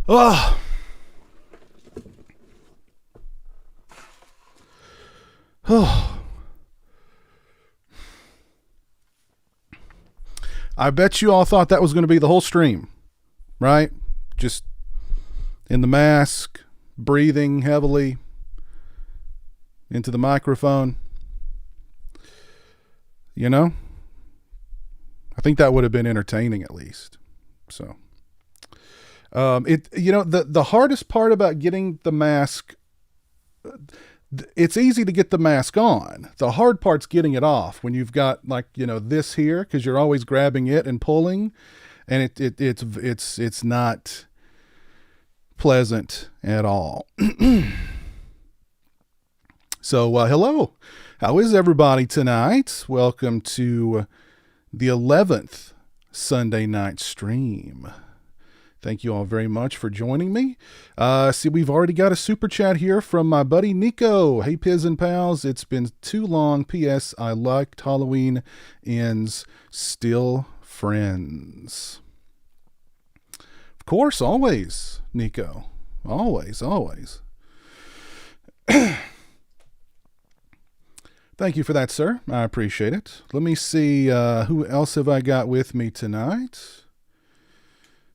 Oh. Oh. I bet you all thought that was going to be the whole stream, right? Just in the mask, breathing heavily into the microphone. You know? I think that would have been entertaining at least. So, the hardest part about getting the mask, it's easy to get the mask on. The hard part's getting it off when you've got this here, because you're always grabbing it and pulling, and it's not pleasant at all. So, hello. How is everybody tonight? Welcome to the 11th Sunday night stream. Thank you all very much for joining me. See, we've already got a super chat here from my buddy Nico. Hey, Piz and Pals. It's been too long. P.S. I liked Halloween Ends. Still friends. Of course, always, Nico. Always, always. Thank you for that, sir. I appreciate it. Let me see, who else have I got with me tonight?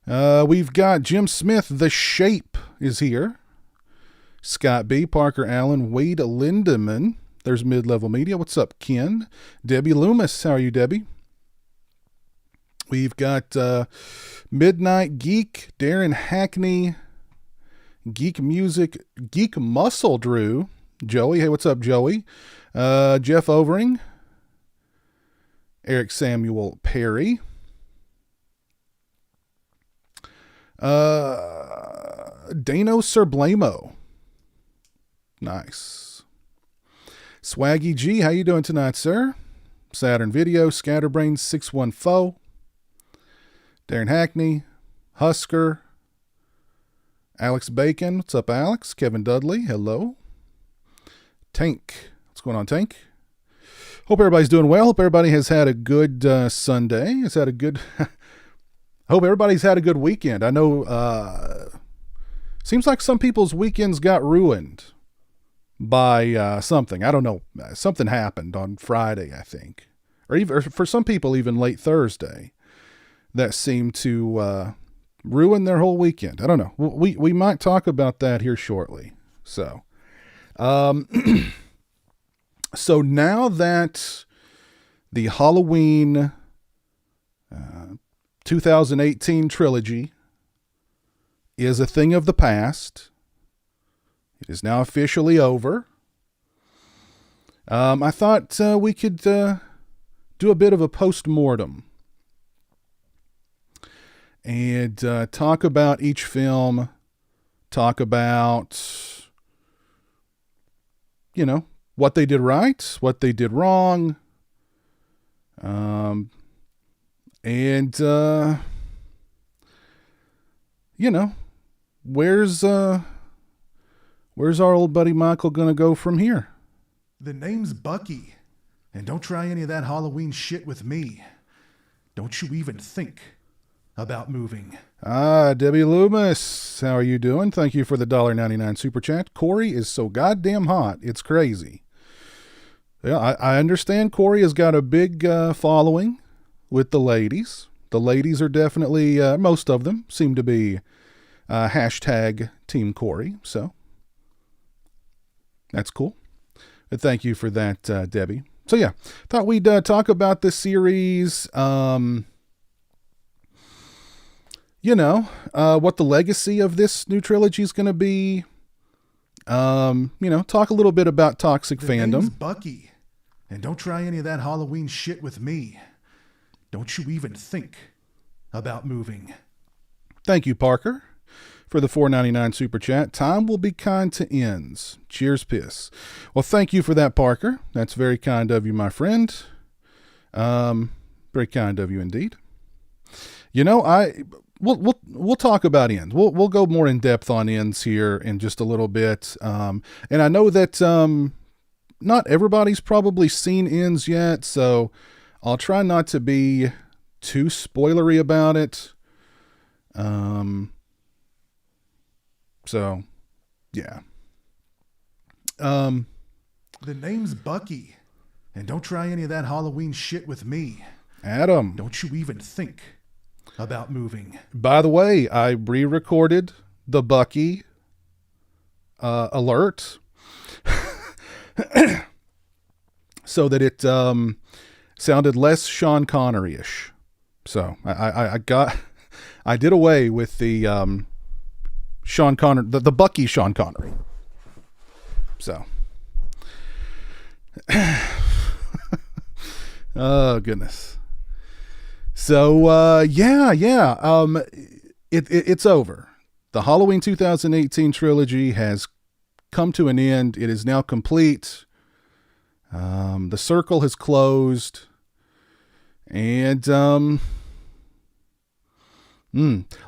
We've got Jim Smith, The Shape is here. Scott B, Parker Allen, Wade Lindemann. There's Mid-Level Media. What's up, Ken? Debbie Loomis. How are you, Debbie? We've got Midnight Geek, Darren Hackney, Geek Music, Geek Muscle Drew, Joey. Hey, what's up, Joey? Jeff Overing, Eric Samuel Perry, Dano Serblamo. Nice. Swaggy G, how you doing tonight, sir? Saturn Video, Scatterbrain 614, Darren Hackney, Husker, Alex Bacon. What's up, Alex? Kevin Dudley, hello. Tank. What's going on, Tank? Hope everybody's doing well. Hope everybody has had a good Sunday. Hope everybody's had a good weekend. I know seems like some people's weekends got ruined by something. I don't know. Something happened on Friday, I think. Or for some people, even late Thursday, that seemed to ruin their whole weekend. I don't know. We might talk about that here shortly. So, so now that the Halloween 2018 trilogy is a thing of the past, it is now officially over. I thought we could do a bit of a post-mortem and talk about each film, talk about, what they did right, what they did wrong, and, where's our old buddy Michael going to go from here? The name's Bucky, and don't try any of that Halloween shit with me. Don't you even think about moving. Debbie Loomis, how are you doing? Thank you for the $1.99 super chat. Corey is so goddamn hot, it's crazy. Yeah, I understand Corey has got a big following with the ladies. The ladies are definitely, most of them seem to be hashtag Team Corey, so that's cool. But thank you for that, Debbie. So yeah, thought we'd talk about the series, what the legacy of this new trilogy is going to be. Talk a little bit about toxic fandom. Name's Bucky, and don't try any of that Halloween shit with me. Don't you even think about moving. Thank you, Parker, for the $4.99 super chat. Time will be kind to ends. Cheers, piss. Well, thank you for that, Parker. That's very kind of you, my friend. Very kind of you indeed. We'll talk about ends. We'll go more in depth on ends here in just a little bit. And I know that not everybody's probably seen ends yet, so I'll try not to be too spoilery about it. So, yeah. The name's Bucky. And don't try any of that Halloween shit with me. Adam. Don't you even think about moving. By the way, I re-recorded the Bucky alert so that it sounded less Sean Connery-ish. So I did away with the Sean Connery, the Bucky Sean Connery. So, oh goodness. So it's over. The Halloween 2018 trilogy has come to an end. It is now complete. The circle has closed, and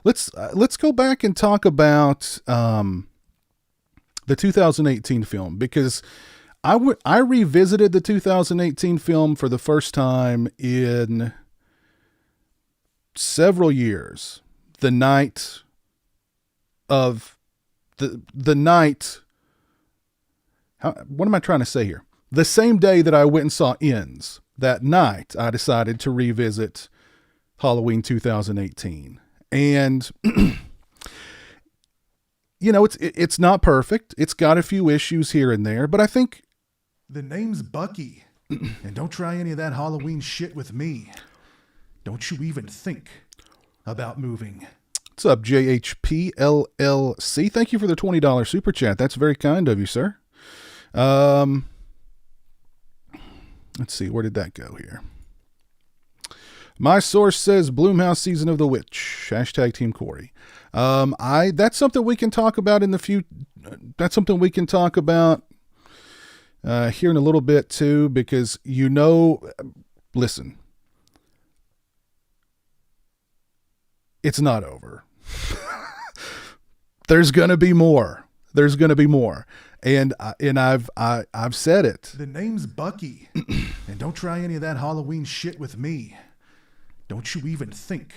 let's go back and talk about the 2018 film, because I revisited the 2018 film for the first time in several years. The night of the night. What am I trying to say here? The same day that I went and saw Ends, that night I decided to revisit Halloween 2018. And you know, it's not perfect. It's got a few issues here and there, but I think the name's Bucky. And don't try any of that Halloween shit with me. Don't you even think about moving. What's up, JHPLLC? Thank you for the $20 super chat. That's very kind of you, sir. Let's see, where did that go here? My source says Blumhouse Season of the Witch. Hashtag Team Corey. That's something we can talk about in the future. That's something we can talk about here in a little bit too, because listen, it's not over. There's gonna be more. And I've said it. The name's Bucky. And don't try any of that Halloween shit with me. Don't you even think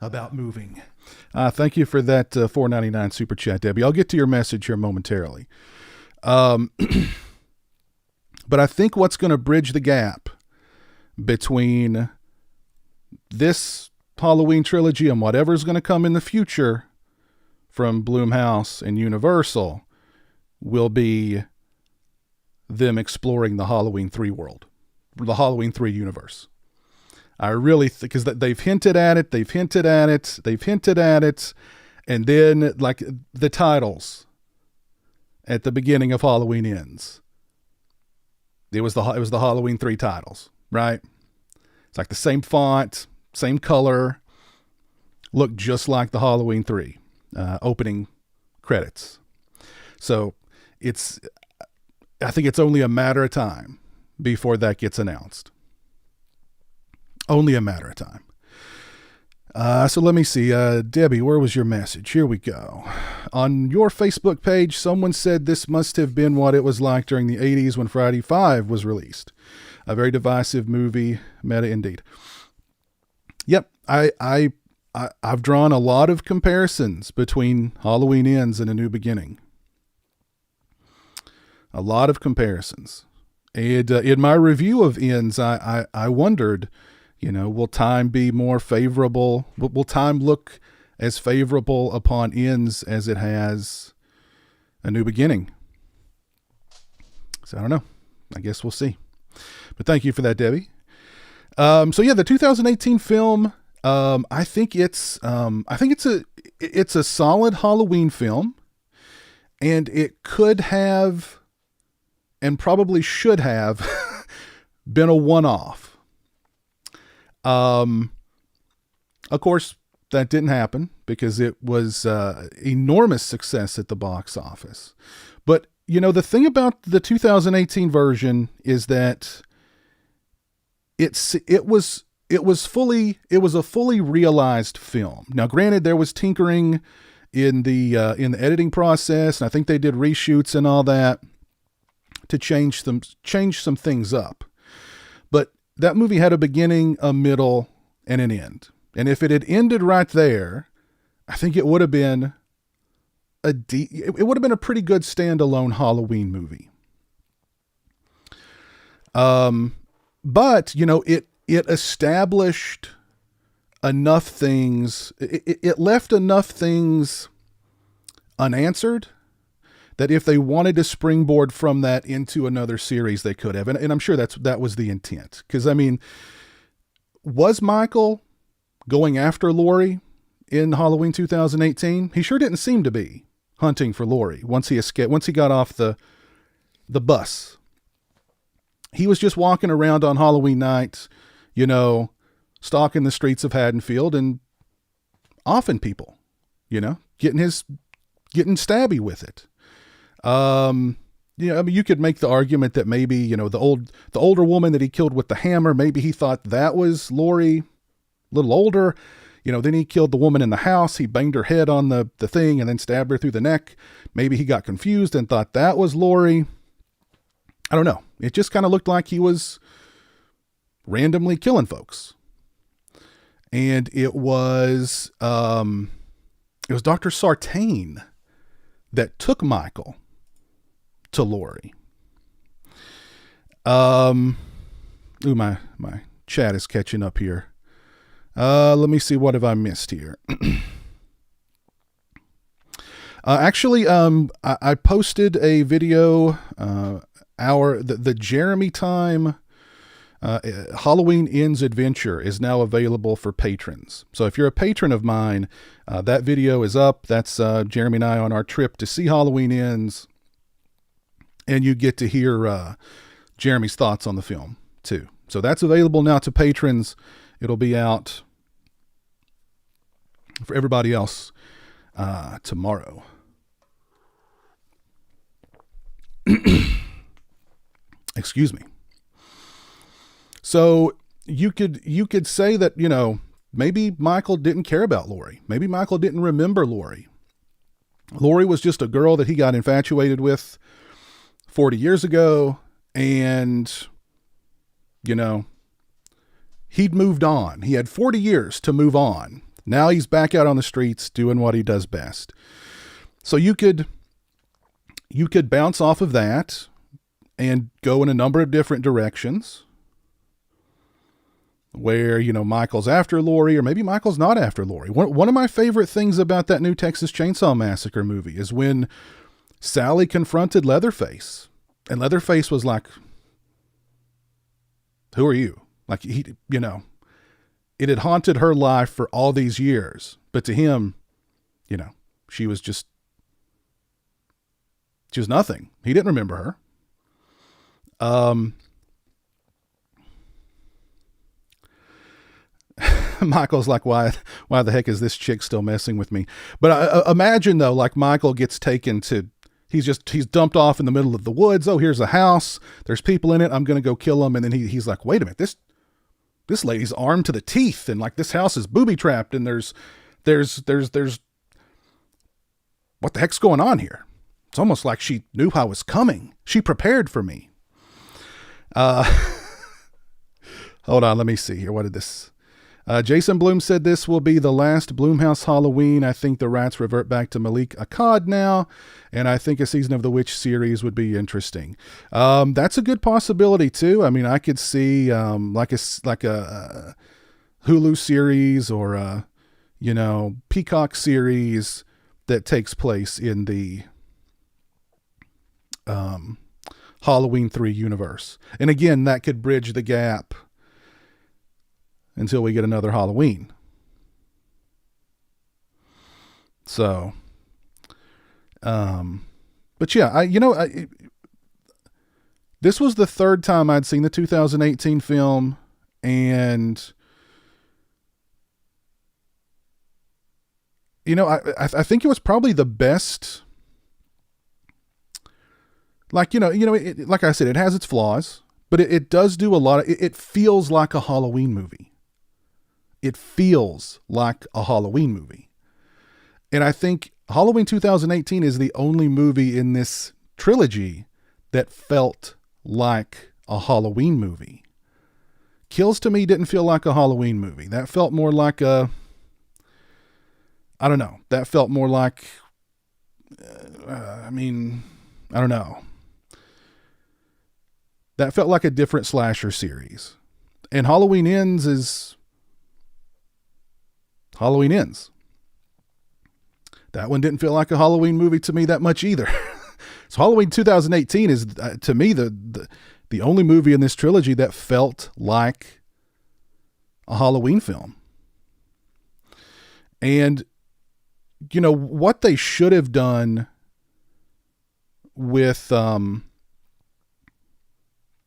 about moving. Thank you for that $4.99 super chat, Debbie. I'll get to your message here momentarily. But I think what's going to bridge the gap between this Halloween trilogy and whatever's going to come in the future from Blumhouse and Universal will be them exploring the Halloween 3 world, the Halloween 3 universe. I really think, because they've hinted at it, and then like the titles at the beginning of Halloween Ends, it was the Halloween 3 titles, right? It's like the same font, same color, look just like the Halloween 3 opening credits. So I think it's only a matter of time before that gets announced. Only a matter of time. So let me see. Debbie, where was your message? Here we go. On your Facebook page, someone said this must have been what it was like during the 80s when Friday 5 was released. A very divisive movie, meta indeed. Yep, I've drawn a lot of comparisons between Halloween Ends and A New Beginning. A lot of comparisons. And in my review of Ends, I wondered, will time be more favorable? Will time look as favorable upon Ends as it has A New Beginning? So I don't know. I guess we'll see. But thank you for that, Debbie. So yeah, the 2018 film. I think it's a solid Halloween film, and it could have, and probably should have, been a one-off. Of course, that didn't happen because it was enormous success at the box office. But, the thing about the 2018 version is that it was a fully realized film. Now, granted, there was tinkering in the editing process, and I think they did reshoots and all that to change some things up. But that movie had a beginning, a middle, and an end. And if it had ended right there, I think it would have been it would have been a pretty good standalone Halloween movie. But it established enough things. It left enough things unanswered that if they wanted to springboard from that into another series, they could have. And I'm sure that was the intent. Because, I mean, was Michael going after Laurie in Halloween 2018? He sure didn't seem to be hunting for Laurie once he got off the bus. He was just walking around on Halloween night, stalking the streets of Haddonfield and offing people, getting stabby with it. You could make the argument that maybe, the older woman that he killed with the hammer, maybe he thought that was Laurie, a little older. Then he killed the woman in the house. He banged her head on the thing and then stabbed her through the neck. Maybe he got confused and thought that was Laurie. I don't know. It just kind of looked like he was randomly killing folks. And it was Dr. Sartain that took Michael to Laurie. My chat is catching up here. Let me see, what have I missed here? Actually, I posted a video, the Jeremy Time Halloween Ends adventure is now available for patrons. So if you're a patron of mine, that video is up. That's Jeremy and I on our trip to see Halloween Ends. And you get to hear Jeremy's thoughts on the film too. So that's available now to patrons. It'll be out for everybody else tomorrow. Excuse me. So you could say that, maybe Michael didn't care about Laurie. Maybe Michael didn't remember Laurie. Laurie was just a girl that he got infatuated with 40 years ago, and, he'd moved on. He had 40 years to move on. Now he's back out on the streets doing what he does best. So you could bounce off of that and go in a number of different directions where, Michael's after Laurie, or maybe Michael's not after Laurie. One of my favorite things about that new Texas Chainsaw Massacre movie is when Sally confronted Leatherface, and Leatherface was like, "Who are you?" Like, it had haunted her life for all these years, but to him, she was nothing. He didn't remember her. Michael's like, why the heck is this chick still messing with me? But imagine though, like Michael gets taken to, he's dumped off in the middle of the woods. Oh, here's a house. There's people in it. I'm going to go kill them. And then he's like, wait a minute, this lady's armed to the teeth, and like this house is booby trapped, and there's what the heck's going on here? It's almost like she knew I was coming. She prepared for me. Hold on, let me see here. What did this? Jason Bloom said this will be the last Blumhouse Halloween. I think the rats revert back to Malik Akkad now, and I think a season of the Witch series would be interesting. That's a good possibility too. I mean, I could see like a Hulu series or a Peacock series that takes place in the Halloween 3 universe. And again, that could bridge the gap until we get another Halloween. So, but yeah, this was the third time I'd seen the 2018 film, and I think it was probably the best. Like, like I said, it has its flaws, but it does do a lot of, it feels like a Halloween movie. It feels like a Halloween movie. And I think Halloween 2018 is the only movie in this trilogy that felt like a Halloween movie. Kills to me didn't feel like a Halloween movie. That felt more like that felt more like I mean, I don't know. That felt like a different slasher series. And Halloween Ends is Halloween Ends. That one didn't feel like a Halloween movie to me that much either. So Halloween 2018 is, to me, the only movie in this trilogy that felt like a Halloween film. And, you know, what they should have done with,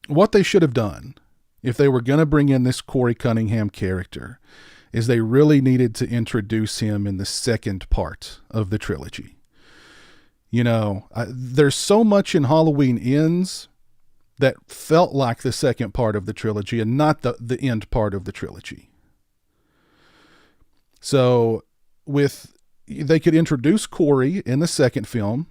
what they should have done if they were going to bring in this Corey Cunningham character is they really needed to introduce him in the second part of the trilogy. You know, there's so much in Halloween Ends that felt like the second part of the trilogy and not the end part of the trilogy. So they could introduce Corey in the second film.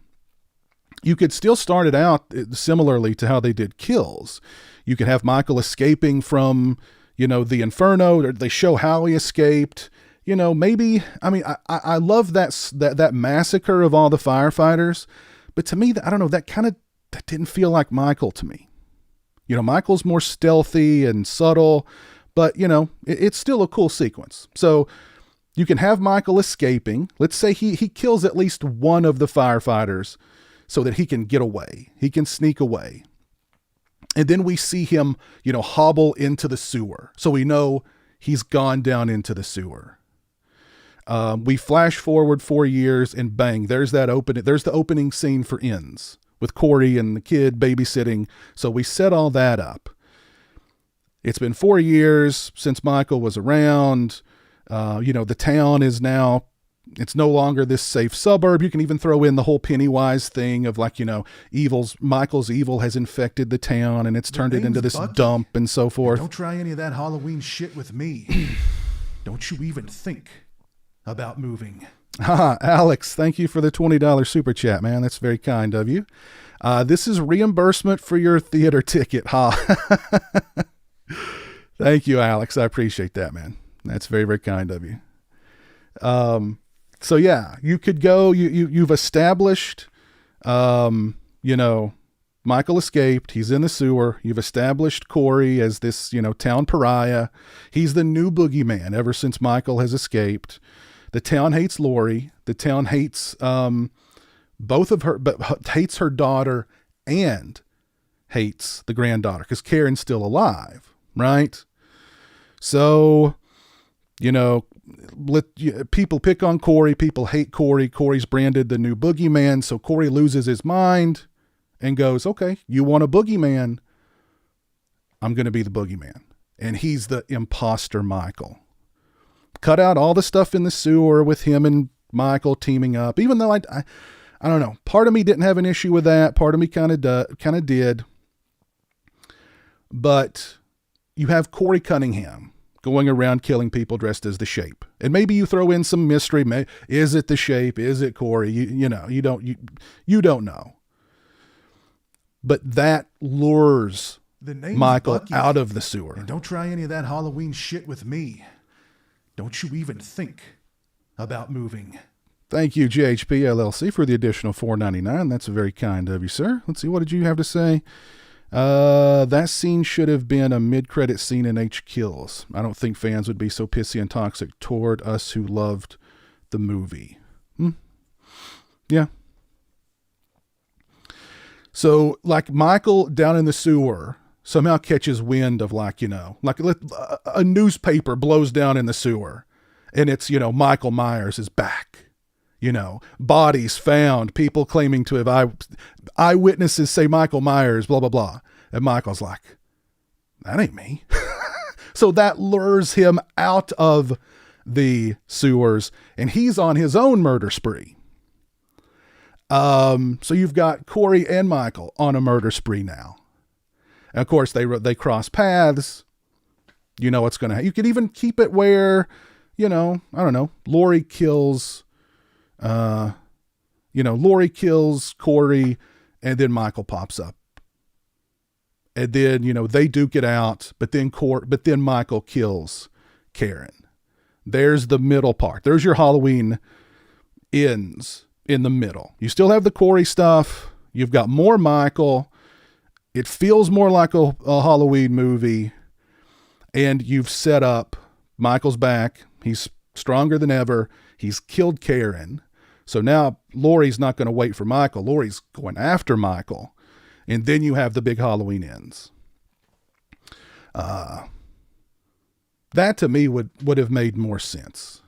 You could still start it out similarly to how they did Kills. You could have Michael escaping from, you know, the Inferno, or they show how he escaped. You know, maybe, I mean, I love that massacre of all the firefighters, but to me, I don't know, that didn't feel like Michael to me. You know, Michael's more stealthy and subtle, but, you know, it's still a cool sequence. So you can have Michael escaping. Let's say he kills at least one of the firefighters so that he can get away. He can sneak away. And then we see him, you know, hobble into the sewer. So we know he's gone down into the sewer. We flash forward 4 years and bang, there's the opening scene for Ends with Corey and the kid babysitting. So we set all that up. It's been 4 years since Michael was around. You know, the town is now, it's no longer this safe suburb. You can even throw in the whole Pennywise thing of, like, you know, Michael's evil has infected the town and it's turned it into this dump and so forth. Don't try any of that Halloween shit with me. Don't you even think about moving. Alex, thank you for the $20 super chat, man. That's very kind of you. This is reimbursement for your theater ticket. Thank you, Alex. I appreciate that, man. That's very, very kind of you. So yeah, you could go, you've established, you know, Michael escaped. He's in the sewer. You've established Corey as this, you know, town pariah. He's the new boogeyman ever since Michael has escaped. The town hates Lori. The town hates both of her, but hates her daughter and hates the granddaughter because Karen's still alive, right? So, you know, people pick on Corey. People hate Corey. Corey's branded the new boogeyman. So Corey loses his mind and goes, okay, you want a boogeyman? I'm going to be the boogeyman. And he's the imposter Michael. Cut out all the stuff in the sewer with him and Michael teaming up, even though I don't know. Part of me didn't have an issue with that. Part of me kind of did. But you have Corey Cunningham going around killing people dressed as the Shape. And maybe you throw in some mystery. Is it the Shape? Is it Corey? You don't know. But that lures Michael out of the sewer. And don't try any of that Halloween shit with me. Don't you even think about moving. Thank you, JHP LLC, for the additional $4.99. That's very kind of you, sir. Let's see. What did you have to say? That scene should have been a mid-credit scene in H Kills. I don't think fans would be so pissy and toxic toward us who loved the movie. Yeah. So, like, Michael down in the sewer somehow catches wind of, like, you know, like a newspaper blows down in the sewer and it's, you know, Michael Myers is back, you know, bodies found, people claiming to have eyewitnesses say Michael Myers, blah, blah, blah. And Michael's like, that ain't me. So that lures him out of the sewers and he's on his own murder spree. So you've got Corey and Michael on a murder spree now. And of course, they cross paths. You know what's going to. You could even keep it where, you know, I don't know. Lori kills Corey, and then Michael pops up, and then, you know, they duke it out. But then Michael kills Karen. There's the middle part. There's your Halloween Ends in the middle. You still have the Corey stuff. You've got more Michael. It feels more like a Halloween movie. And you've set up Michael's back. He's stronger than ever. He's killed Karen. So now Laurie's not going to wait for Michael. Laurie's going after Michael. And then you have the big Halloween ends. That to me would have made more sense.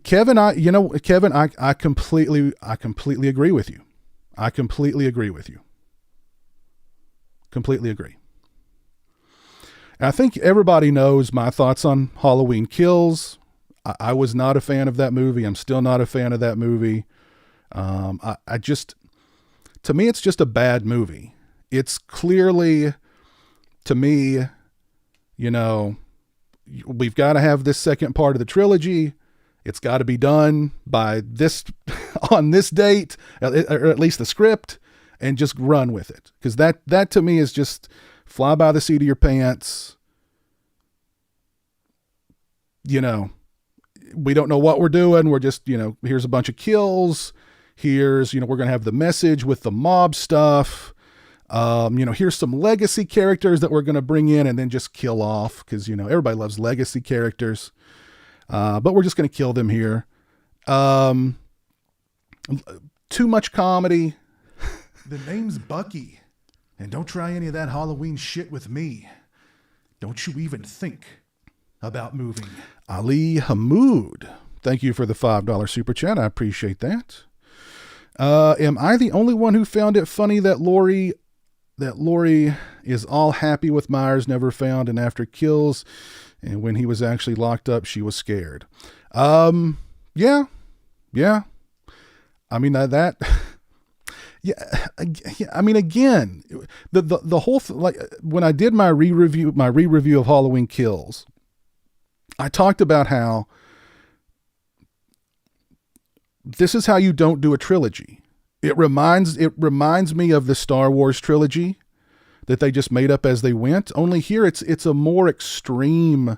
Kevin, I completely agree with you. I completely agree with you. Completely agree. I think everybody knows my thoughts on Halloween Kills. I was not a fan of that movie. I'm still not a fan of that movie. To me, it's just a bad movie. It's clearly, to me, we've got to have this second part of the trilogy. It's got to be done by this, on this date, or at least the script, and just run with it. Because that to me is just fly by the seat of your pants. We don't know what we're doing. We're just, here's a bunch of kills. Here's, we're going to have the message with the mob stuff. Here's some legacy characters that we're going to bring in and then just kill off. Cause everybody loves legacy characters. But we're just going to kill them here. Too much comedy. The name's Bucky. And don't try any of that Halloween shit with me. Don't you even think about moving. Ali Hamoud. Thank you for the $5 super chat. I appreciate that. Am I the only one who found it funny that Laurie is all happy with Myers never found and after kills, and when he was actually locked up, she was scared? Yeah. I mean, that yeah. I mean, again, the whole like when I did my re-review of Halloween Kills, I talked about how this is how you don't do a trilogy. It reminds me of the Star Wars trilogy that they just made up as they went. Only here it's a more extreme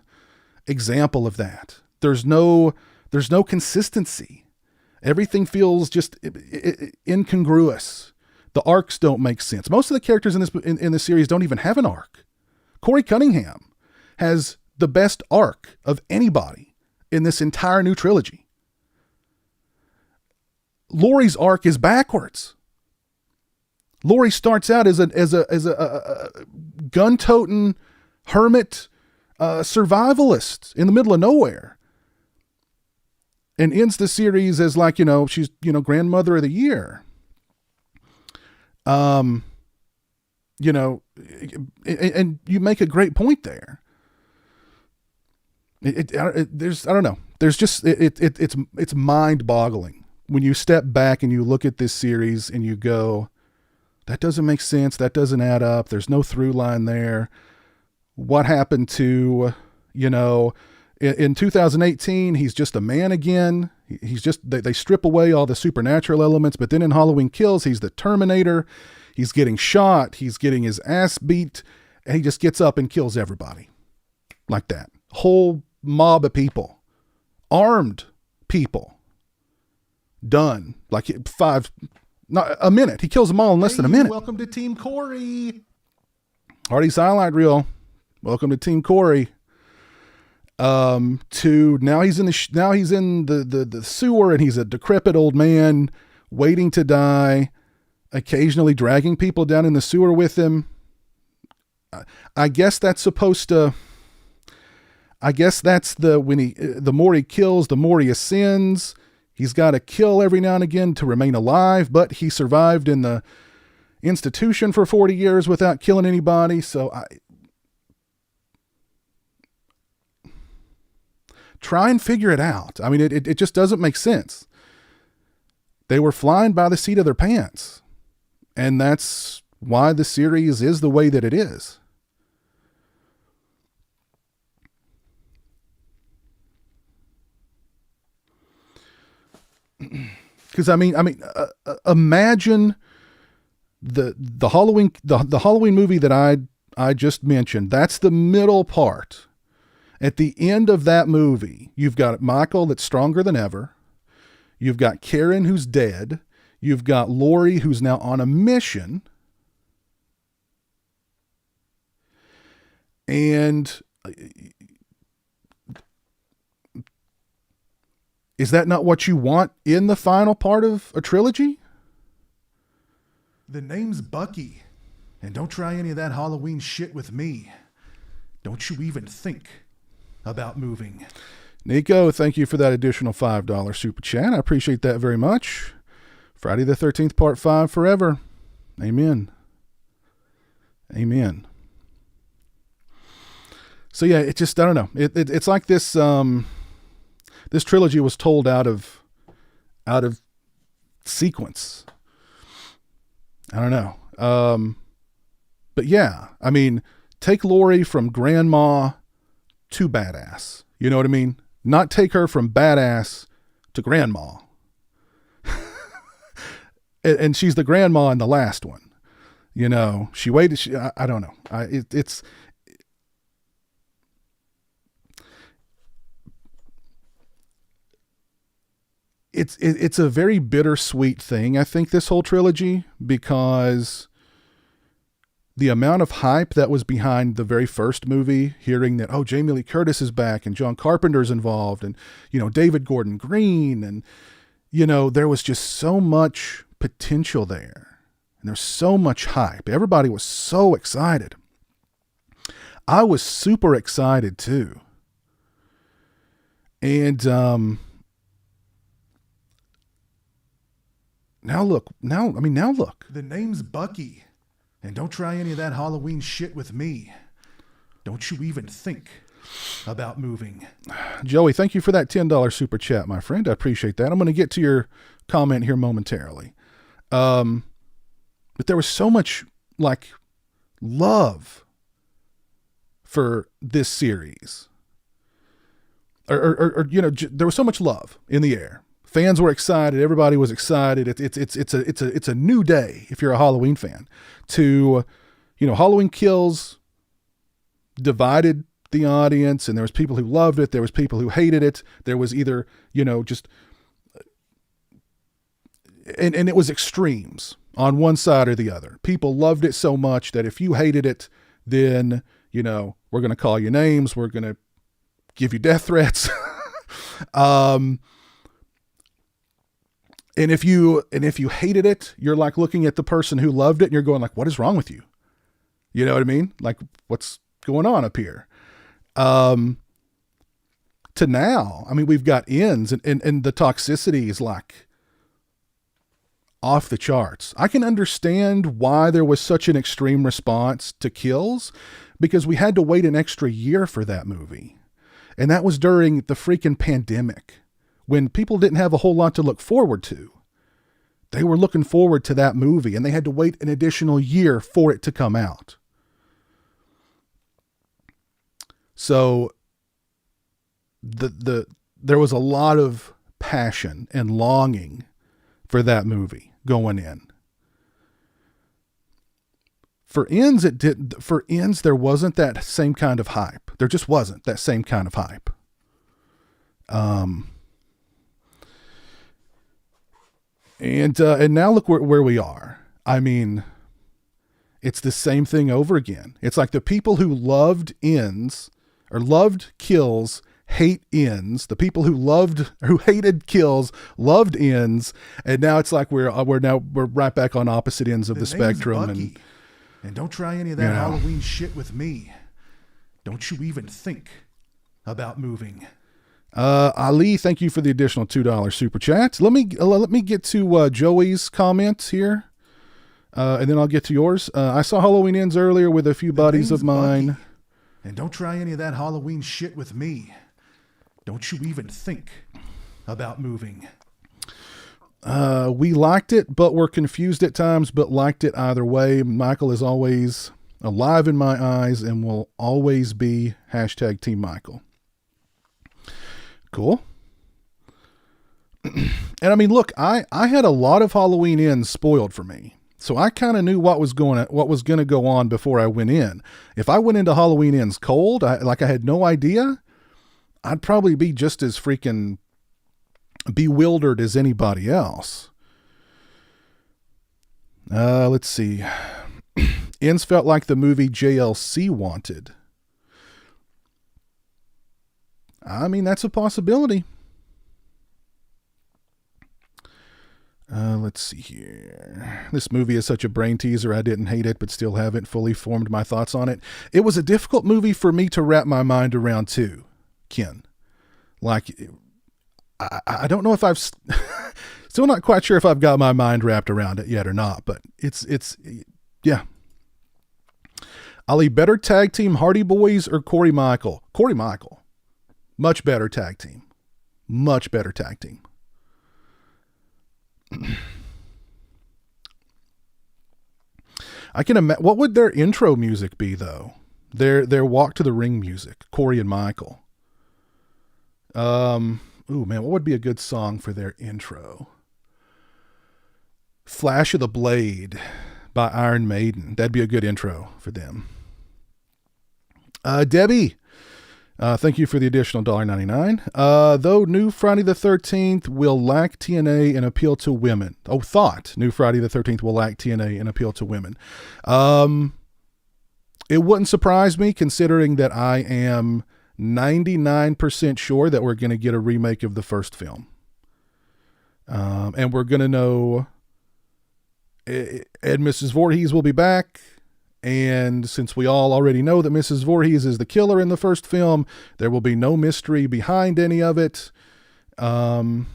example of that. There's no consistency. Everything feels just incongruous. The arcs don't make sense. Most of the characters in this series don't even have an arc. Corey Cunningham has the best arc of anybody in this entire new trilogy. Laurie's arc is backwards. Laurie starts out as a gun-toting hermit survivalist in the middle of nowhere, and ends the series as she's grandmother of the year. And you make a great point there. There's I don't know. There's just it's mind-boggling when you step back and you look at this series and you go, that doesn't make sense. That doesn't add up. There's no through line there. What happened to, in 2018, he's just a man again. He's just, they strip away all the supernatural elements, but then in Halloween Kills, he's the Terminator. He's getting shot. He's getting his ass beat, and he just gets up and kills everybody like that. Whole mob of people, armed people. Done like not a minute. He kills them all in less than a minute. Welcome to Team Corey. Hardy's highlight reel. Welcome to Team Corey. Now he's in the sewer, and he's a decrepit old man waiting to die, occasionally dragging people down in the sewer with him. I guess that's supposed to. I guess that's the more he kills, the more he ascends. He's got to kill every now and again to remain alive, but he survived in the institution for 40 years without killing anybody. So try and figure it out. I mean, it just doesn't make sense. They were flying by the seat of their pants, and that's why the series is the way that it is. Because imagine the Halloween movie that I just mentioned. That's the middle part, At the end of that movie, you've got Michael that's stronger than ever. You've got Karen who's dead. You've got Lori who's now on a mission. And is that not what you want in the final part of a trilogy? The name's Bucky. And don't try any of that Halloween shit with me. Don't you even think about moving. Nico, thank you for that additional $5 super chat. I appreciate that very much. Friday the 13th, part 5 forever. Amen. Amen. So yeah, it just, I don't know. It's like this, this trilogy was told out of sequence. I don't know. But yeah, I mean, take Lori from grandma to badass. You know what I mean? Not take her from badass to grandma. And she's the grandma in the last one. You know, she waited. I don't know. It's a very bittersweet thing, I think, this whole trilogy, because the amount of hype that was behind the very first movie, hearing that, oh, Jamie Lee Curtis is back and John Carpenter's involved and, you know, David Gordon Green, and, you know, there was just so much potential there. And there's so much hype. Everybody was so excited. I was super excited too. And, now look. The name's Bucky. And don't try any of that Halloween shit with me. Don't you even think about moving. Joey, thank you for that $10 super chat, my friend. I appreciate that. I'm going to get to your comment here momentarily. But there was so much like love for this series. Or you know, there was so much love in the air. Fans were excited. Everybody was excited. It's a new day if you're a Halloween fan. To, you know, Halloween Kills divided the audience, and there was people who loved it. There was people who hated it. There was either, you know, just, and it was extremes on one side or the other. People loved it so much that if you hated it, then, you know, we're going to call you names. We're going to give you death threats. And if you hated it, you're like looking at the person who loved it and you're going like, what is wrong with you? You know what I mean? Like, what's going on up here? To now, I mean, we've got ends and the toxicity is like off the charts. I can understand why there was such an extreme response to Kills, because we had to wait an extra year for that movie. And that was during the freaking pandemic, when people didn't have a whole lot to look forward to. They were looking forward to that movie, and they had to wait an additional year for it to come out. So there was a lot of passion and longing for that movie going in. For ends, there wasn't that same kind of hype. There just wasn't that same kind of hype. And now look where we are. I mean, it's the same thing over again. It's like the people who loved ends or loved Kills hate ends. The people who hated Kills loved ends. And now it's like we're right back on opposite ends of the spectrum. Bucky. And don't try any of that Halloween shit with me. Don't you even think about moving. Ali, thank you for the additional $2 super chat. Let me get to Joey's comments here, and then I'll get to yours. I saw Halloween Ends earlier with a few buddies of mine. Bucky. And don't try any of that Halloween shit with me. Don't you even think about moving. We liked it, but were confused at times, but liked it either way. Michael is always alive in my eyes and will always be # Team Michael. Cool. And I mean, look, I had a lot of Halloween Ends spoiled for me. So I kind of knew what was going to go on before I went in. If I went into Halloween Ends cold, I had no idea, I'd probably be just as freaking bewildered as anybody else. Let's see. Ends felt like the movie JLC wanted. I mean, that's a possibility. Let's see here. This movie is such a brain teaser. I didn't hate it, but still haven't fully formed my thoughts on it. It was a difficult movie for me to wrap my mind around too, Ken. Like, I don't know if I've still not quite sure if I've got my mind wrapped around it yet or not, but yeah. Ali, better tag team Hardy Boys or Corey Michael? Corey Michael. Much better tag team. Much better tag team. I can imagine. What would their intro music be, though? Their walk to the ring music, Corey and Michael. Ooh, man, what would be a good song for their intro? Flash of the Blade by Iron Maiden. That'd be a good intro for them. Debbie, thank you for the additional $1.99. Though new Friday the 13th will lack TNA and appeal to women. Oh, thought new Friday the 13th will lack TNA and appeal to women. It wouldn't surprise me, considering that I am 99% sure that we're going to get a remake of the first film. And we're going to know Ed Mrs. Voorhees will be back. And since we all already know that Mrs. Voorhees is the killer in the first film, there will be no mystery behind any of it. So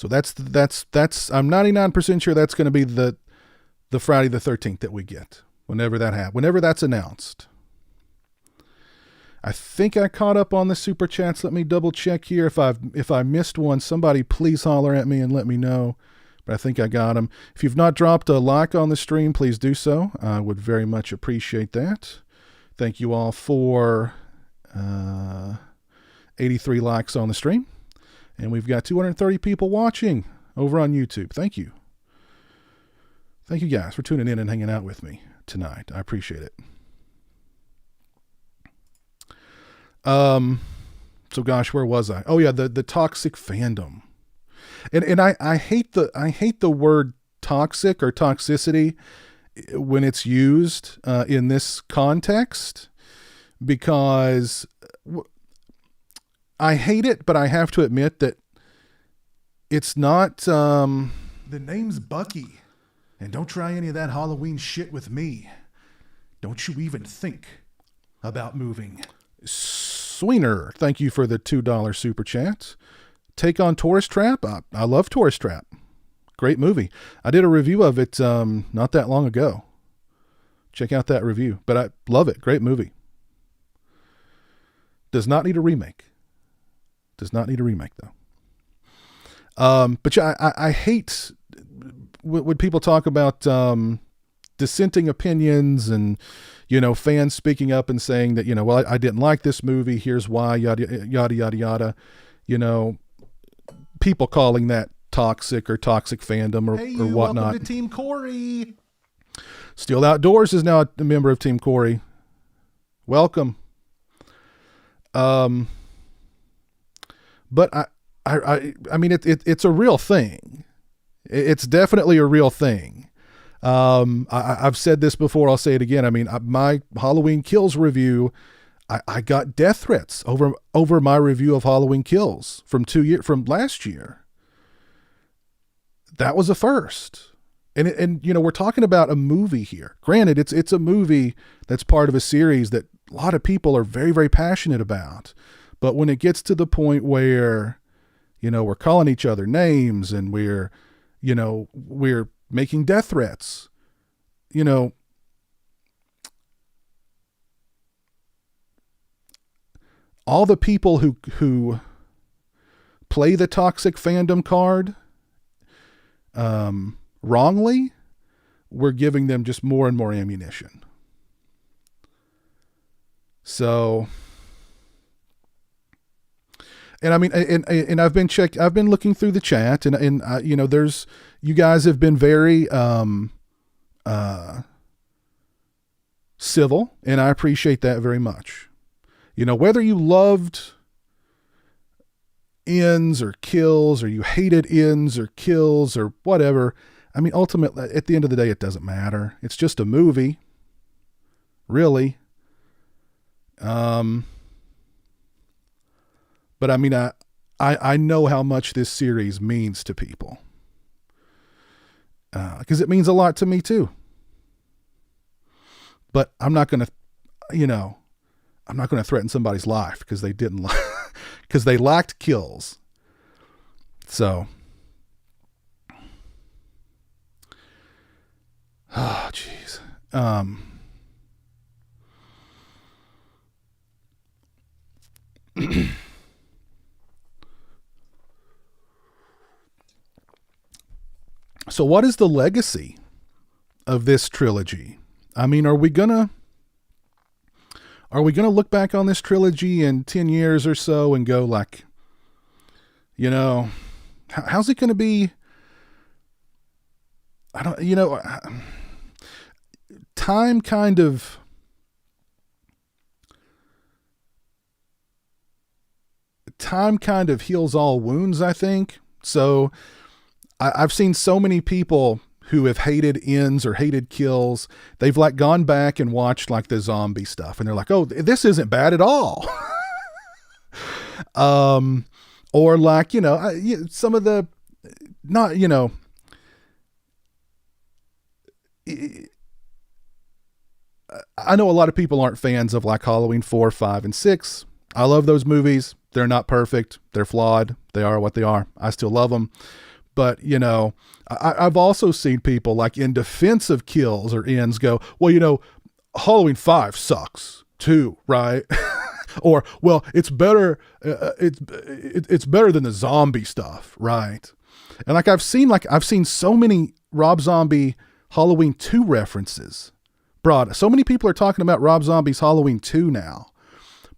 that's I'm 99% sure that's going to be the Friday the 13th that we get whenever that's announced. I think I caught up on the super chats. Let me double check here. If I missed one, somebody please holler at me and let me know. But I think I got them. If you've not dropped a like on the stream, please do so. I would very much appreciate that. Thank you all for 83 likes on the stream. And we've got 230 people watching over on YouTube. Thank you. Thank you guys for tuning in and hanging out with me tonight. I appreciate it. So gosh, where was I? Oh yeah, the toxic fandom. And I hate the word toxic or toxicity when it's used in this context, because I hate it, but I have to admit that it's not. The name's Bucky, and don't try any of that Halloween shit with me. Don't you even think about moving. Sweener, thank you for the $2 super chat. Take on Tourist Trap. I love Tourist Trap. Great movie. I did a review of it not that long ago. Check out that review. But I love it. Great movie. Does not need a remake. Does not need a remake, though. But yeah, I hate when people talk about dissenting opinions and, fans speaking up and saying that, well, I didn't like this movie. Here's why, yada, yada, yada, yada. People calling that toxic or toxic fandom or whatnot. Welcome to Team Corey. Steel Outdoors is now a member of Team Corey. Welcome. But I mean, it's a real thing. It's definitely a real thing. I've said this before. I'll say it again. I mean, my Halloween Kills review, I got death threats over my review of Halloween Kills from last year. That was a first. And we're talking about a movie here. Granted, it's a movie that's part of a series that a lot of people are very, very passionate about. But when it gets to the point where, we're calling each other names and we're making death threats, all the people who play the toxic fandom card wrongly, we're giving them just more and more ammunition. So, and I mean, and I've been looking through the chat, and you guys have been very civil, and I appreciate that very much. Whether you loved ends or kills, or you hated ends or kills or whatever, I mean, ultimately, at the end of the day, it doesn't matter. It's just a movie, really. But I mean, I know how much this series means to people. Because it means a lot to me too. But I'm not going to, I'm not going to threaten somebody's life because they didn't because they lacked kills. So, oh, jeez. So what is the legacy of this trilogy? I mean, are we gonna look back on this trilogy in 10 years or so and go like, how's it going to be? I don't, time kind of heals all wounds, I think. So I've seen so many people who have hated ends or hated kills. They've like gone back and watched like the zombie stuff and they're like, oh, this isn't bad at all. Or like, some of the, not, I know a lot of people aren't fans of like Halloween 4, 5, and 6. I love those movies. They're not perfect. They're flawed. They are what they are. I still love them. But, I've also seen people like in defense of kills or ends go, well, Halloween 5 sucks too, right? Or, well, it's better. It's better than the zombie stuff, right? And like I've seen so many Rob Zombie Halloween 2 references brought. So many people are talking about Rob Zombie's Halloween 2 now,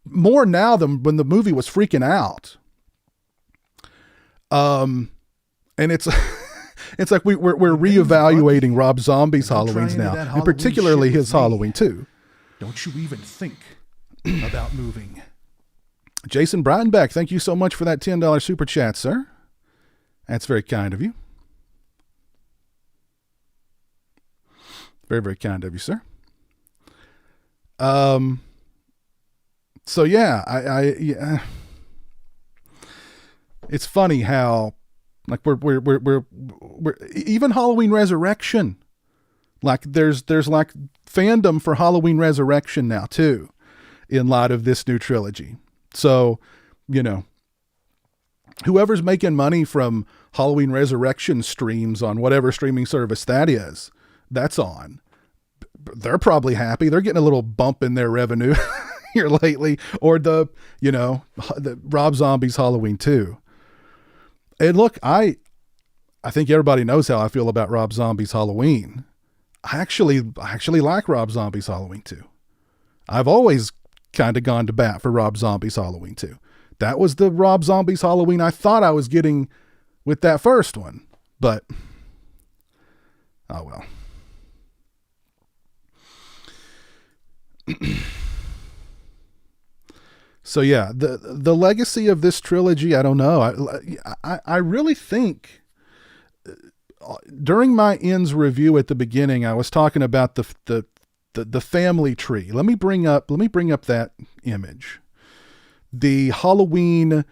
more now than when the movie was freaking out. And it's like we're reevaluating Rob Zombie's Halloweens now, and particularly his Halloween 2. Don't you even think about moving. Jason Breitenbeck, thank you so much for that $10 super chat, sir. That's very kind of you. Very, very kind of you, sir. So yeah, yeah. It's funny how like we're even Halloween Resurrection. Like there's like fandom for Halloween Resurrection now too, in light of this new trilogy. So, whoever's making money from Halloween Resurrection streams on whatever streaming service that is, that's on. They're probably happy. They're getting a little bump in their revenue here lately, or the Rob Zombie's Halloween 2. And look, I think everybody knows how I feel about Rob Zombie's Halloween. I actually like Rob Zombie's Halloween 2. I've always kind of gone to bat for Rob Zombie's Halloween 2. That was the Rob Zombie's Halloween I thought I was getting with that first one. But, oh well. So yeah, the legacy of this trilogy, I don't know. I really think during my ends review at the beginning, I was talking about the family tree. Let me bring up that image. The Halloween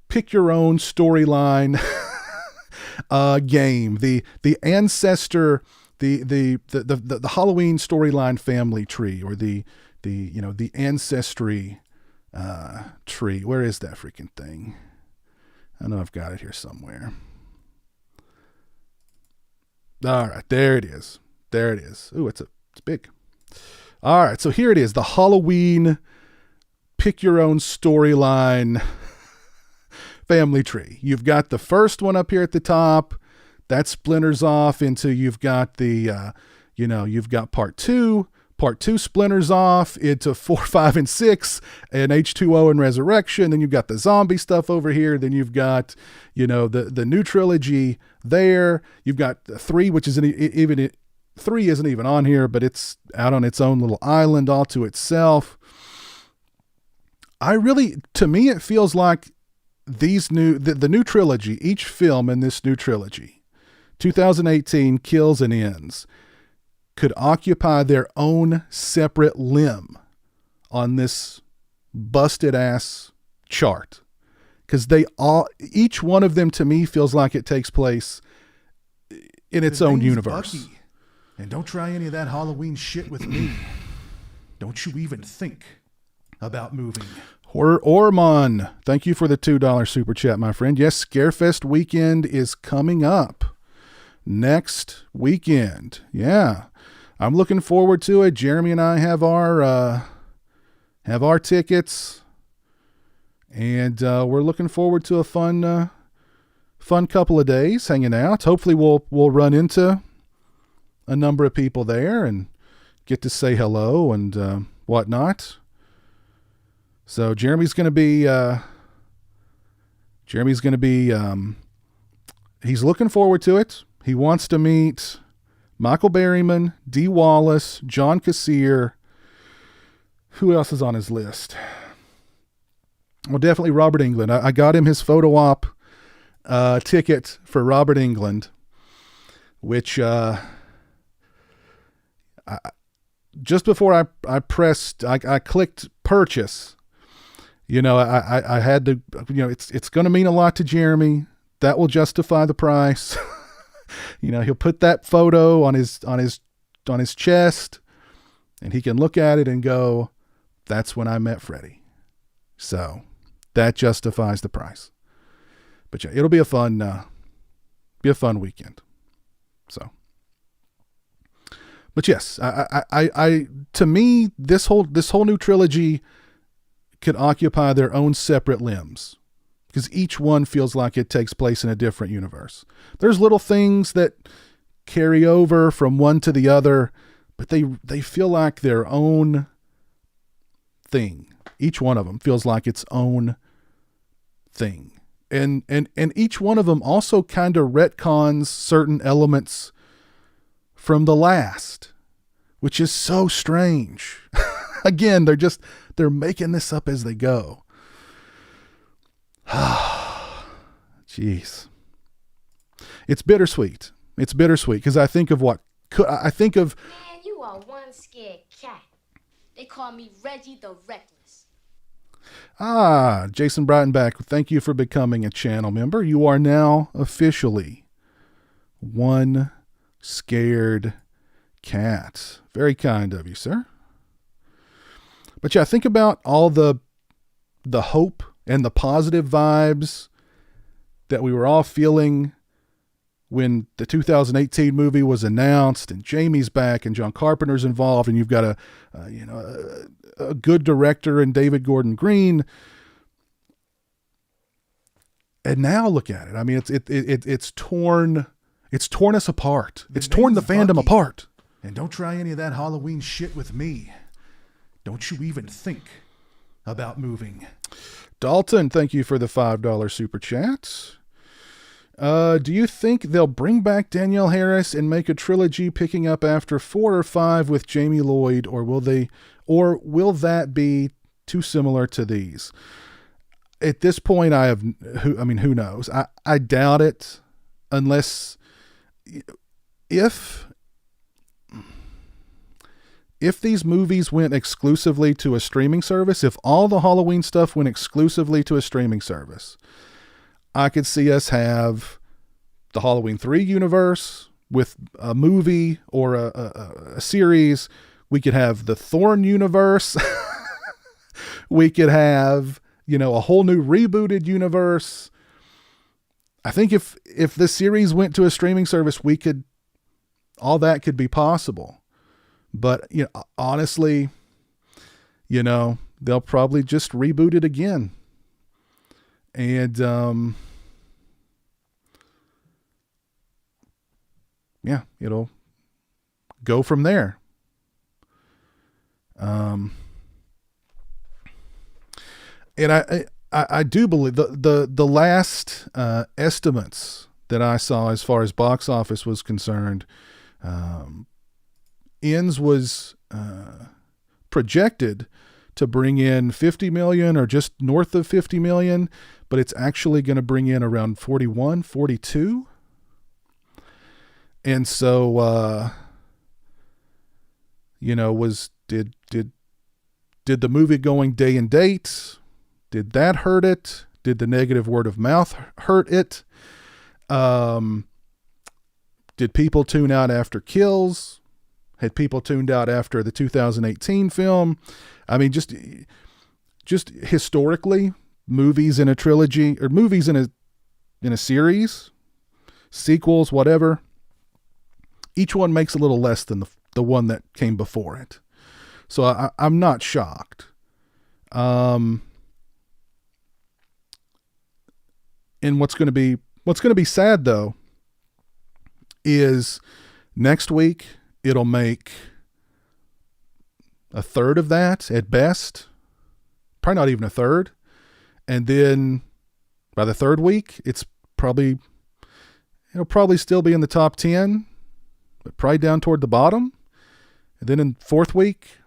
pick your own storyline game. The ancestor, the Halloween storyline family tree, or the ancestry tree. Where is that freaking thing? I know I've got it here somewhere. All right, there it is. There it is. Ooh, it's big. All right, so here it is. The Halloween pick your own storyline family tree. You've got the first one up here at the top. That splinters off into, you've got the, you've got part 2. Part 2 splinters off into 4, 5, and 6, and H2O and Resurrection. Then you've got the zombie stuff over here. Then you've got, the new trilogy there. You've got 3, which isn't even 3 isn't even on here, but it's out on its own little island all to itself. to me, it feels like the new trilogy, each film in this new trilogy, 2018 Kills and Ends, could occupy their own separate limb on this busted ass chart. Because each one of them to me feels like it takes place in its own universe. Bucky. And don't try any of that Halloween shit with me. Don't you even think about moving. Ormon, thank you for the $2 super chat, my friend. Yes, Scarefest weekend is coming up next weekend. Yeah, I'm looking forward to it. Jeremy and I have our tickets, and we're looking forward to a fun couple of days hanging out. Hopefully, we'll run into a number of people there and get to say hello and whatnot. So Jeremy's going to be he's looking forward to it. He wants to meet Michael Berryman, Dee Wallace, John Kassir. Who else is on his list? Well, definitely Robert Englund. I got him his photo op ticket for Robert Englund, which just before I clicked purchase. I had to, it's going to mean a lot to Jeremy. That will justify the price. He'll put that photo on his chest, and he can look at it and go, that's when I met Freddie. So that justifies the price. But yeah, it'll be a fun weekend. So, but yes, I to me, this whole new trilogy could occupy their own separate limbs, because each one feels like it takes place in a different universe. There's little things that carry over from one to the other, but they feel like their own thing. Each one of them feels like its own thing. And each one of them also kind of retcons certain elements from the last, which is so strange. Again, they're making this up as they go. Jeez. It's bittersweet. It's bittersweet because I think of Man, you are one scared cat. They call me Reggie the Reckless. Jason Breitenbach, thank you for becoming a channel member. You are now officially one scared cat. Very kind of you, sir. But yeah, think about all the hope and the positive vibes that we were all feeling when the 2018 movie was announced, and Jamie's back and John Carpenter's involved, and you've got a good director in David Gordon Green. And now look at it. I mean, it's torn us apart. It's torn the fandom apart. And don't try any of that Halloween shit with me. Don't you even think about moving. Dalton, thank you for the $5 super chat. Do you think they'll bring back Danielle Harris and make a trilogy picking up after 4 or 5 with Jamie Lloyd, or will that be too similar to these? At this point, who knows? I doubt it, unless if these movies went exclusively to a streaming service, if all the Halloween stuff went exclusively to a streaming service, I could see us have the Halloween 3 universe with a movie or a series. We could have the Thorn universe. We could have, a whole new rebooted universe. I think if the series went to a streaming service, all that could be possible. But, honestly, they'll probably just reboot it again. And, it'll go from there. And I do believe the last estimates that I saw as far as box office was concerned, Ends was projected to bring in 50 million or just north of 50 million, but it's actually going to bring in around 41, 42. And so, did the movie going day and date, did that hurt it? Did the negative word of mouth hurt it? Did people tune out after kills? Had people tuned out after the 2018 film? I mean, just historically, movies in a trilogy or movies in a series, sequels, whatever, each one makes a little less than the one that came before it. So I'm not shocked. And what's going to be sad though is next week it'll make a third of that at best, probably not even a third. And then by the third week, it'll probably still be in the top 10, but probably down toward the bottom. And then in fourth week,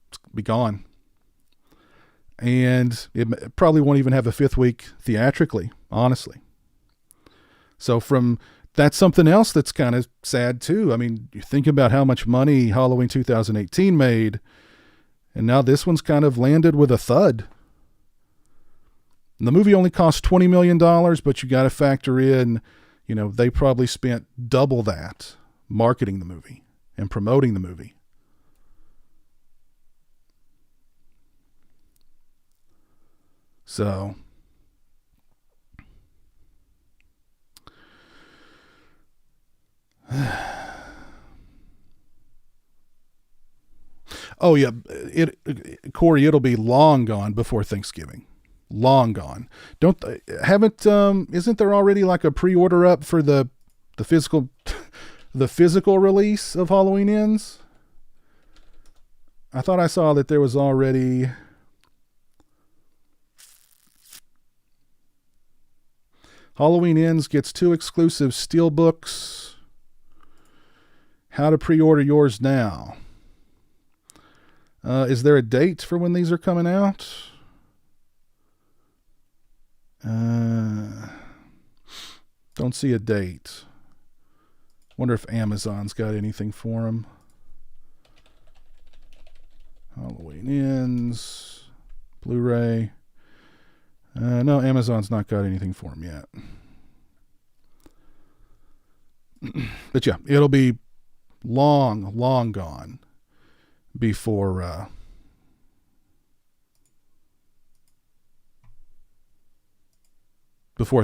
it's be gone. And it probably won't even have a fifth week theatrically, honestly. So that's something else that's kind of sad too. I mean, you think about how much money Halloween 2018 made, and now this one's kind of landed with a thud. And the movie only cost $20 million, but you got to factor in, they probably spent double that marketing the movie and promoting the movie. So oh yeah, Corey, it'll be long gone before Thanksgiving. Long gone. Isn't there already like a pre-order up for the physical release of Halloween Ends? I thought I saw that there was already Halloween Ends gets 2 exclusive steelbooks. How to pre-order yours now. Is there a date for when these are coming out? Don't see a date. Wonder if Amazon's got anything for them. Halloween Ends, Blu-ray. No, Amazon's not got anything for them yet. But yeah, it'll be long gone before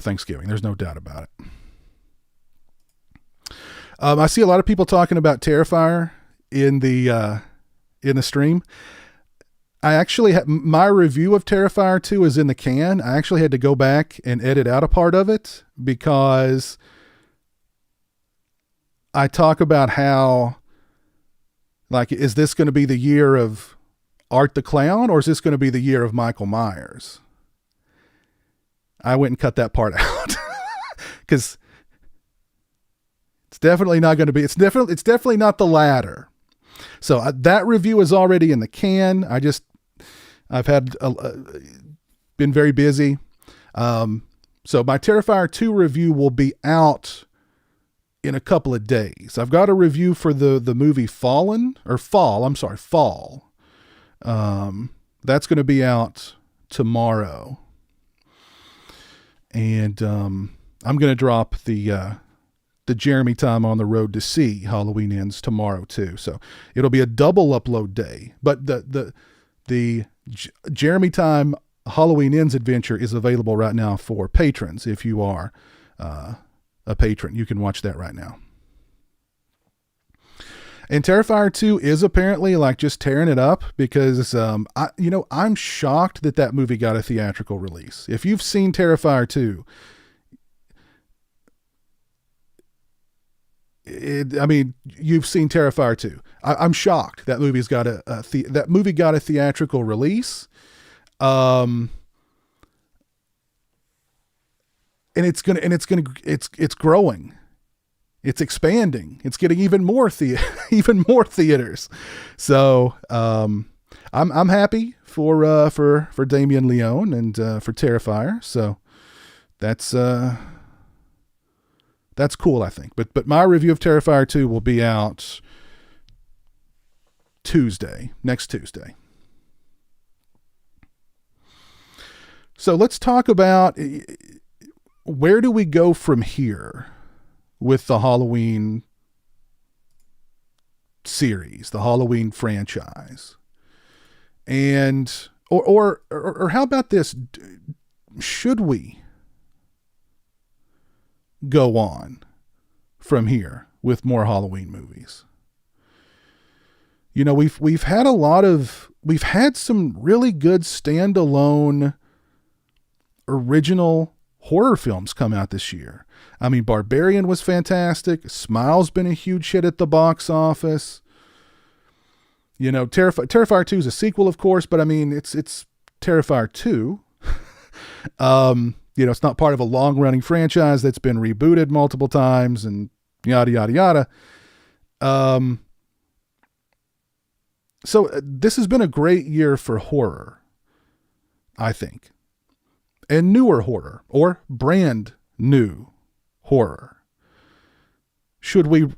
Thanksgiving. There's no doubt about it. I see a lot of people talking about Terrifier in the stream. I actually my review of Terrifier 2 is in the can. I actually had to go back and edit out a part of it because I talk about how, like, is this going to be the year of Art the Clown, or is this going to be the year of Michael Myers? I went and cut that part out because it's definitely not going to be. It's definitely not the latter. So that review is already in the can. I've been very busy. So my Terrifier 2 review will be out in a couple of days. I've got a review for the movie Fall. That's going to be out tomorrow. And I'm going to drop the Jeremy Time on the Road to See Halloween Ends tomorrow too. So it'll be a double upload day. But the Jeremy Time Halloween Ends adventure is available right now for patrons. If you are a patron, you can watch that right now. And Terrifier 2 is apparently like just tearing it up because I'm shocked that movie got a theatrical release. If you've seen Terrifier 2, you've seen Terrifier 2. I'm shocked that movie's got that movie got a theatrical release. And it's growing. It's expanding. It's getting even more even more theaters. So I'm happy for Damien Leone and for Terrifier. So that's cool, I think. But my review of Terrifier 2 will be out next Tuesday. So let's talk about where do we go from here with the Halloween series, the Halloween franchise. And or how about this? Should we go on from here with more Halloween movies? You know, we've had some really good standalone original horror films come out this year. I mean, Barbarian was fantastic. Smile's been a huge hit at the box office. You know, Terrifier 2 is a sequel, of course, but I mean, it's Terrifier 2. You know, it's not part of a long-running franchise that's been rebooted multiple times and yada, yada, yada. So this has been a great year for horror, I think. And newer horror, or brand new horror. Should we...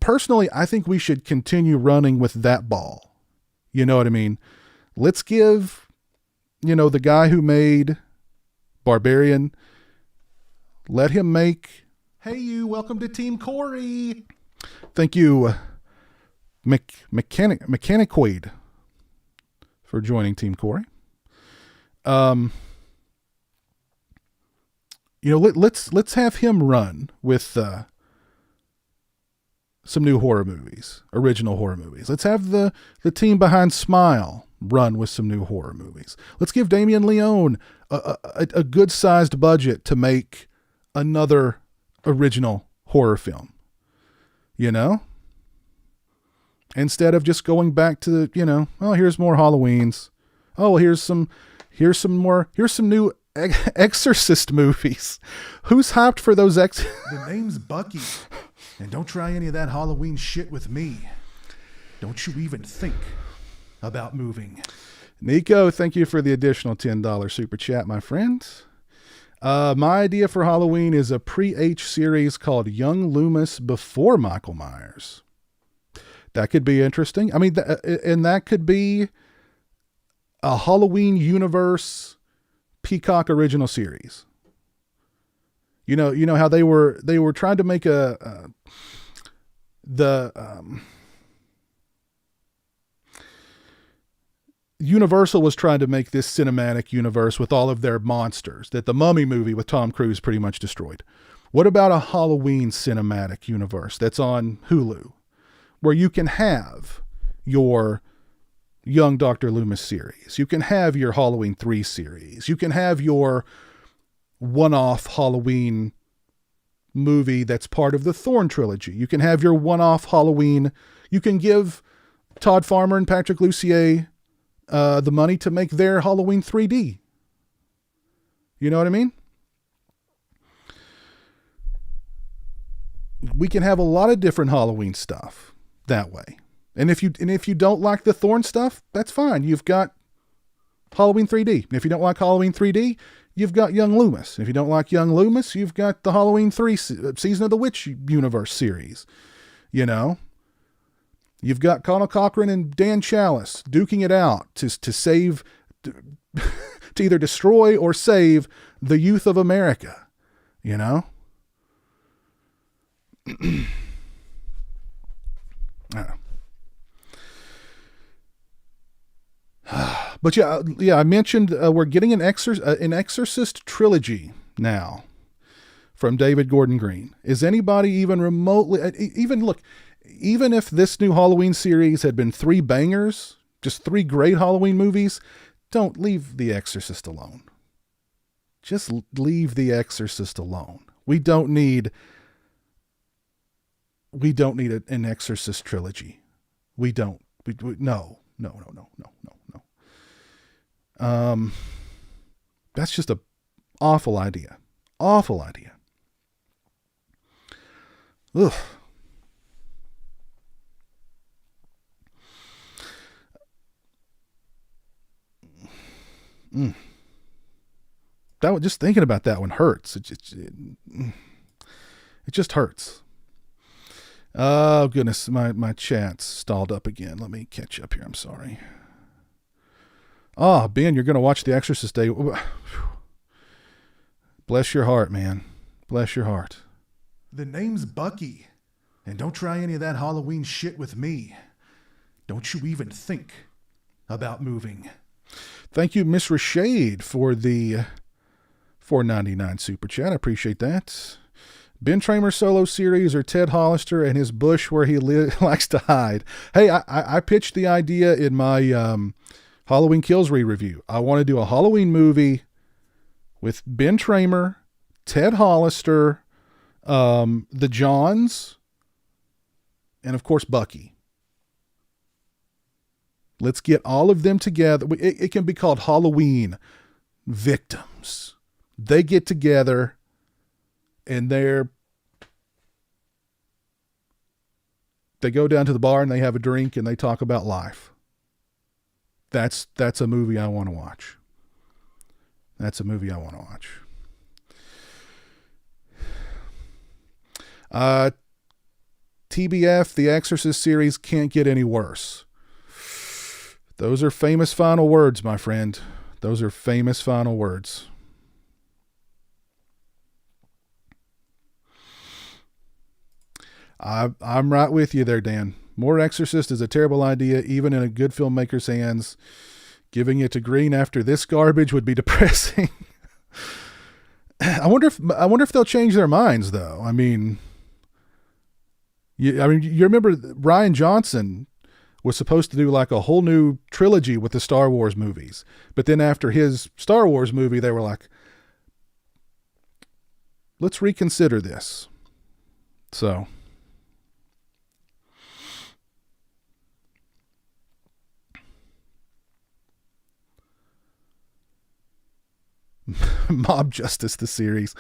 personally, I think we should continue running with that ball. You know what I mean? Let's give, you know, the guy who made Barbarian, let him make... Hey, you, welcome to Team Corey. Thank you, Mechanicoid, for joining Team Corey. You know, let's have him run with some new horror movies, original horror movies. Let's have the team behind Smile run with some new horror movies. Let's give Damien Leone a good-sized budget to make another original horror film. You know? Instead of just going back to, you know, oh, here's more Halloweens. Oh, here's some new Exorcist movies. Who's hyped for those The name's Bucky. And don't try any of that Halloween shit with me. Don't you even think about moving. Nico, thank you for the additional $10 super chat, my friend. My idea for Halloween is a pre-H series called Young Loomis Before Michael Myers. That could be interesting. I mean, and that could be a Halloween universe Peacock original series. You know how they were trying to make Universal was trying to make this cinematic universe with all of their monsters that the Mummy movie with Tom Cruise pretty much destroyed. What about a Halloween cinematic universe that's on Hulu, where you can have your Young Dr. Loomis series, you can have your Halloween 3 series, you can have your one-off Halloween movie that's part of the Thorn trilogy, you can have your one-off Halloween, you can give Todd Farmer and Patrick Lussier the money to make their Halloween 3D. You know what I mean? We can have a lot of different Halloween stuff that way. And if you don't like the Thorn stuff, that's fine. You've got Halloween 3D. And if you don't like Halloween 3D, you've got Young Loomis. If you don't like Young Loomis, you've got the Halloween 3 Season of the Witch universe series. You know? You've got Connell Cochran and Dan Chalice duking it out to save, to either destroy or save the youth of America. You know? I don't know. But yeah, I mentioned we're getting an Exorcist trilogy now from David Gordon Green. Is anybody even remotely even if this new Halloween series had been 3 bangers, just 3 great Halloween movies, don't leave The Exorcist alone. Just leave The Exorcist alone. We don't need an Exorcist trilogy. We don't. No. That's just a awful idea. Awful idea. Ugh. Just thinking about that one hurts. It just hurts. Oh goodness, my chat's stalled up again. Let me catch up here. I'm sorry. Oh, Ben, you're going to watch The Exorcist Day. Bless your heart, man. Bless your heart. The name's Bucky. And don't try any of that Halloween shit with me. Don't you even think about moving. Thank you, Miss Rashade, for the $4.99 super chat. I appreciate that. Ben Tramer solo series or Ted Hollister and his bush where he likes to hide. Hey, I pitched the idea in my Halloween Kills re-review. I want to do a Halloween movie with Ben Tramer, Ted Hollister, the Johns, and of course Bucky. Let's get all of them together. It can be called Halloween Victims. They get together and they go down to the bar and they have a drink and they talk about life. That's a movie I want to watch. That's a movie I want to watch. TBF, The Exorcist series can't get any worse. Those are famous final words, my friend. Those are famous final words. I'm right with you there, Dan. More Exorcist is a terrible idea, even in a good filmmaker's hands. Giving it to Green after this garbage would be depressing. I wonder if they'll change their minds, though. I mean, you remember Rian Johnson was supposed to do like a whole new trilogy with the Star Wars movies, but then after his Star Wars movie, they were like, let's reconsider this. So. Mob Justice, the series.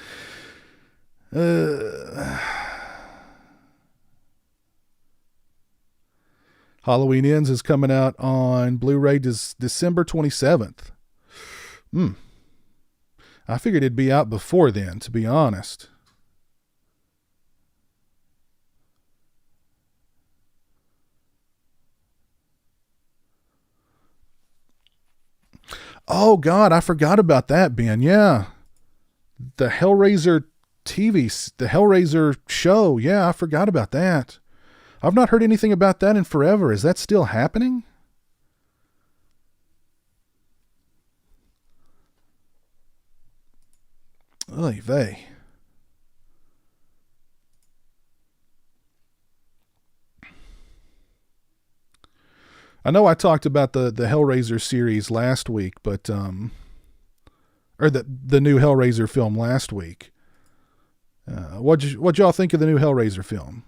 Halloween Ends is coming out on Blu-ray December 27th. I figured it'd be out before then, to be honest. Oh, God, I forgot about that, Ben. Yeah. The Hellraiser the Hellraiser show. Yeah, I forgot about that. I've not heard anything about that in forever. Is that still happening? Oy vey. I know I talked about the Hellraiser series last week, but or the new Hellraiser film last week. What'd y'all think of the new Hellraiser film?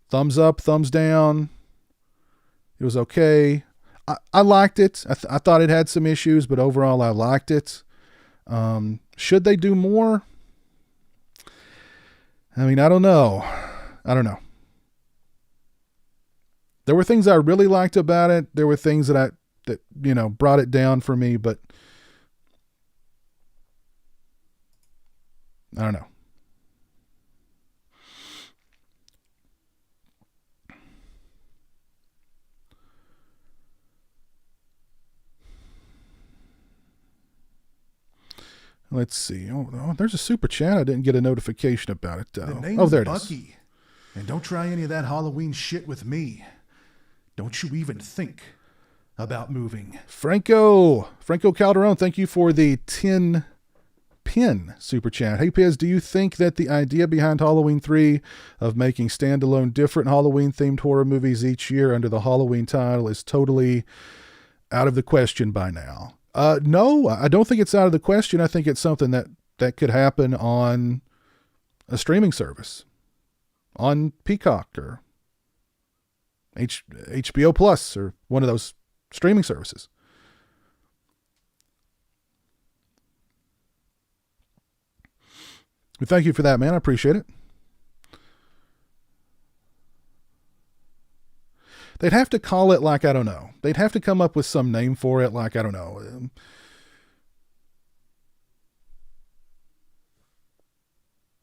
Thumbs up, thumbs down. It was okay. I liked it. I thought it had some issues, but overall I liked it. Should they do more? I mean, I don't know. There were things I really liked about it. There were things that brought it down for me, but I don't know. Let's see. Oh, there's a super chat. I didn't get a notification about it. The name's there it Bucky. is. And don't try any of that Halloween shit with me. Don't you even think about moving. Franco Calderon, thank you for the 10 pin super chat. Hey, Piz, do you think that the idea behind Halloween 3 of making standalone different Halloween-themed horror movies each year under the Halloween title is totally out of the question by now? No, I don't think it's out of the question. I think it's something that could happen on a streaming service, on Peacock or HBO Plus or one of those streaming services. Well, thank you for that, man. I appreciate it. They'd have to call it like, I don't know. They'd have to come up with some name for it, like, I don't know.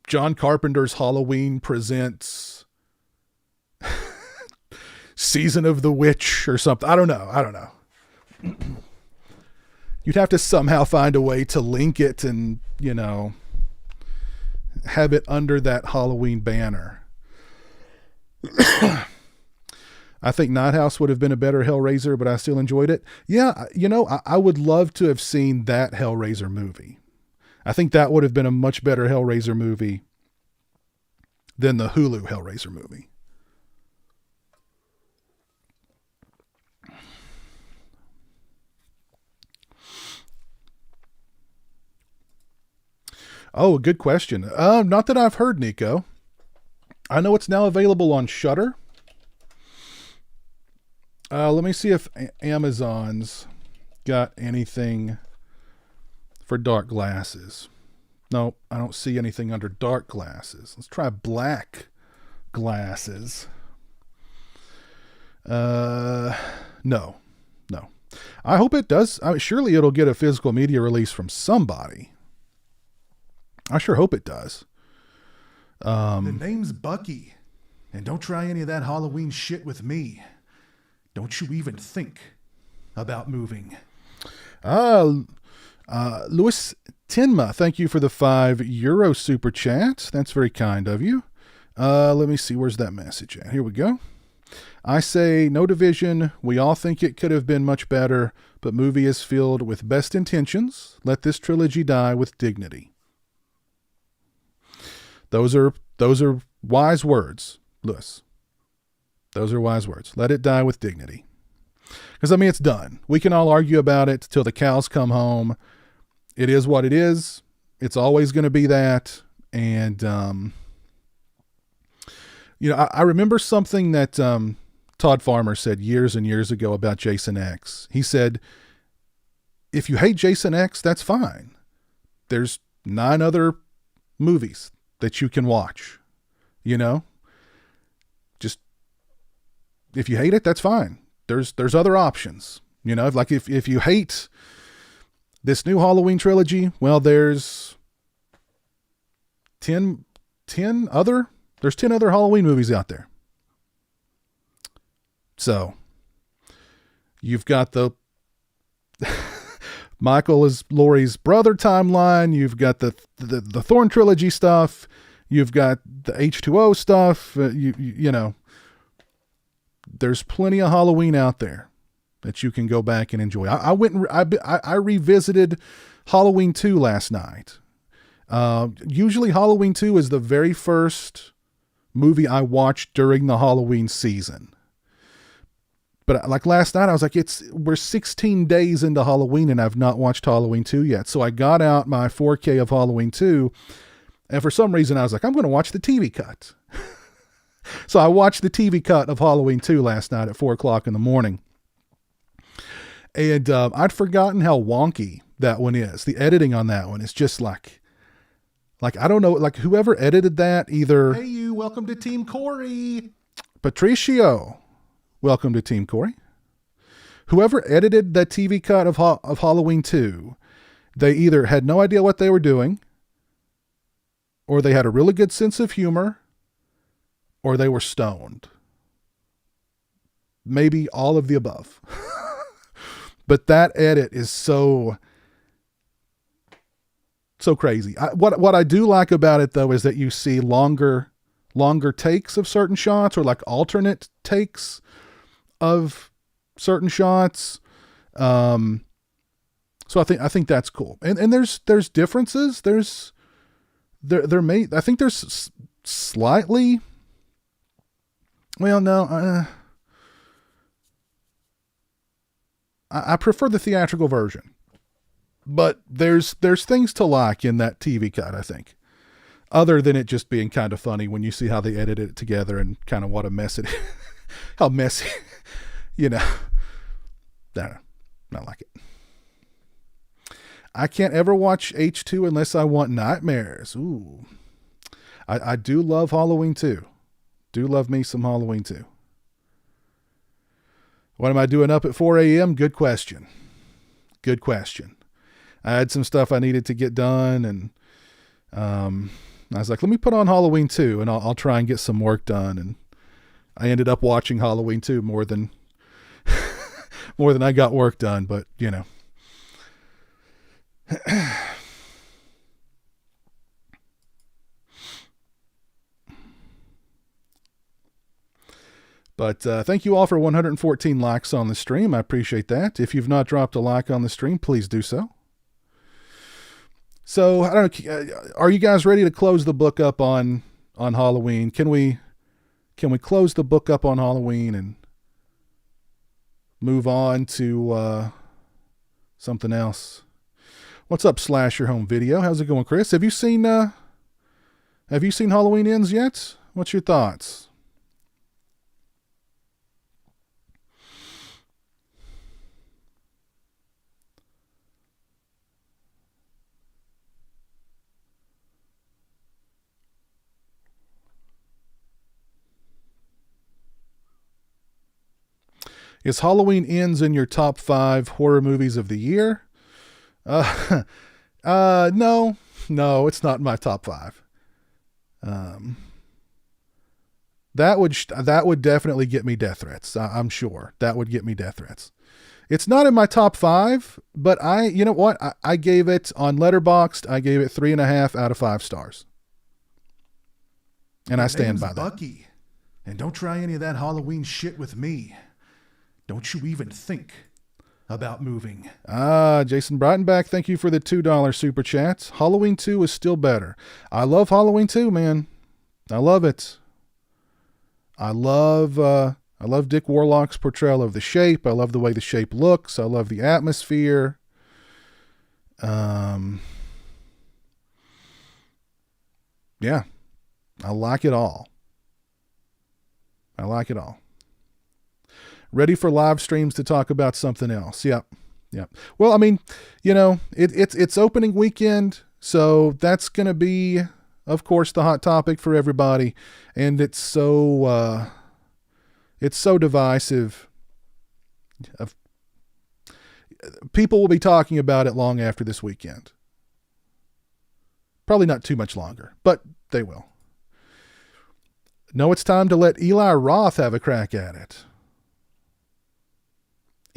John Carpenter's Halloween presents Season of the Witch or something. I don't know. You'd have to somehow find a way to link it and, you know, have it under that Halloween banner. I think Night House would have been a better Hellraiser, but I still enjoyed it. Yeah, you know, I would love to have seen that Hellraiser movie. I think that would have been a much better Hellraiser movie than the Hulu Hellraiser movie. Oh, good question. Not that I've heard, Nico. I know it's now available on Shudder. Let me see if Amazon's got anything for dark glasses. No, I don't see anything under dark glasses. Let's try black glasses. No. I hope it does. Surely it'll get a physical media release from somebody. I sure hope it does. The name's Bucky. And don't try any of that Halloween shit with me. Don't you even think about moving. Louis Tinma, thank you for the €5 super chat. That's very kind of you. Let me see. Where's that message at? Here we go. I say no division. We all think it could have been much better, but movie is filled with best intentions. Let this trilogy die with dignity. Those are wise words, Louis. Those are wise words. Let it die with dignity. Because, I mean, it's done. We can all argue about it till the cows come home. It is what it is. It's always going to be that. And, you know, I remember something that Todd Farmer said years and years ago about Jason X. He said, if you hate Jason X, that's fine. There's 9 other movies that you can watch, you know, just, if you hate it, that's fine. There's other options, you know, like if you hate this new Halloween trilogy, well, there's 10 other Halloween movies out there. So you've got the Michael is Laurie's brother timeline. You've got the Thorn trilogy stuff. You've got the H2O stuff. You know, there's plenty of Halloween out there that you can go back and enjoy. I revisited Halloween 2 last night. Usually Halloween 2 is the very first movie I watched during the Halloween season. But like last night, I was like, we're 16 days into Halloween and I've not watched Halloween 2 yet. So I got out my 4K of Halloween 2. And for some reason I was like, I'm going to watch the TV cut. So I watched the TV cut of Halloween 2 last night at 4:00 in the morning. And I'd forgotten how wonky that one is. The editing on that one is just like, I don't know, like whoever edited that either. Hey, you, welcome to Team Corey. Patricio. Welcome to Team Corey. Whoever edited that TV cut of Halloween 2, they either had no idea what they were doing, or they had a really good sense of humor, or they were stoned. Maybe all of the above. But that edit is so crazy. What I do like about it, though, is that you see longer takes of certain shots, or like alternate takes of certain shots. So I think that's cool. And there's differences. I think there's slightly, well, no, I prefer the theatrical version, but there's things to like in that TV cut, I think, other than it just being kind of funny when you see how they edited it together and kind of what a mess it is. How messy, you know. Not like it. I can't ever watch H2 unless I want nightmares. Ooh. I do love Halloween 2. Do love me some Halloween 2. What am I doing up at 4 a.m.? Good question. Good question. I had some stuff I needed to get done, and I was like, let me put on Halloween 2, and I'll try and get some work done. And I ended up watching Halloween 2 more than I got work done, but you know. But thank you all for 114 likes on the stream. I appreciate that. If you've not dropped a like on the stream, please do so. So, I don't know, are you guys ready to close the book up on Halloween? Can we close the book up on Halloween and move on to something else? What's up, Slash Your Home Video? How's it going, Chris? Have you seen Halloween Ends yet? What's your thoughts? Is Halloween Ends in your top 5 horror movies of the year? No, it's not in my top 5. That would definitely get me death threats. I'm sure that would get me death threats. It's not in my top 5, but you know what? I gave it on Letterboxd. I gave it 3.5 out of 5 stars. And I stand by that. Bucky, and don't try any of that Halloween shit with me. Don't you even think about moving. Jason Breitenbach, thank you for the $2 super chats. Halloween 2 is still better. I love Halloween 2, man. I love it. I love Dick Warlock's portrayal of the Shape. I love the way the Shape looks. I love the atmosphere. Yeah. I like it all. Ready for live streams to talk about something else. Yep. Well, I mean, you know, it's opening weekend, so that's going to be, of course, the hot topic for everybody. And it's so divisive. People will be talking about it long after this weekend. Probably not too much longer, but they will. No, it's time to let Eli Roth have a crack at it.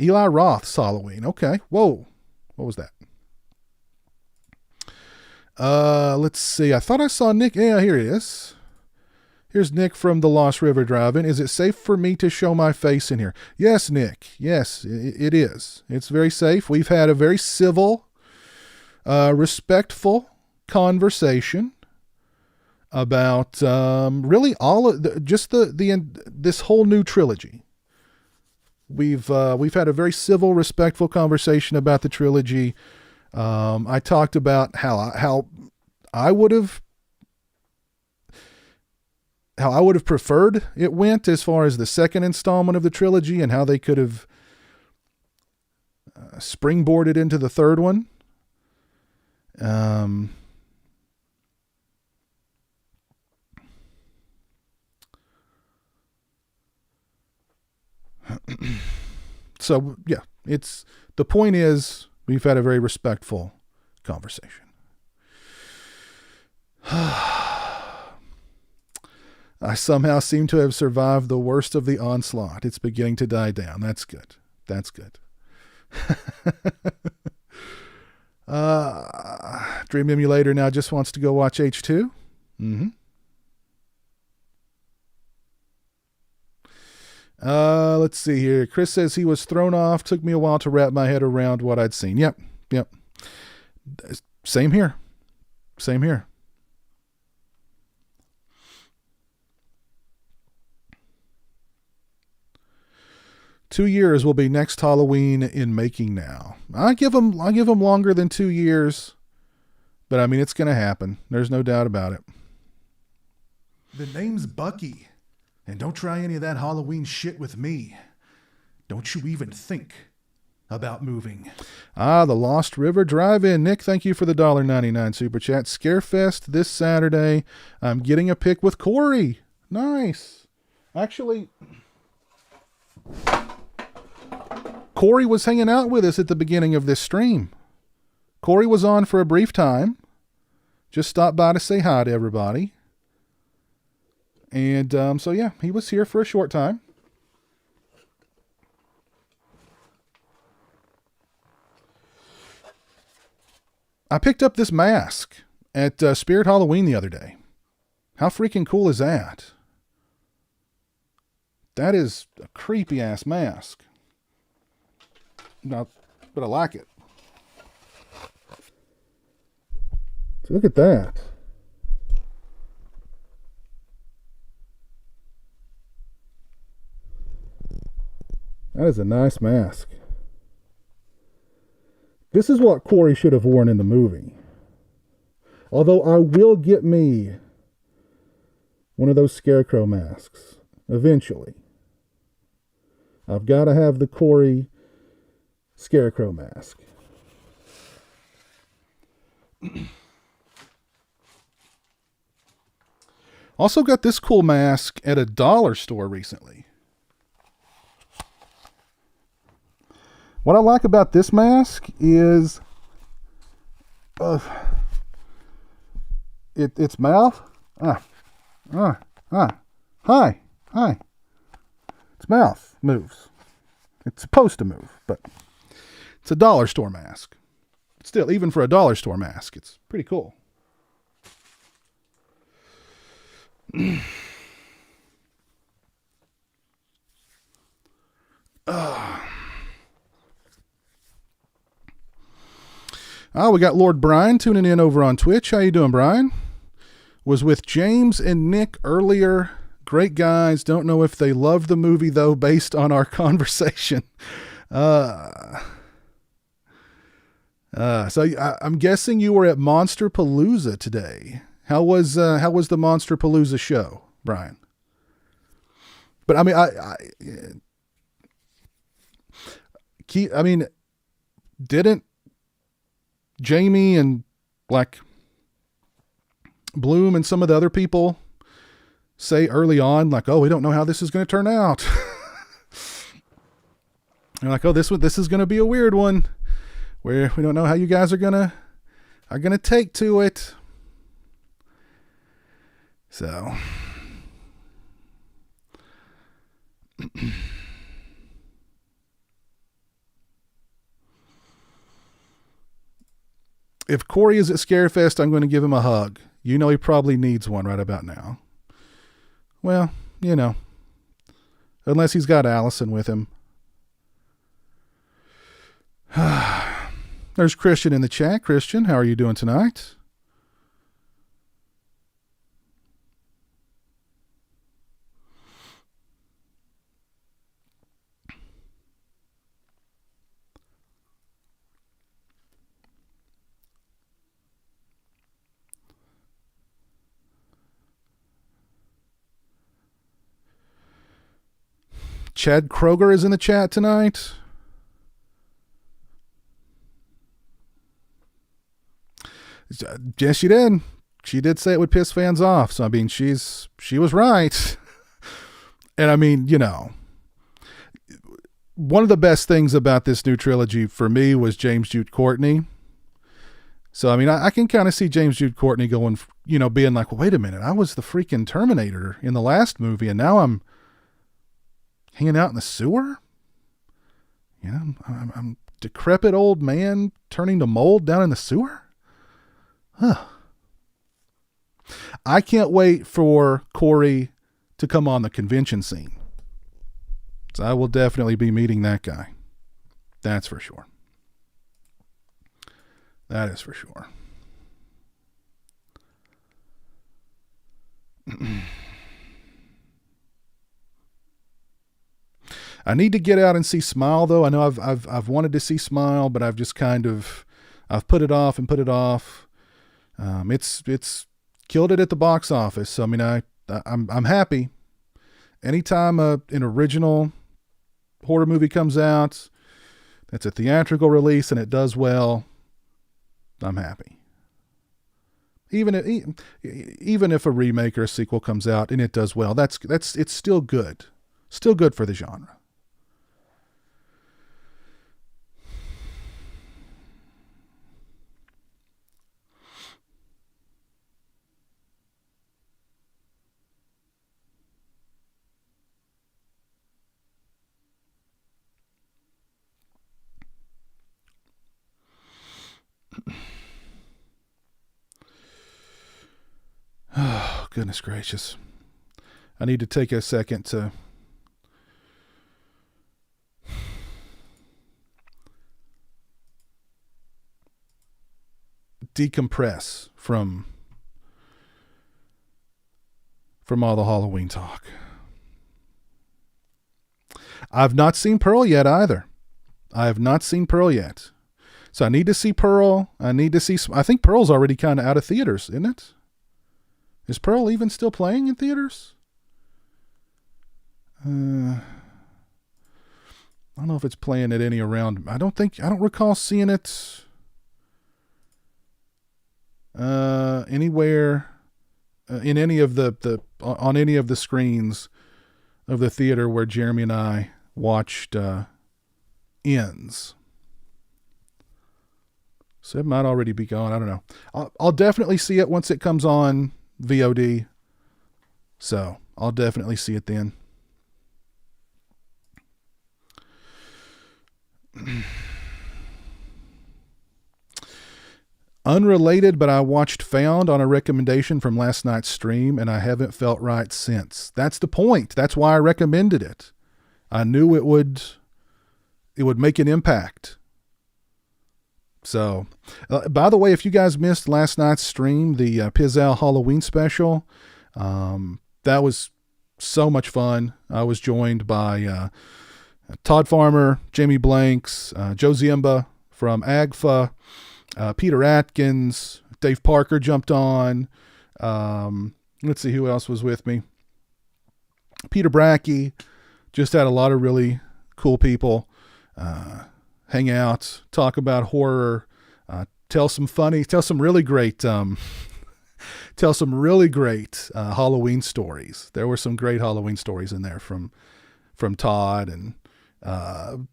Eli Roth's Halloween. Okay. Whoa. What was that? Let's see. I thought I saw Nick. Yeah, here he is. Here's Nick from the Lost River Drive-In. Is it safe for me to show my face in here? Yes, Nick. Yes, it is. It's very safe. We've had a very civil, respectful conversation about really all of this whole new trilogy. We've had a very civil, respectful conversation about the trilogy. I talked about how I would have preferred it went as far as the second installment of the trilogy and how they could have springboarded into the third one. So yeah, the point is we've had a very respectful conversation. I somehow seem to have survived the worst of the onslaught. It's beginning to die down. That's good. Dream Emulator now just wants to go watch H2. Mm-hmm. Let's see here. Chris says he was thrown off. Took me a while to wrap my head around what I'd seen. Yep. Same here. 2 years will be next Halloween in making now. I give them longer than 2 years, but I mean, it's going to happen. There's no doubt about it. The name's Bucky, and don't try any of that Halloween shit with me. Don't you even think about moving. The Lost River Drive-In. Nick, thank you for the $1.99 super chat. Scarefest this Saturday. I'm getting a pic with Corey. Nice. Actually, Corey was hanging out with us at the beginning of this stream. Corey was on for a brief time. Just stopped by to say hi to everybody. And so, yeah, he was here for a short time. I picked up this mask at Spirit Halloween the other day. How freaking cool is that? That is a creepy ass mask. No, but I like it. So look at that. That is a nice mask. This is what Corey should have worn in the movie. Although I will get me one of those scarecrow masks eventually. I've got to have the Corey scarecrow mask. Also got this cool mask at a dollar store recently. What I like about this mask is its mouth. Hi. Its mouth moves. It's supposed to move, but it's a dollar store mask. Still, even for a dollar store mask, it's pretty cool. We got Lord Brian tuning in over on Twitch. How you doing, Brian? Was with James and Nick earlier. Great guys. Don't know if they loved the movie, though, based on our conversation. So I'm guessing you were at Monster Palooza today. How was the Monster Palooza show, Brian? But I mean, didn't Jamie and like Bloom and some of the other people say early on, like, oh, we don't know how this is going to turn out. They're like, oh, this is going to be a weird one where we don't know how you guys are going to take to it. So if Corey is at Scarefest, I'm going to give him a hug. You know he probably needs one right about now. Well, you know, unless he's got Allison with him. There's Christian in the chat. Christian, how are you doing tonight? Chad Kroger is in the chat tonight. Yes, she did. She did say it would piss fans off. So, I mean, she was right. And I mean, you know, one of the best things about this new trilogy for me was James Jude Courtney. So, I mean, I can kind of see James Jude Courtney going, you know, being like, well, wait a minute, I was the freaking Terminator in the last movie, and now I'm hanging out in the sewer? You know, I'm decrepit old man turning to mold down in the sewer? Huh. I can't wait for Corey to come on the convention scene. So I will definitely be meeting that guy. That's for sure. That is for sure. I need to get out and see Smile, though. I know I've wanted to see Smile, but I've just I've put it off and put it off. It's killed it at the box office. So I mean, I'm happy. Anytime an original horror movie comes out, that's a theatrical release and it does well, I'm happy. Even if a remake or a sequel comes out and it does well, it's still good. Still good for the genre. goodness gracious. I need to take a second to decompress from all the Halloween talk. I've not seen Pearl yet either. I have not seen Pearl yet. So I need to see Pearl. I think Pearl's already kind of out of theaters, isn't it? Is Pearl even still playing in theaters? I don't know if it's playing at any around. I don't recall seeing it anywhere in any of on any of the screens of the theater where Jeremy and I watched Ends. So it might already be gone. I don't know. I'll definitely see it once it comes on VOD. So I'll definitely see it then. Unrelated, but I watched Found on a recommendation from last night's stream, and I haven't felt right since. That's the point. That's why I recommended it. I knew it would make an impact. So, by the way, if you guys missed last night's stream, the pizowell Halloween special, that was so much fun. I was joined by Todd Farmer, Jamie Blanks, Joe Ziemba from AGFA, Peter Atkins, Dave Parker jumped on. Let's see who else was with me. Peter Brackey. Just had a lot of really cool people hang out, talk about horror, tell some really great Halloween stories. There were some great Halloween stories in there from Todd and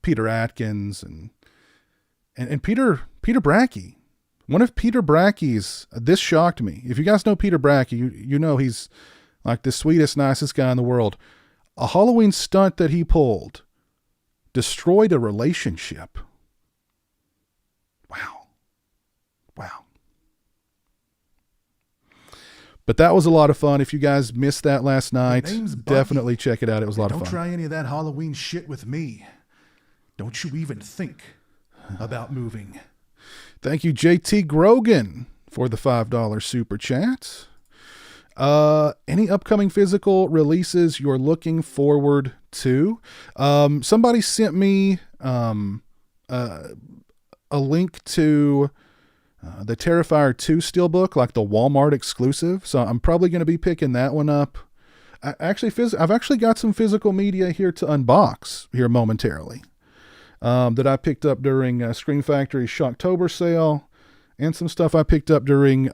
Peter Atkins and Peter Brackey. One of Peter Brackey's, this shocked me. If you guys know Peter Brackey, you know he's like the sweetest, nicest guy in the world. A Halloween stunt that he pulled destroyed a relationship. Wow. But that was a lot of fun. If you guys missed that last night, definitely check it out. It was a lot of fun. Don't try any of that Halloween shit with me. Don't you even think about moving. Thank you, JT Grogan, for the $5 super chat. Any upcoming physical releases you're looking forward to? Somebody sent me a link to the Terrifier 2 steelbook, like the Walmart exclusive. So I'm probably going to be picking that one up. I've actually got some physical media here to unbox here momentarily that I picked up during Screen Factory's Shocktober sale, and some stuff I picked up during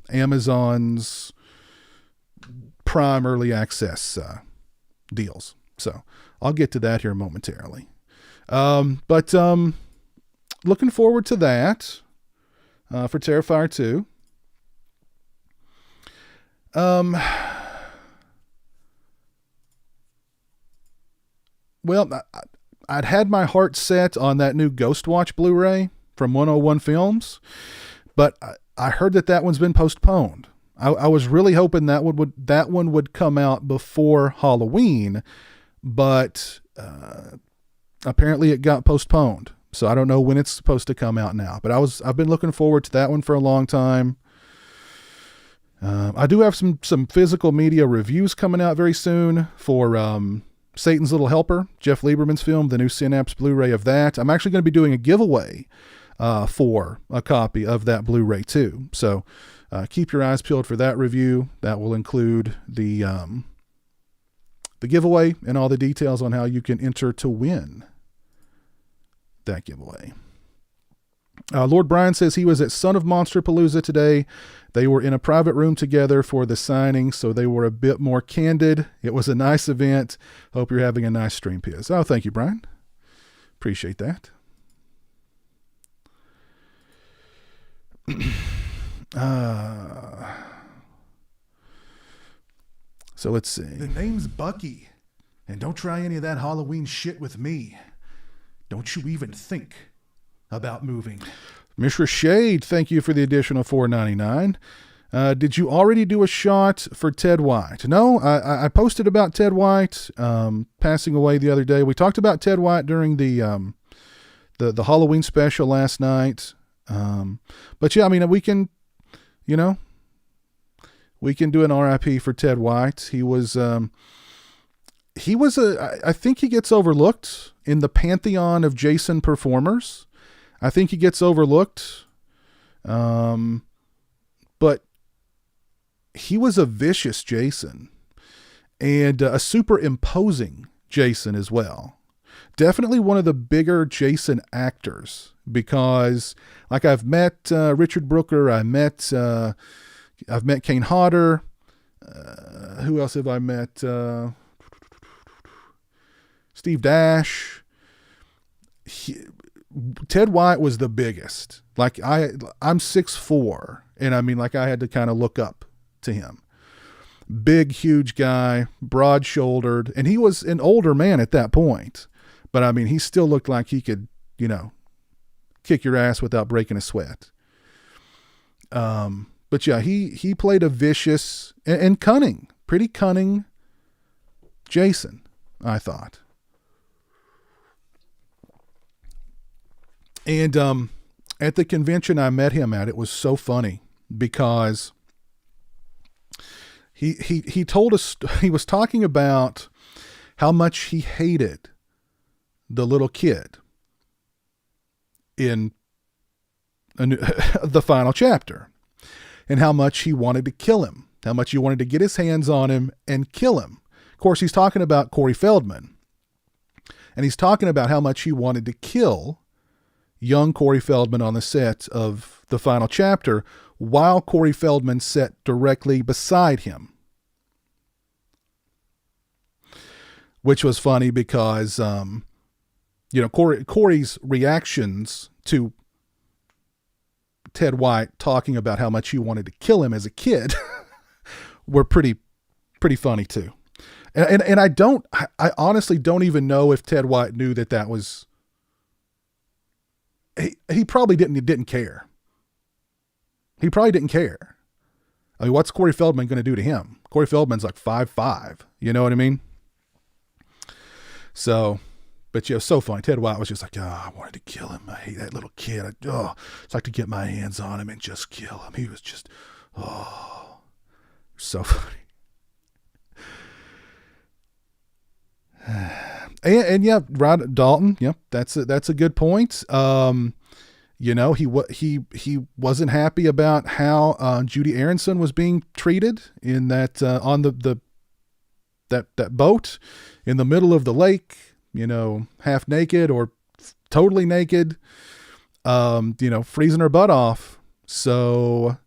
Amazon's Prime Early Access deals. So I'll get to that here momentarily. But looking forward to that for Terrifier 2. Well, I'd had my heart set on that new Ghostwatch Blu-ray from 101 Films, but I heard that one's been postponed. I was really hoping that one would come out before Halloween, but apparently it got postponed. So I don't know when it's supposed to come out now. But I've been looking forward to that one for a long time. I do have some physical media reviews coming out very soon for Satan's Little Helper, Jeff Lieberman's film, the new Synapse Blu-ray of that. I'm actually going to be doing a giveaway for a copy of that Blu-ray too. So keep your eyes peeled for that review. That will include the giveaway and all the details on how you can enter to win that giveaway. Lord Brian says he was at Son of Monsterpalooza today. They were in a private room together for the signing, so they were a bit more candid. It was a nice event. Hope you're having a nice stream, Piz. Oh, thank you, Brian. Appreciate that. So let's see. The name's Bucky, and don't try any of that Halloween shit with me. Don't you even think about moving. Mishra Shade, thank you for the additional $4.99. Did you already do a shot for Ted White? No, I posted about Ted White passing away the other day. We talked about Ted White during the Halloween special last night. But yeah, I mean, we can do an RIP for Ted White. I think he gets overlooked in the pantheon of Jason performers. I think he gets overlooked. But he was a vicious Jason and a super imposing Jason as well. Definitely one of the bigger Jason actors because, like, I've met Richard Brooker, I've met Kane Hodder. Who else have I met? Steve Dash. Ted White was the biggest. Like, I'm 6'4", and I mean, like, I had to kind of look up to him. Big, huge guy, broad-shouldered, and he was an older man at that point. But I mean, he still looked like he could, kick your ass without breaking a sweat. But yeah, he played a vicious and cunning, pretty cunning Jason, I thought. And at the convention I met him at, it was so funny because he told us, he was talking about how much he hated the little kid in the final chapter and how much he wanted to kill him, how much he wanted to get his hands on him and kill him. Of course, he's talking about Corey Feldman, and he's talking about how much he wanted to kill young Corey Feldman on the set of the final chapter while Corey Feldman sat directly beside him. Which was funny because, Corey's reactions to Ted White talking about how much he wanted to kill him as a kid were pretty funny too. And I honestly don't even know if Ted White knew that was, he probably didn't care. He probably didn't care. I mean, what's Corey Feldman going to do to him? Corey Feldman's like 5'5", you know what I mean? So, but yeah, so funny. Ted White was just like, I wanted to kill him. I hate that little kid. It's like to get my hands on him and just kill him. He was just, so funny. And yeah, Rod Dalton. Yep, that's a good point. He wasn't happy about how Judy Aronson was being treated in that on that boat in the middle of the lake. Half naked or totally naked. Freezing her butt off. So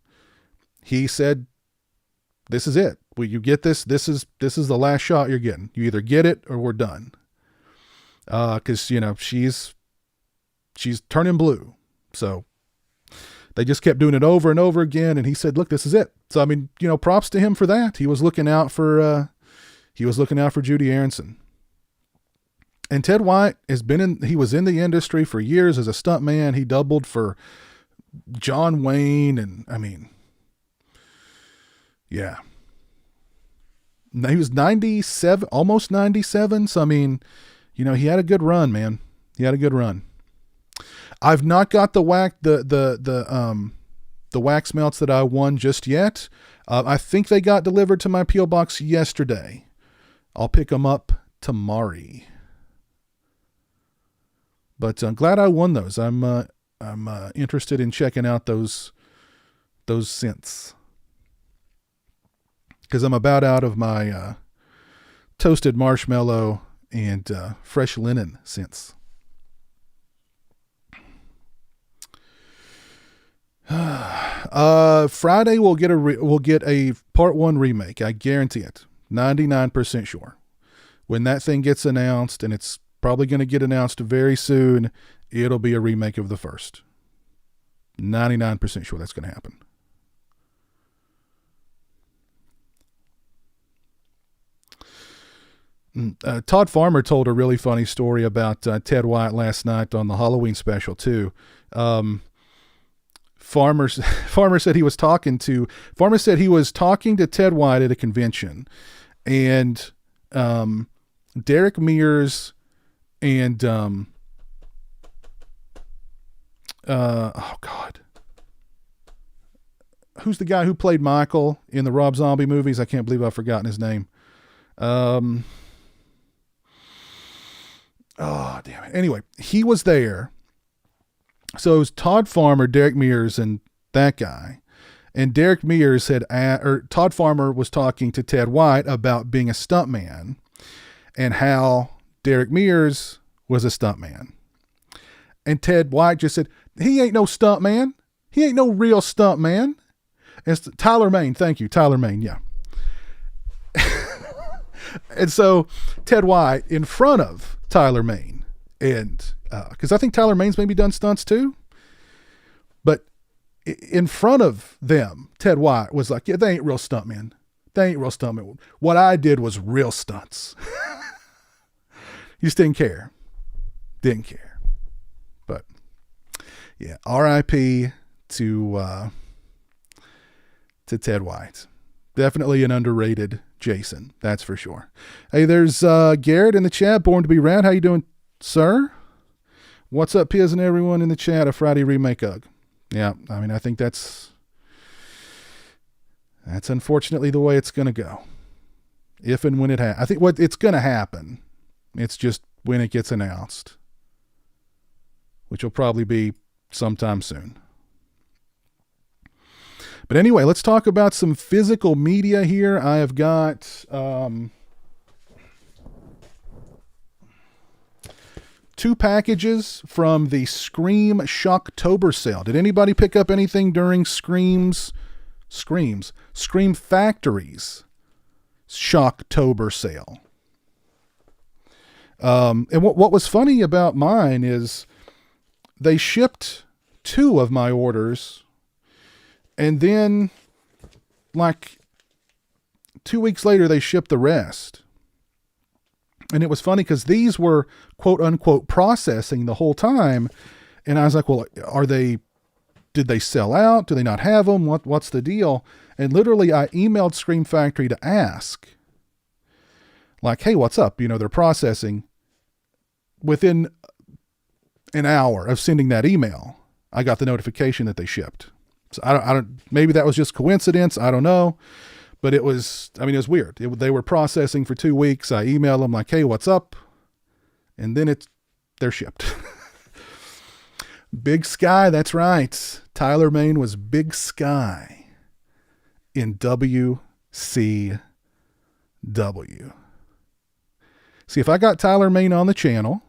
he said, "This is it. You get this. This is the last shot you're getting. You either get it or we're done." Cause she's turning blue. So they just kept doing it over and over again. And he said, "Look, this is it." So, I mean, props to him for that. He was looking out for Judy Aronson. And Ted White he was in the industry for years as a stuntman. He doubled for John Wayne. And I mean, yeah. He was 97, almost 97. So, I mean, he had a good run, man. He had a good run. I've not got the wax melts that I won just yet. I think they got delivered to my P.O. box yesterday. I'll pick them up tomorrow. But I'm glad I won those. I'm interested in checking out those scents. Because I'm about out of my toasted marshmallow and fresh linen scents. Friday we'll get a part 1 remake. I guarantee it. 99% sure. When that thing gets announced, and it's probably going to get announced very soon, it'll be a remake of the first. 99% sure that's going to happen. Todd Farmer told a really funny story about Ted White last night on the Halloween special too. Farmer said he was talking to Ted White at a convention, and Derek Mears and oh God, who's the guy who played Michael in the Rob Zombie movies? I can't believe I've forgotten his name. Oh damn it. Anyway, he was there. So it was Todd Farmer, Derek Mears, and that guy. And Derek Mears Todd Farmer was talking to Ted White about being a stuntman and how Derek Mears was a stuntman. And Ted White just said, he ain't no stuntman. He ain't no real stuntman. It's Tyler Mane. Thank you. Tyler Mane. Yeah. And so Ted White in front of Tyler Mane, and because I think Tyler Mane's maybe done stunts too, but in front of them, Ted White was like, yeah, they ain't real stuntmen. They ain't real stuntmen. What I did was real stunts. He just didn't care. Didn't care. But yeah, R.I.P. to Ted White. Definitely an underrated Jason, that's for sure. Hey, there's Garrett in the chat, Born to be Rad. How you doing, sir? What's up, Piz, and everyone in the chat? A Friday remake Ugg. Yeah, I mean, I think that's unfortunately the way it's going to go. If and when it happens. I think what it's going to happen, it's just when it gets announced, which will probably be sometime soon. But anyway, let's talk about some physical media here. I have got two packages from the Scream Shocktober sale. Did anybody pick up anything during Scream Factory's Shocktober sale? And what was funny about mine is they shipped 2 of my orders, and then like 2 weeks later they shipped the rest. And it was funny because these were quote unquote processing the whole time. And I was like, well, did they sell out? Do they not have them? What's the deal? And literally I emailed Scream Factory to ask, like, hey, what's up? They're processing. Within an hour of sending that email, I got the notification that they shipped. So I don't, maybe that was just coincidence. I don't know, but it was weird. They were processing for 2 weeks. I emailed them like, hey, what's up? And then they're shipped. Big Sky. That's right. Tyler Mane was Big Sky in WCW. See, if I got Tyler Mane on the channel,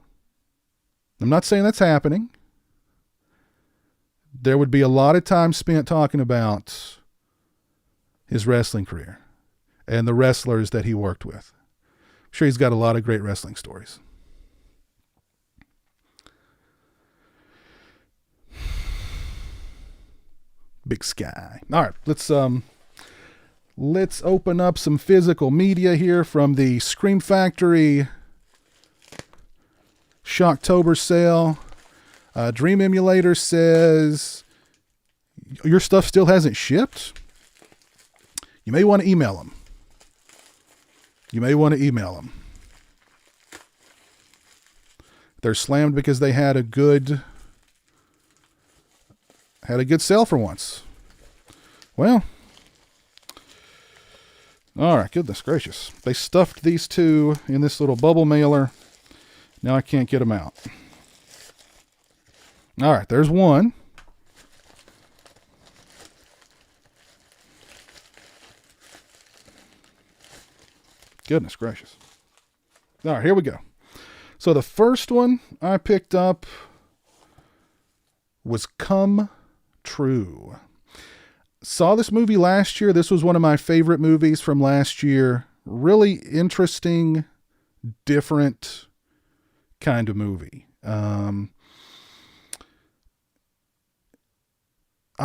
I'm not saying that's happening, there would be a lot of time spent talking about his wrestling career and the wrestlers that he worked with. I'm sure he's got a lot of great wrestling stories. Big Sky. All right, let's open up some physical media here from the Scream Factory Shocktober sale. Dream Emulator says, your stuff still hasn't shipped? You may want to email them. They're slammed because they had a good sale for once. Well, all right, goodness gracious. They stuffed these 2 in this little bubble mailer. Now I can't get them out. All right, there's one. Goodness gracious. All right, here we go. So the first one I picked up was Come True. Saw this movie last year. This was one of my favorite movies from last year. Really interesting, different kind of movie. I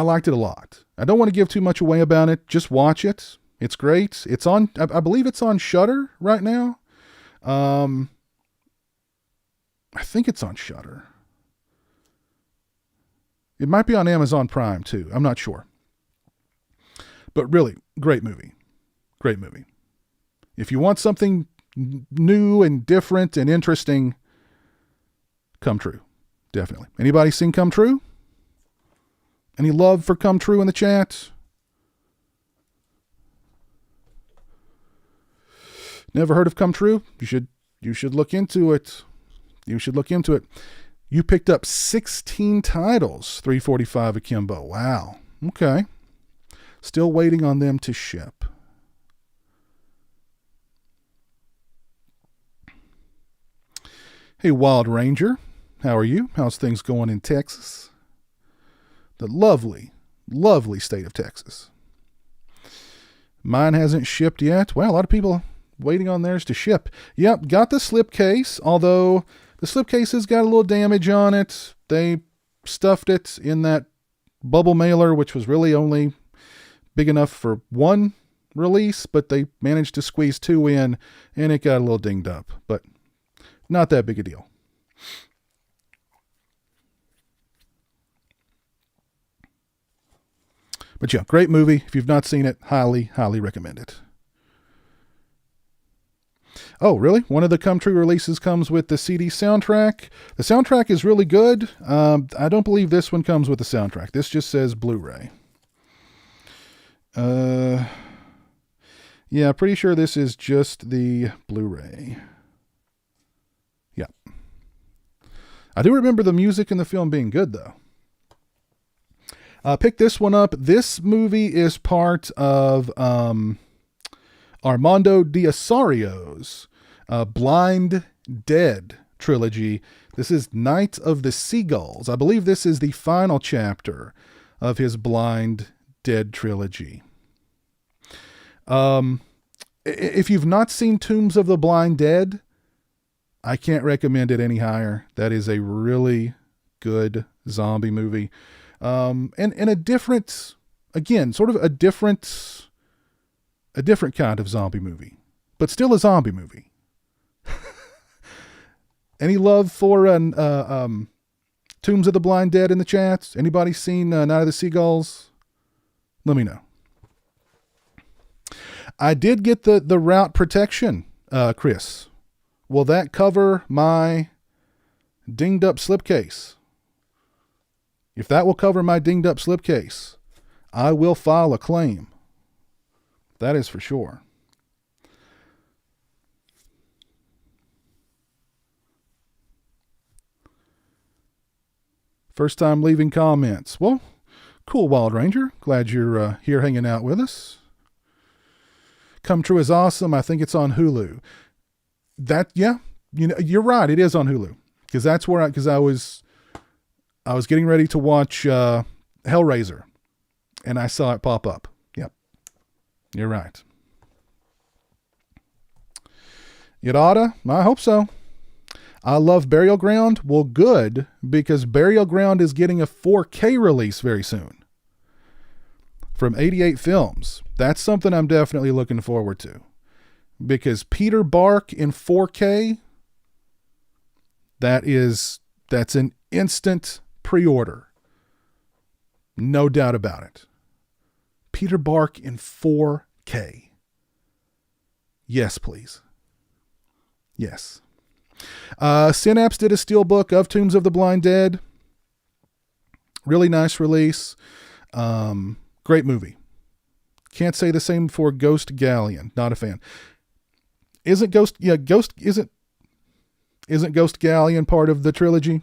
liked it a lot. I don't want to give too much away about it. Just watch it. It's great. It's on, I believe it's on Shudder right now. I think it's on Shudder. It might be on Amazon Prime too. I'm not sure. But really, great movie. Great movie. If you want something new and different and interesting, Come True. Definitely. Anybody seen Come True? Any love for Come True in the chat? Never heard of Come True? You should look into it. You should look into it. You picked up 16 titles, $345 akimbo. Wow. Okay. Still waiting on them to ship. Hey, Wild Ranger. How are you? How's things going in Texas? The lovely, lovely state of Texas. Mine hasn't shipped yet. Well, a lot of people waiting on theirs to ship. Yep, got the slipcase, although the slipcase has got a little damage on it. They stuffed it in that bubble mailer, which was really only big enough for one release, but they managed to squeeze two in, and it got a little dinged up, but not that big a deal. But yeah, great movie. If you've not seen it, highly, highly recommend it. Oh, really? One of the Come True releases comes with the CD soundtrack. The soundtrack is really good. I don't believe this one comes with the soundtrack. This just says Blu-ray. Yeah, pretty sure this is just the Blu-ray. Yeah. I do remember the music in the film being good, though. Pick this one up. This movie is part of Armando Diasario's Blind Dead trilogy. This is Night of the Seagulls. I believe this is the final chapter of his Blind Dead trilogy. If you've not seen Tombs of the Blind Dead, I can't recommend it any higher. That is a really good zombie movie. And a different, again, sort of a different kind of zombie movie, but still a zombie movie. Any love for Tombs of the Blind Dead in the chats? Anybody seen Night of the Seagulls? Let me know. I did get the route protection, Chris. Will that cover my dinged up slipcase? If that will cover my dinged up slipcase, I will file a claim. That is for sure. First time leaving comments. Well, cool, Wild Ranger. Glad you're here hanging out with us. Come True is awesome. I think it's on Hulu. Yeah, you're right. It is on Hulu because that's where I was getting ready to watch Hellraiser, and I saw it pop up. Yep, you're right. It oughta. I hope so. I love Burial Ground. Well, good, because Burial Ground is getting a 4K release very soon from 88 Films. That's something I'm definitely looking forward to, because Peter Bark in 4K, that's an instant pre-order. No doubt about it. Peter Bark in 4K. Yes, please. Yes. Synapse did a steelbook of Tombs of the Blind Dead. Really nice release. Great movie. Can't say the same for Ghost Galleon. Not a fan. Isn't Ghost Galleon part of the trilogy?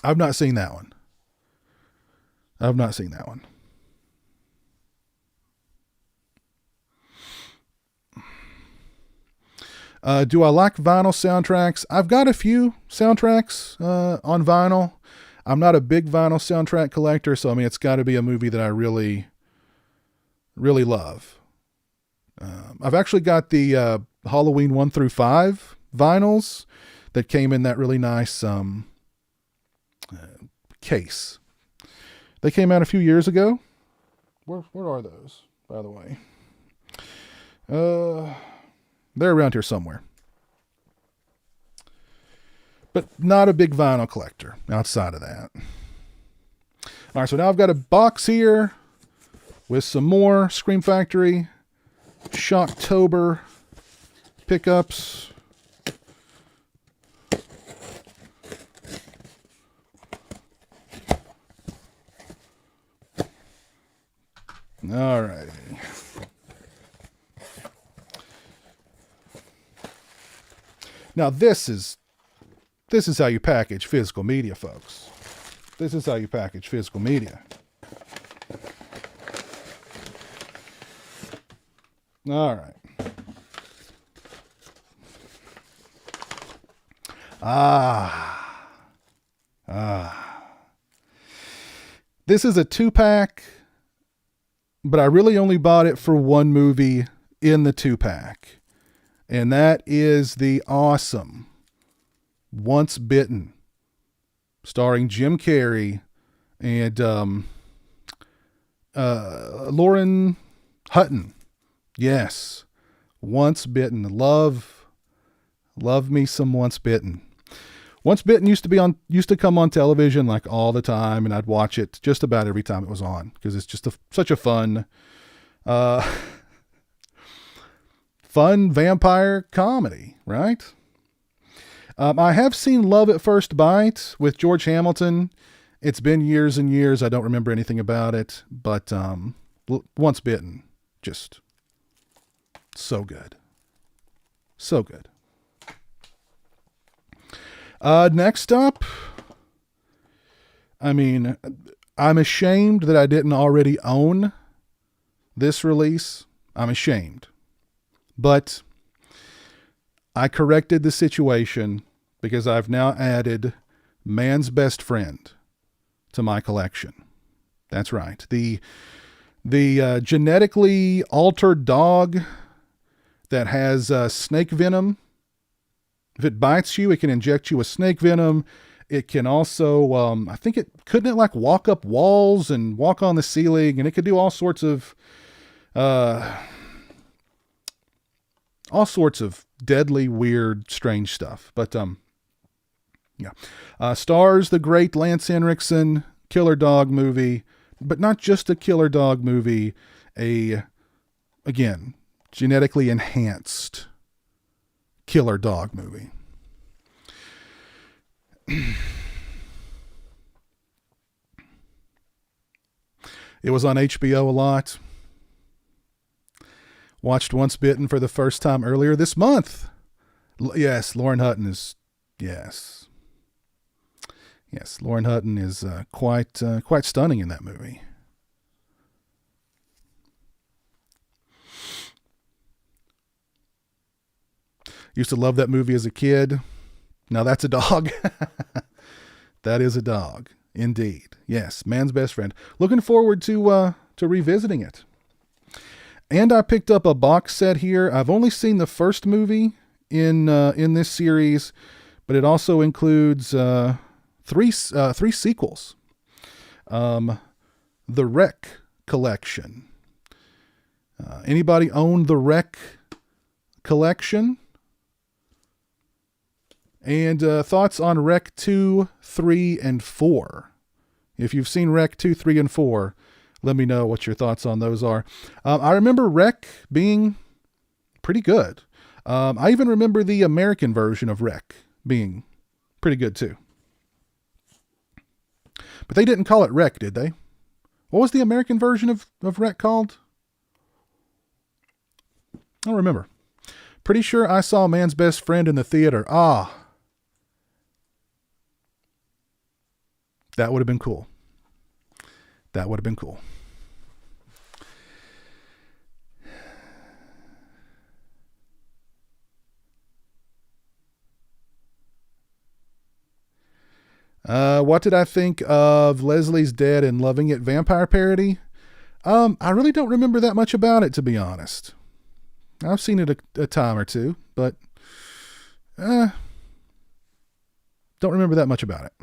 I've not seen that one. Do I like vinyl soundtracks? I've got a few soundtracks on vinyl. I'm not a big vinyl soundtrack collector, so I mean, it's got to be a movie that I really, really love. I've actually got the Halloween 1 through 5 vinyls that came in that really nice case. They came out a few years ago. Where are those, by the way? They're around here somewhere. But not a big vinyl collector outside of that. All right, so now I've got a box here with some more Scream Factory Shocktober pickups. All right. Now this is how you package physical media, folks. This is how you package physical media. All right. This is a 2-pack, but I really only bought it for one movie in the 2-pack. And that is the awesome Once Bitten, starring Jim Carrey and Lauren Hutton. Yes, Once Bitten. Love me some Once Bitten. Once Bitten used to come on television like all the time, and I'd watch it just about every time it was on because it's just such a fun vampire comedy, right? I have seen Love at First Bite with George Hamilton. It's been years and years. I don't remember anything about it, but Once Bitten, just so good. So good. Next up, I'm ashamed that I didn't already own this release. I'm ashamed. But I corrected the situation because I've now added Man's Best Friend to my collection. That's right. The genetically altered dog that has snake venom. If it bites you, it can inject you with snake venom. It can also, I think couldn't like walk up walls and walk on the ceiling, and it could do all sorts of deadly, weird, strange stuff. But, yeah. Stars the great Lance Henriksen killer dog movie, but not just a killer dog movie, again, genetically enhanced killer dog movie. It was on HBO a lot. Watched Once Bitten for the first time earlier this month. Yes, Lauren Hutton is, yes. Yes, Lauren Hutton is quite stunning in that movie. Used to love that movie as a kid. Now that's a dog. That is a dog, indeed. Yes, Man's Best Friend. Looking forward to revisiting it. And I picked up a box set here. I've only seen the first movie in this series, but it also includes three sequels. The Wreck collection. Anybody own the Wreck collection? And thoughts on Wreck 2, 3, and 4. If you've seen Wreck 2, 3, and 4, let me know what your thoughts on those are. I remember Wreck being pretty good. I even remember the American version of Wreck being pretty good too. But they didn't call it Wreck, did they? What was the American version of Wreck called? I don't remember. Pretty sure I saw Man's Best Friend in the theater. That would have been cool. That would have been cool. What did I think of Leslie's Dead and Loving It vampire parody? I really don't remember that much about it, to be honest. I've seen it a time or two, but don't remember that much about it.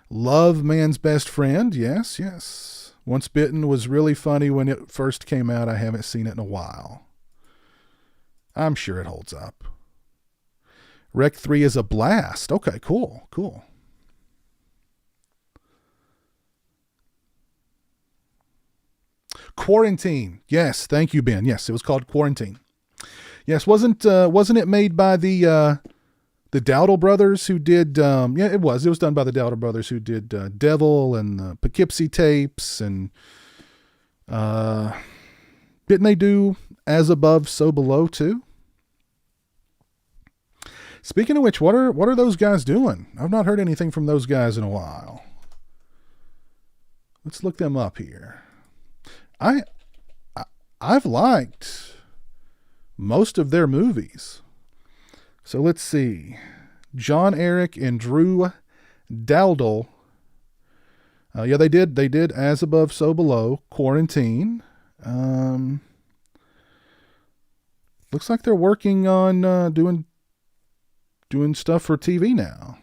Love Man's Best Friend. Yes, yes. Once Bitten was really funny when it first came out. I haven't seen it in a while. I'm sure it holds up. Rec 3 is a blast. Okay, cool. Cool. Quarantine. Yes, thank you, Ben. Yes, it was called Quarantine. Yes, wasn't it made by the Dowdle brothers who did? Yeah, it was. It was done by the Dowdle brothers who did Devil and the Poughkeepsie tapes, and didn't they do As Above, So Below too? Speaking of which, what are those guys doing? I've not heard anything from those guys in a while. Let's look them up here. I've liked most of their movies. So let's see. John Eric and Drew Dowdle. Yeah, they did As Above, So Below, Quarantine. Looks like they're working on doing stuff for TV now.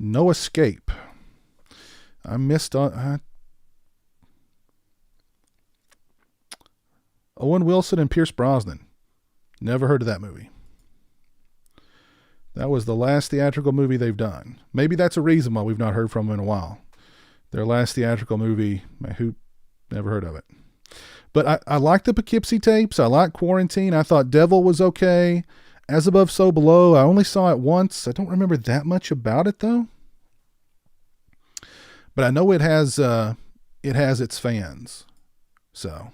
No Escape. I missed on Owen Wilson and Pierce Brosnan. Never heard of that movie. That was the last theatrical movie they've done. Maybe that's a reason why we've not heard from them in a while. Their last theatrical movie, who never heard of it. But I like the Poughkeepsie tapes. I like Quarantine. I thought Devil was okay. As Above, So Below. I only saw it once. I don't remember that much about it though. But I know it has its fans. So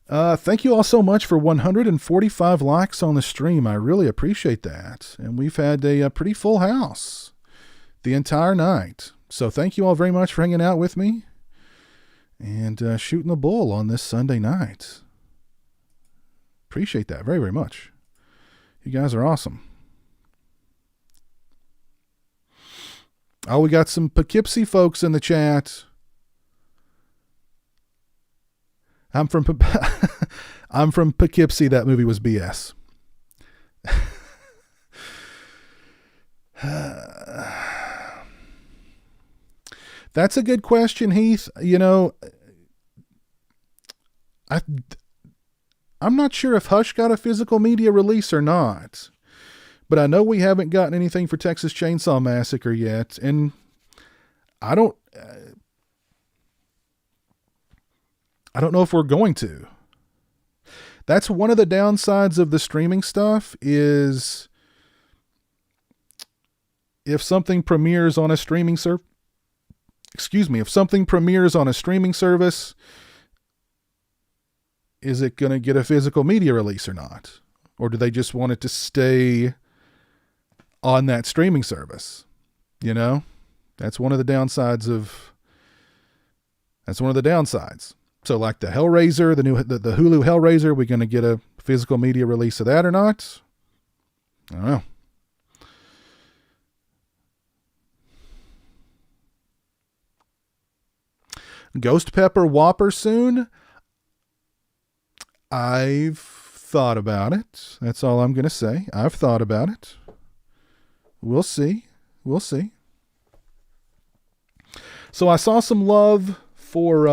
thank you all so much for 145 likes on the stream. I really appreciate that. And we've had a pretty full house the entire night. So thank you all very much for hanging out with me and shooting the bull on this Sunday night. Appreciate that very, very much. You guys are awesome. Oh, we got some Poughkeepsie folks in the chat. I'm from Poughkeepsie. That movie was BS. That's a good question, Heath. You know, I'm not sure if Hush got a physical media release or not. But I know we haven't gotten anything for Texas Chainsaw Massacre yet, and I don't know if we're going to. That's one of the downsides of the streaming stuff is if something premieres on a streaming service, if something premieres on a streaming service, is it going to get a physical media release or not? Or do they just want it to stay on that streaming service? You know, that's one of the downsides. So like the Hellraiser, the Hulu Hellraiser, we going to get a physical media release of that or not? I don't know. Ghost Pepper Whopper soon? I've thought about it. That's all I'm going to say. I've thought about it. We'll see. So I saw some love for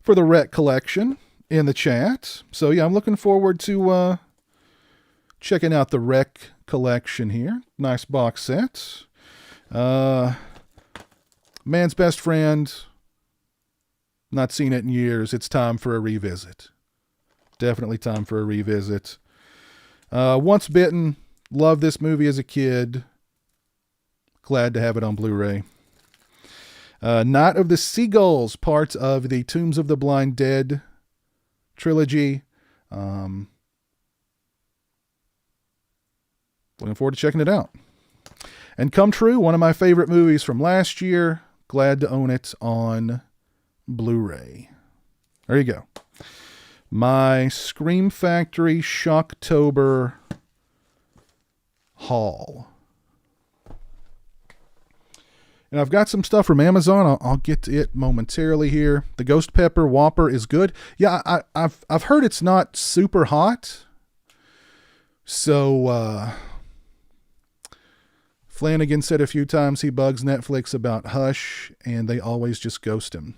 the Rec collection in the chat. So yeah, I'm looking forward to checking out the Rec collection here. Nice box set. Man's Best Friend. Not seen it in years. It's time for a revisit. Definitely time for a revisit. Once Bitten. Loved this movie as a kid. Glad to have it on Blu-ray. Night of the Seagulls, part of the Tombs of the Blind Dead trilogy. Looking forward to checking it out. And Come True, one of my favorite movies from last year. Glad to own it on Blu-ray. There you go. My Scream Factory Shocktober haul. And I've got some stuff from Amazon. I'll get to it momentarily here. The Ghost Pepper Whopper is good. Yeah, I've heard it's not super hot. So Flanagan said a few times he bugs Netflix about Hush, and they always just ghost him.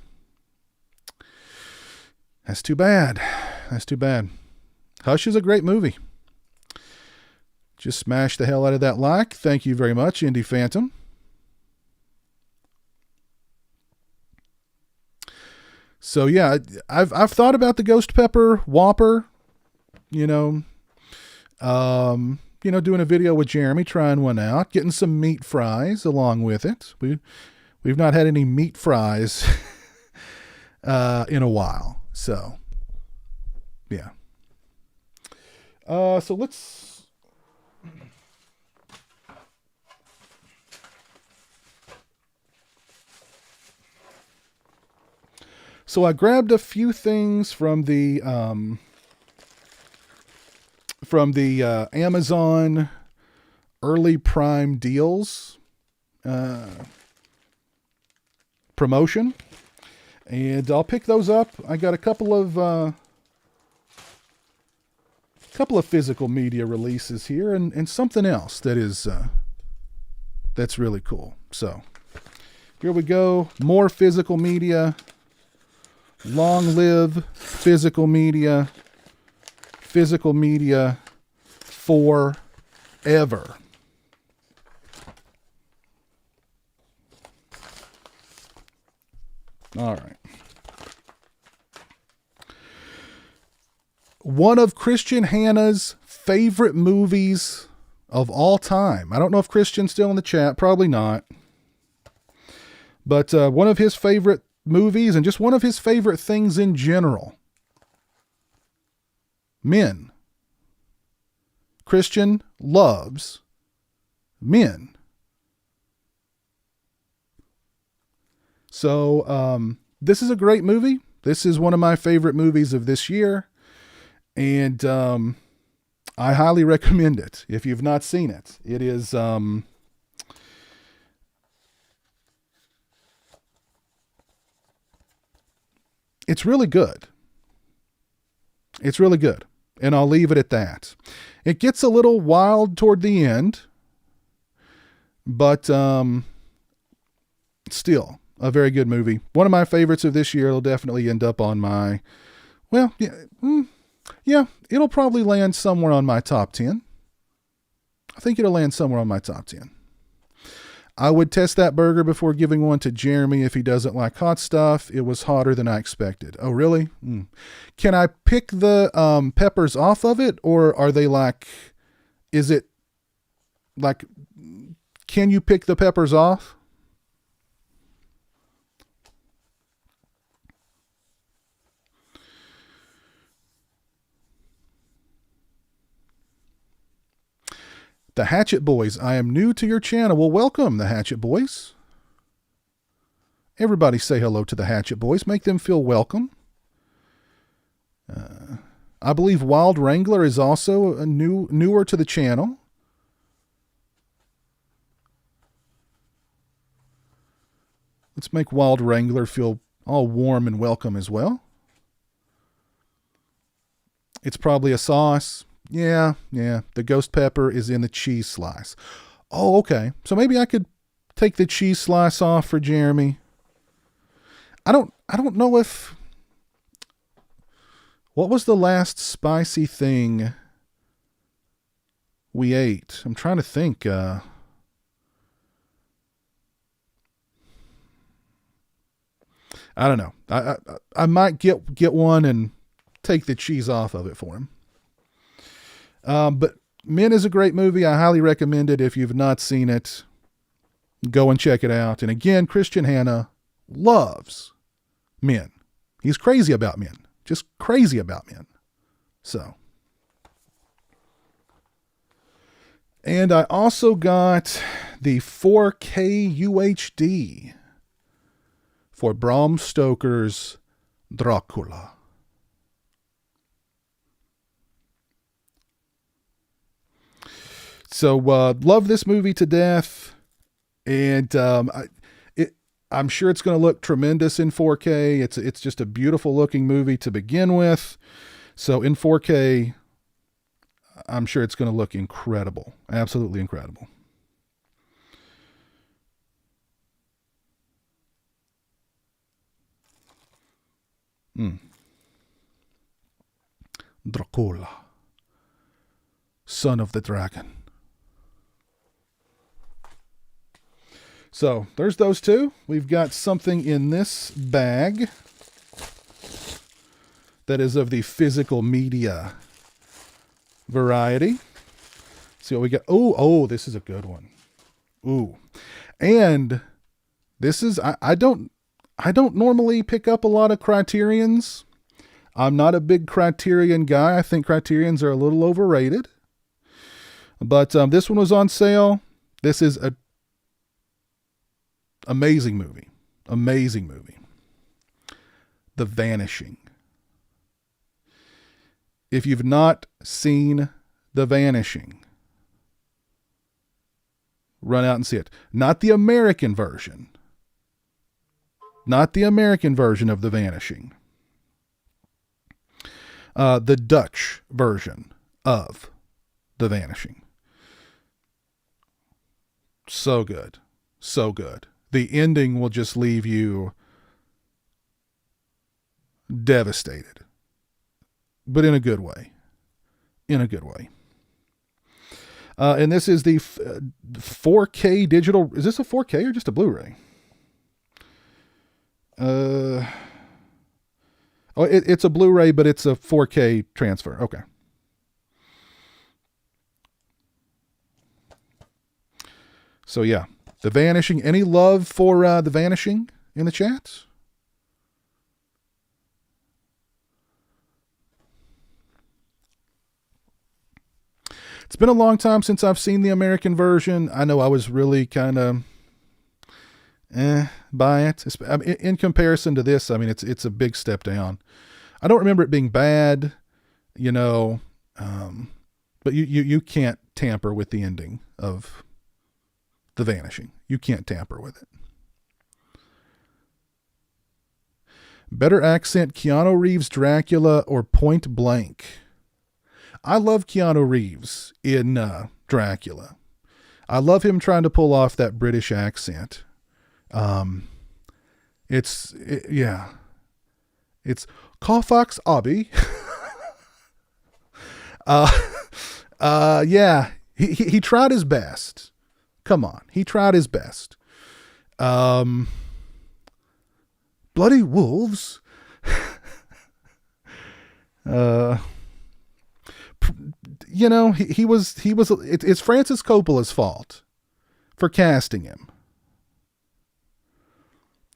That's too bad. Hush is a great movie. Just smash the hell out of that like. Thank you very much, Indie Phantom. So yeah, I've thought about the Ghost Pepper Whopper, doing a video with Jeremy, trying one out, getting some meat fries along with it. We've not had any meat fries in a while. So yeah. So let's So I grabbed a few things from the Amazon early Prime deals promotion, and I'll pick those up. I got a couple of physical media releases here, and something else that is that's really cool. So here we go. More physical media. Long live physical media forever. All right. One of Christian Hanna's favorite movies of all time. I don't know if Christian's still in the chat. Probably not. But one of his favorite movies, and just one of his favorite things in general. Men. Christian loves men. So this is a great movie. This is one of my favorite movies of this year, and I highly recommend it if you've not seen it. It is it's really good. It's really good. And I'll leave it at that. It gets a little wild toward the end, but still a very good movie. One of my favorites of this year. It'll definitely end up on my, it'll probably land somewhere on my top 10. I think it'll land somewhere on my top 10. I would test that burger before giving one to Jeremy if he doesn't like hot stuff. It was hotter than I expected. Oh, really? Can I pick the peppers off of it, or are they is it can you pick the peppers off? The Hatchet Boys, I am new to your channel. Well, welcome, the Hatchet Boys. Everybody say hello to the Hatchet Boys. Make them feel welcome. I believe Wild Wrangler is also newer to the channel. Let's make Wild Wrangler feel all warm and welcome as well. It's probably a sauce. Yeah. The ghost pepper is in the cheese slice. Oh, okay. So maybe I could take the cheese slice off for Jeremy. I don't know if, what was the last spicy thing we ate? I'm trying to think. I don't know. I might get one and take the cheese off of it for him. But Men is a great movie. I highly recommend it. If you've not seen it, go and check it out. And again, Christian Hanna loves men. He's crazy about men. Just crazy about men. So. And I also got the 4K UHD for Bram Stoker's Dracula. So love this movie to death, and I'm sure it's going to look tremendous in 4K. It's just a beautiful looking movie to begin with. So in 4K, I'm sure it's going to look incredible, absolutely incredible. Dracula. son of the dragon. So there's those two. We've got something in this bag that is of the physical media variety. See what we got. Oh, this is a good one. Ooh. And this is, I don't normally pick up a lot of Criterions. I'm not a big Criterion guy. I think Criterions are a little overrated. But this one was on sale. This is a amazing movie. Amazing movie. The Vanishing. If you've not seen The Vanishing, run out and see it. Not the American version. Not the American version of The Vanishing. The Dutch version of The Vanishing. So good. So good. The ending will just leave you devastated. But in a good way. In a good way. And this is the 4K digital. Is this a 4K or just a Blu-ray? It's a Blu-ray, but it's a 4K transfer. Okay. So yeah, The Vanishing. Any love for The Vanishing in the chats? It's been a long time since I've seen the American version. I know I was really kind of by it. In comparison to this, I mean, it's a big step down. I don't remember it being bad, you know, but you can't tamper with the ending of The Vanishing. You can't tamper with it. Better accent, Keanu Reeves' Dracula or Point Blank? I love Keanu Reeves in Dracula. I love him trying to pull off that British accent. It's Carfax Abbey. Yeah, he tried his best. Come on, he tried his best. Bloody wolves. You know, it's Francis Coppola's fault for casting him.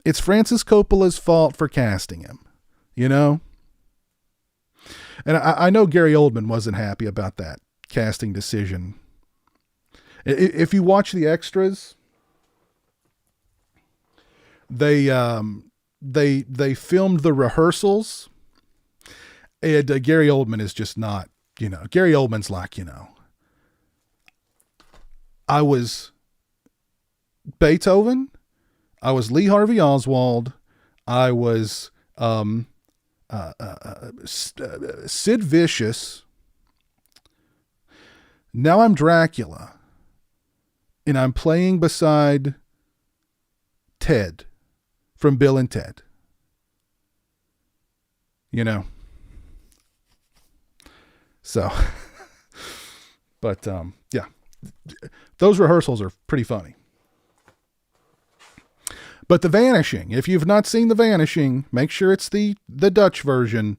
It's Francis Coppola's fault for casting him, you know? And I know Gary Oldman wasn't happy about that casting decision. If you watch the extras, they filmed the rehearsals, and Gary Oldman is just not, you know, Gary Oldman's like, you know, I was Beethoven, I was Lee Harvey Oswald, I was Sid Vicious, now I'm Dracula, and I'm playing beside Ted from Bill and Ted. You know? So, but, yeah, those rehearsals are pretty funny. But The Vanishing, if you've not seen The Vanishing, make sure it's the Dutch version.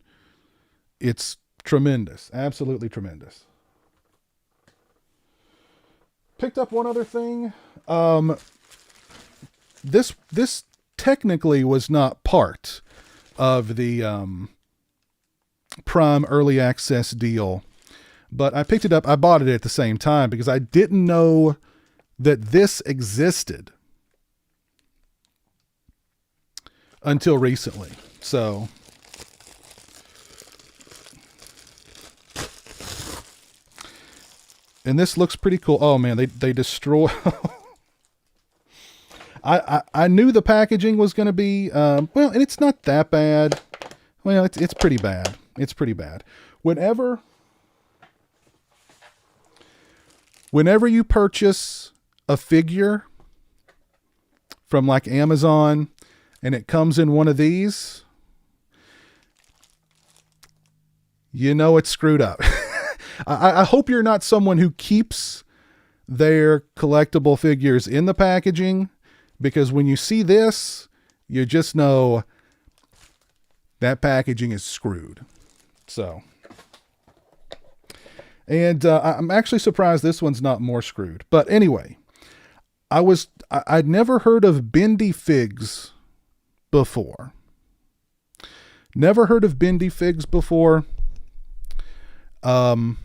It's tremendous. Absolutely tremendous. Picked up one other thing. This technically was not part of the, Prime early access deal, but I picked it up. I bought it at the same time because I didn't know that this existed until recently. So and this looks pretty cool. Oh man, they destroy. I knew the packaging was going to be well, and it's not that bad. Well, it's pretty bad. It's pretty bad. Whenever you purchase a figure from like Amazon and it comes in one of these, you know it's screwed up. I hope you're not someone who keeps their collectible figures in the packaging, because when you see this, you just know that packaging is screwed. So, and I'm actually surprised this one's not more screwed. But anyway, I'd never heard of bendy figs before. Never heard of bendy figs before. Hey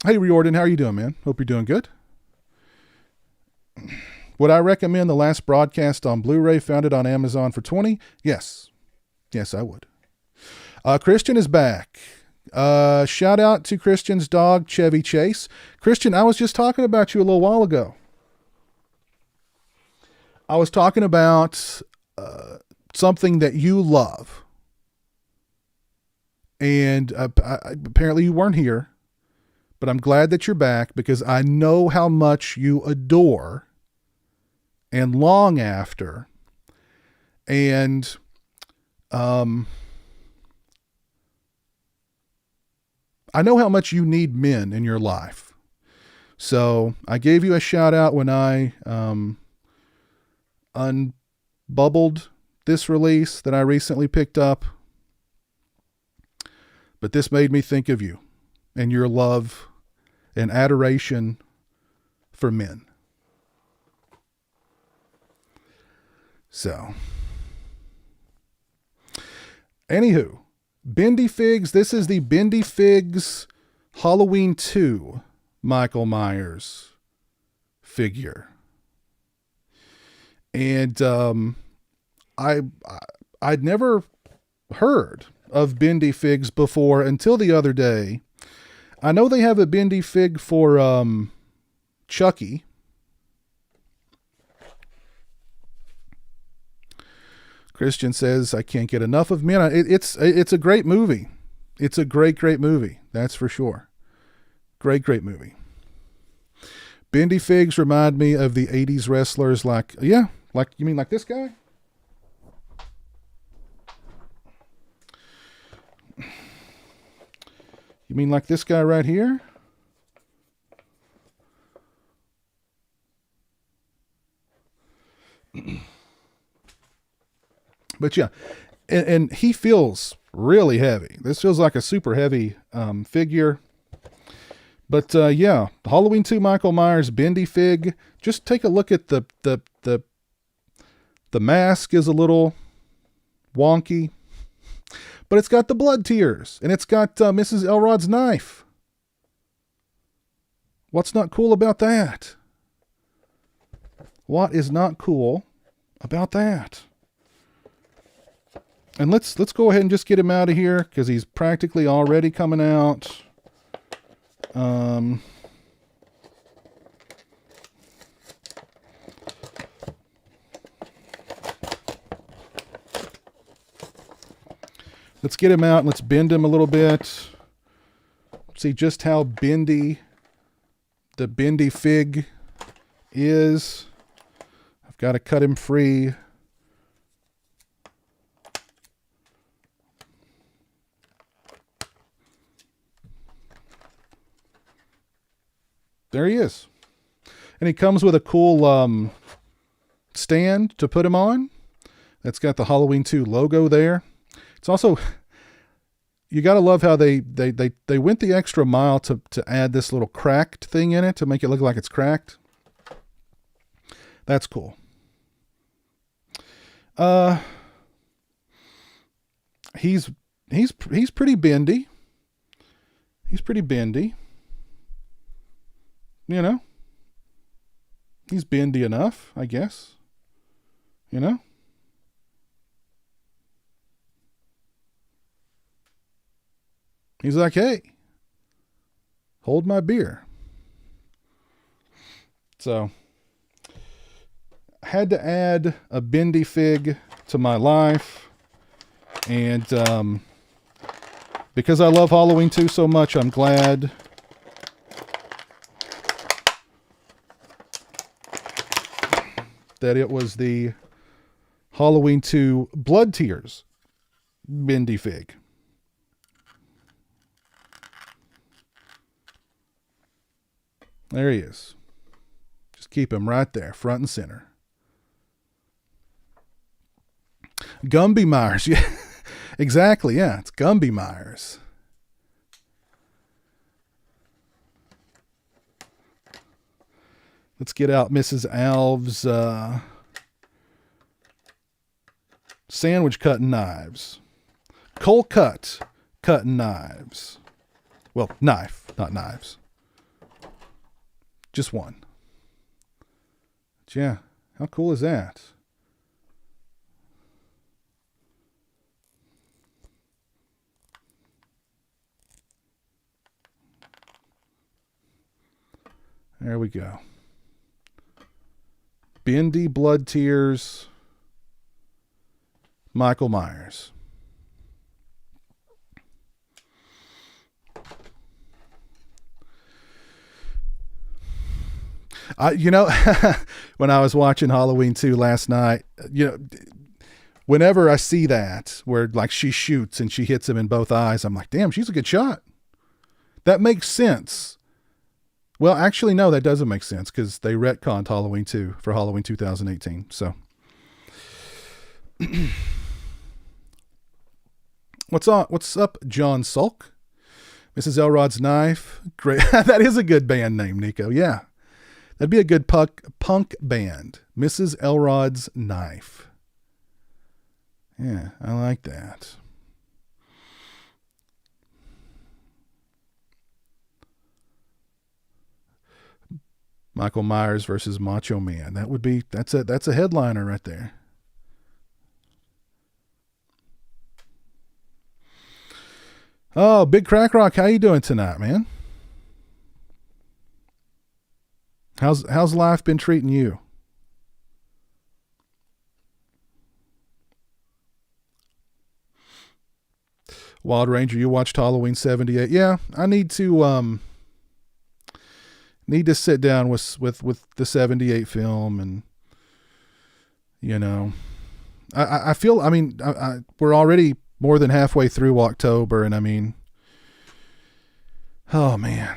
Riordan, how are you doing, man? Hope you're doing good. Would I recommend the last broadcast on Blu-ray? Found it on Amazon for $20? Yes. Yes, I would. Christian is back. Shout out to Christian's dog, Chevy Chase. Christian, I was just talking about you a little while ago. I was talking about something that you love. And apparently you weren't here, but I'm glad that you're back because I know how much you adore and long after. And I know how much you need men in your life. So I gave you a shout out when I unbubbled this release that I recently picked up. But this made me think of you and your love and adoration for men. So, anywho, Bendy Figs. This is the Bendy Figs Halloween 2 Michael Myers figure. And I'd never heard of Bendy Figs before until the other day. I know they have a Bendy Fig for Chucky. Christian says, I can't get enough of men. It's a great movie. It's a great movie. That's for sure. Great movie. Bendy Figs remind me of the 80s wrestlers like you mean like this guy? You mean like this guy right here? But yeah, and he feels really heavy. This feels like a super heavy figure. But yeah, Halloween 2 Michael Myers Bendy Fig. Just take a look at the mask is a little wonky. But it's got the blood tears, and it's got Mrs. Elrod's knife. What's not cool about that? What is not cool about that? And let's go ahead and just get him out of here because he's practically already coming out. Let's get him out and let's bend him a little bit. See just how bendy the Bendy Fig is. I've got to cut him free. There he is. And he comes with a cool stand to put him on. That's got the Halloween 2 logo there. It's also, you got to love how they went the extra mile to add this little cracked thing in it to make it look like it's cracked. That's cool. He's pretty bendy. He's pretty bendy. You know, he's bendy enough, I guess. You know? He's like, hey, hold my beer. So, I had to add a Bendy Fig to my life. And because I love Halloween 2 so much, I'm glad that it was the Halloween 2 Blood Tears Bendy Fig. There he is. Just keep him right there, front and center. Gumby Myers. Yeah, exactly. Yeah, it's Gumby Myers. Let's get out Mrs. Alves' sandwich cutting knives. Cold cut cutting knives. Well, knife, not knives. Just one. But yeah, how cool is that? There we go. Bendy Blood Tears, Michael Myers. When I was watching Halloween 2 last night, whenever I see that, where like she shoots and she hits him in both eyes, I'm like, damn, she's a good shot. That makes sense. Well, actually, no, that doesn't make sense because they retconned Halloween 2 for Halloween 2018. So, what's up, John Sulk? Mrs. Elrod's Knife. Great. That is a good band name, Nico. Yeah. That'd be a good punk band. Mrs. Elrod's Knife. Yeah, I like that. Michael Myers versus Macho Man. That's a headliner right there. Oh, Big Crack Rock, how you doing tonight, man? How's life been treating you? Wild Ranger, you watched Halloween 78. Yeah, I need to sit down with the 78 film, and I feel, we're already more than halfway through October, and oh man.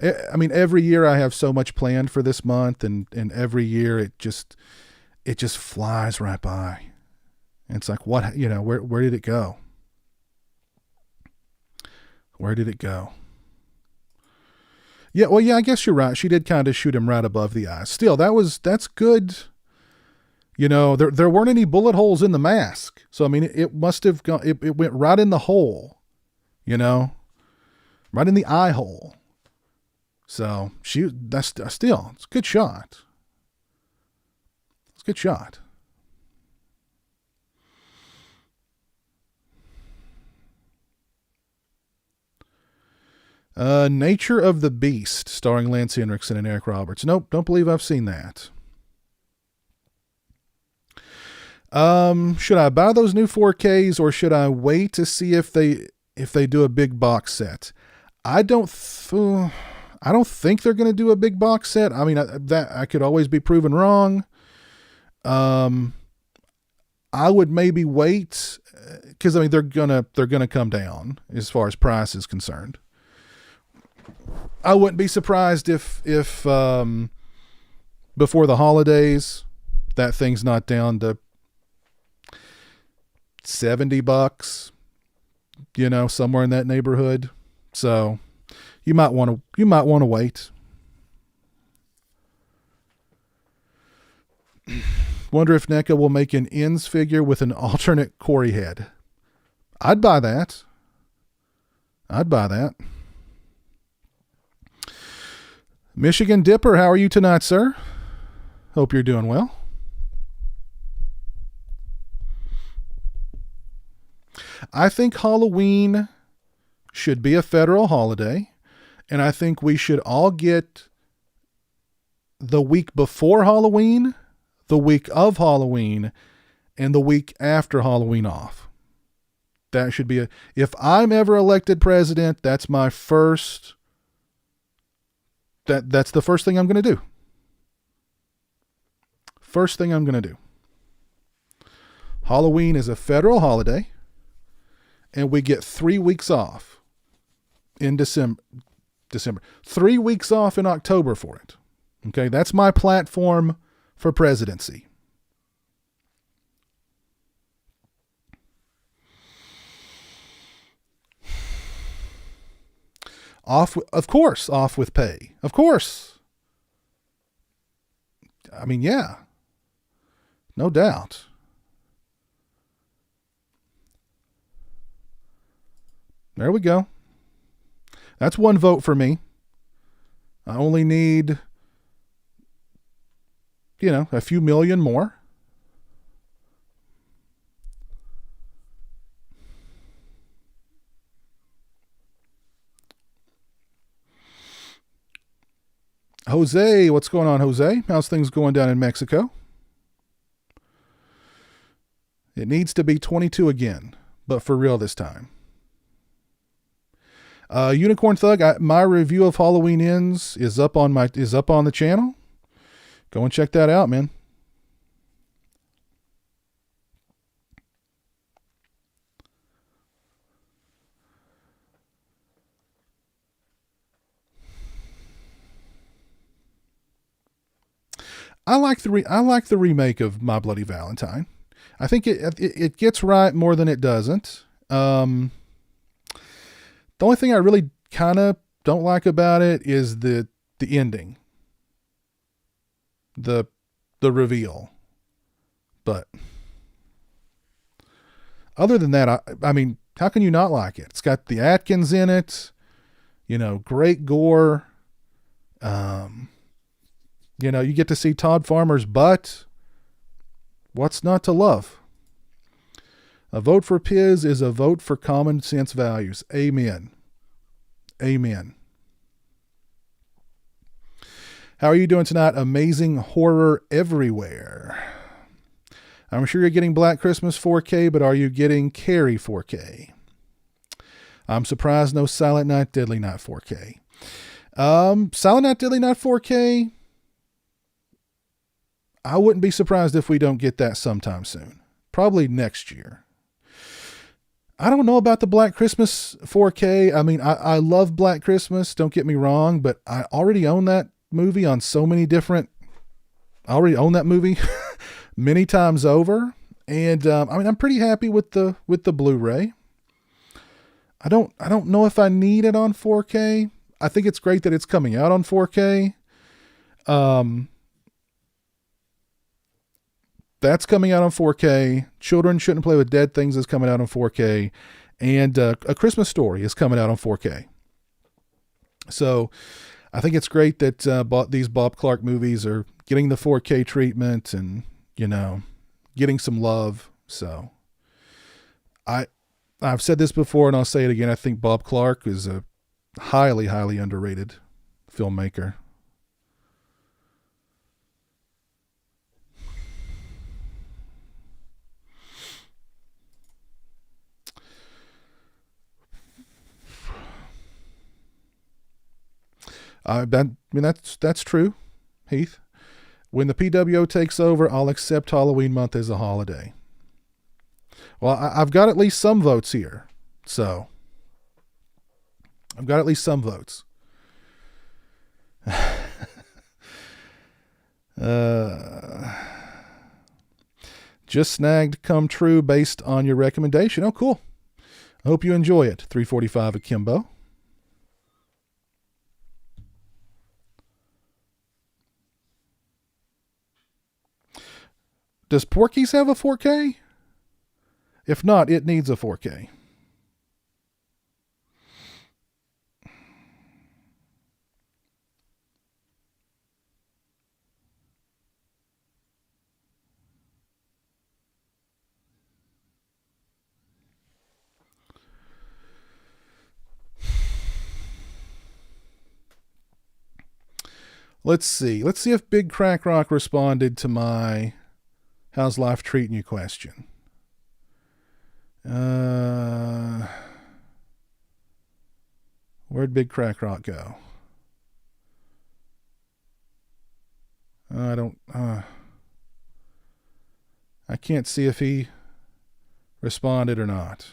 Every year I have so much planned for this month, and every year it just flies right by. And it's like, what, where did it go? Where did it go? Yeah, well, yeah, I guess you're right. She did kind of shoot him right above the eye. Still, that's good. There weren't any bullet holes in the mask. So, it must have gone, it went right in the hole, right in the eye hole. So it's a good shot. It's a good shot. Nature of the Beast, starring Lance Henriksen and Eric Roberts. Nope, don't believe I've seen that. Should I buy those new 4Ks or should I wait to see if they do a big box set? I don't think they're going to do a big box set. That I could always be proven wrong. I would maybe wait because they're gonna come down as far as price is concerned. I wouldn't be surprised if before the holidays that thing's not down to $70, somewhere in that neighborhood. So you might want to wait. Wonder if NECA will make an ends figure with an alternate Corey head. I'd buy that. Michigan Dipper, how are you tonight, sir? Hope you're doing well. I think Halloween should be a federal holiday, and I think we should all get the week before Halloween, the week of Halloween, and the week after Halloween off. That should be if I'm ever elected president, that's my first, that's the first thing I'm going to do. First thing I'm going to do. Halloween is a federal holiday, and we get 3 weeks off in December. December. 3 weeks off in October for it. Okay, that's my platform for presidency. Off with pay. Of course. I mean, yeah. No doubt. There we go. That's one vote for me. I only need, a few million more. Jose, what's going on, Jose? How's things going down in Mexico? It needs to be 22 again, but for real this time. Unicorn Thug, my review of Halloween Ends is up on the channel. Go and check that out, man. I like the remake of My Bloody Valentine. I think it gets right more than it doesn't. The only thing I really kind of don't like about it is the ending, the reveal. But other than that, I mean, how can you not like it? It's got the Atkins in it, great gore. You get to see Todd Farmer's butt. What's not to love? A vote for Piz is a vote for common sense values. Amen. Amen. How are you doing tonight? Amazing horror everywhere. I'm sure you're getting Black Christmas 4K, but are you getting Carrie 4K? I'm surprised no Silent Night, Deadly Night 4K. Silent Night, Deadly Night 4K, I wouldn't be surprised if we don't get that sometime soon. Probably next year. I don't know about the Black Christmas 4K. I mean, I love Black Christmas, don't get me wrong, but I already own that movie on so many different... I already own that movie many times over. And, I'm pretty happy with the Blu-ray. I don't know if I need it on 4K. I think it's great that it's coming out on 4K. That's coming out on 4K. Children Shouldn't Play with Dead Things is coming out on 4K. And A Christmas Story is coming out on 4K. So I think it's great that these Bob Clark movies are getting the 4K treatment and, getting some love. So I've said this before and I'll say it again. I think Bob Clark is a highly, highly underrated filmmaker. That's true, Heath. When the PWO takes over, I'll accept Halloween month as a holiday. Well, I've got at least some votes here. So, I've got at least some votes. Just snagged Come True based on your recommendation. Oh, cool. I hope you enjoy it. 345 Akimbo. Does Porky's have a 4K? If not, it needs a 4K. Let's see. Let's see if Big Crack Rock responded to my how's life treating you question. Where'd Big Crack Rock go? I can't see if he responded or not.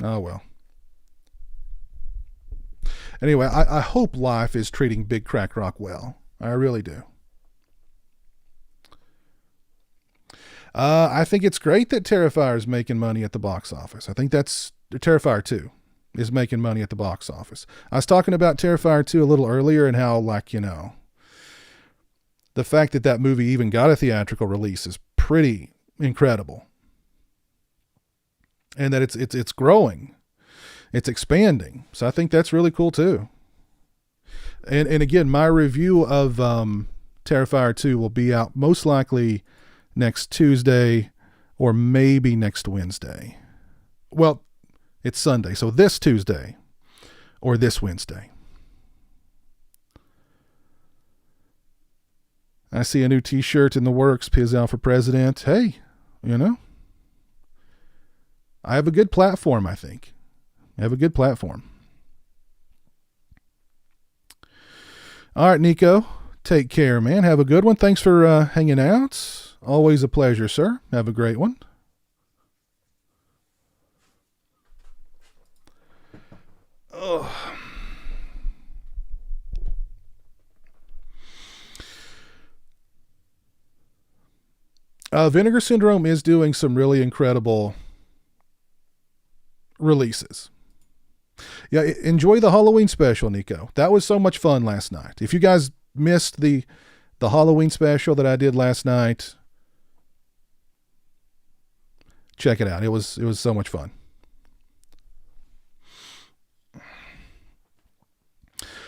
Oh well. Anyway, I hope life is treating Big Crack Rock well. I really do. I think it's great that Terrifier is making money at the box office. I think that's Terrifier 2 is making money at the box office. I was talking about Terrifier 2 a little earlier and how, like, you know, the fact that that movie even got a theatrical release is pretty incredible. And that it's growing. It's expanding. So I think that's really cool too. And again, my review of Terrifier 2 will be out most likely next Tuesday or maybe next Wednesday. Well, it's Sunday, so this Tuesday or this Wednesday. I see a new t-shirt in the works, pizowell for president. Hey, you know, I have a good platform, I think. I have a good platform. All right, Nico, take care, man. Have a good one. Thanks for hanging out. Always a pleasure, sir. Have a great one. Oh. Vinegar Syndrome is doing some really incredible releases. Yeah, enjoy the Halloween special, Nico. That was so much fun last night. If you guys missed the Halloween special that I did last night, check it out. It was so much fun.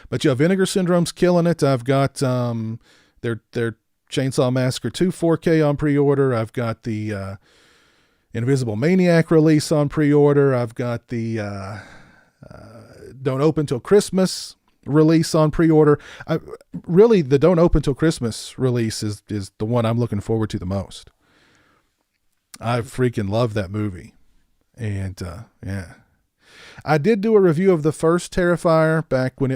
But yeah, Vinegar Syndrome's killing it. I've got their Chainsaw Massacre 2 4K on pre-order. I've got the Invisible Maniac release on pre-order. I've got the Don't Open Till Christmas release on pre-order. Really, the Don't Open Till Christmas release is the one I'm looking forward to the most. I freaking love that movie. And yeah. I did do a review of the first Terrifier back when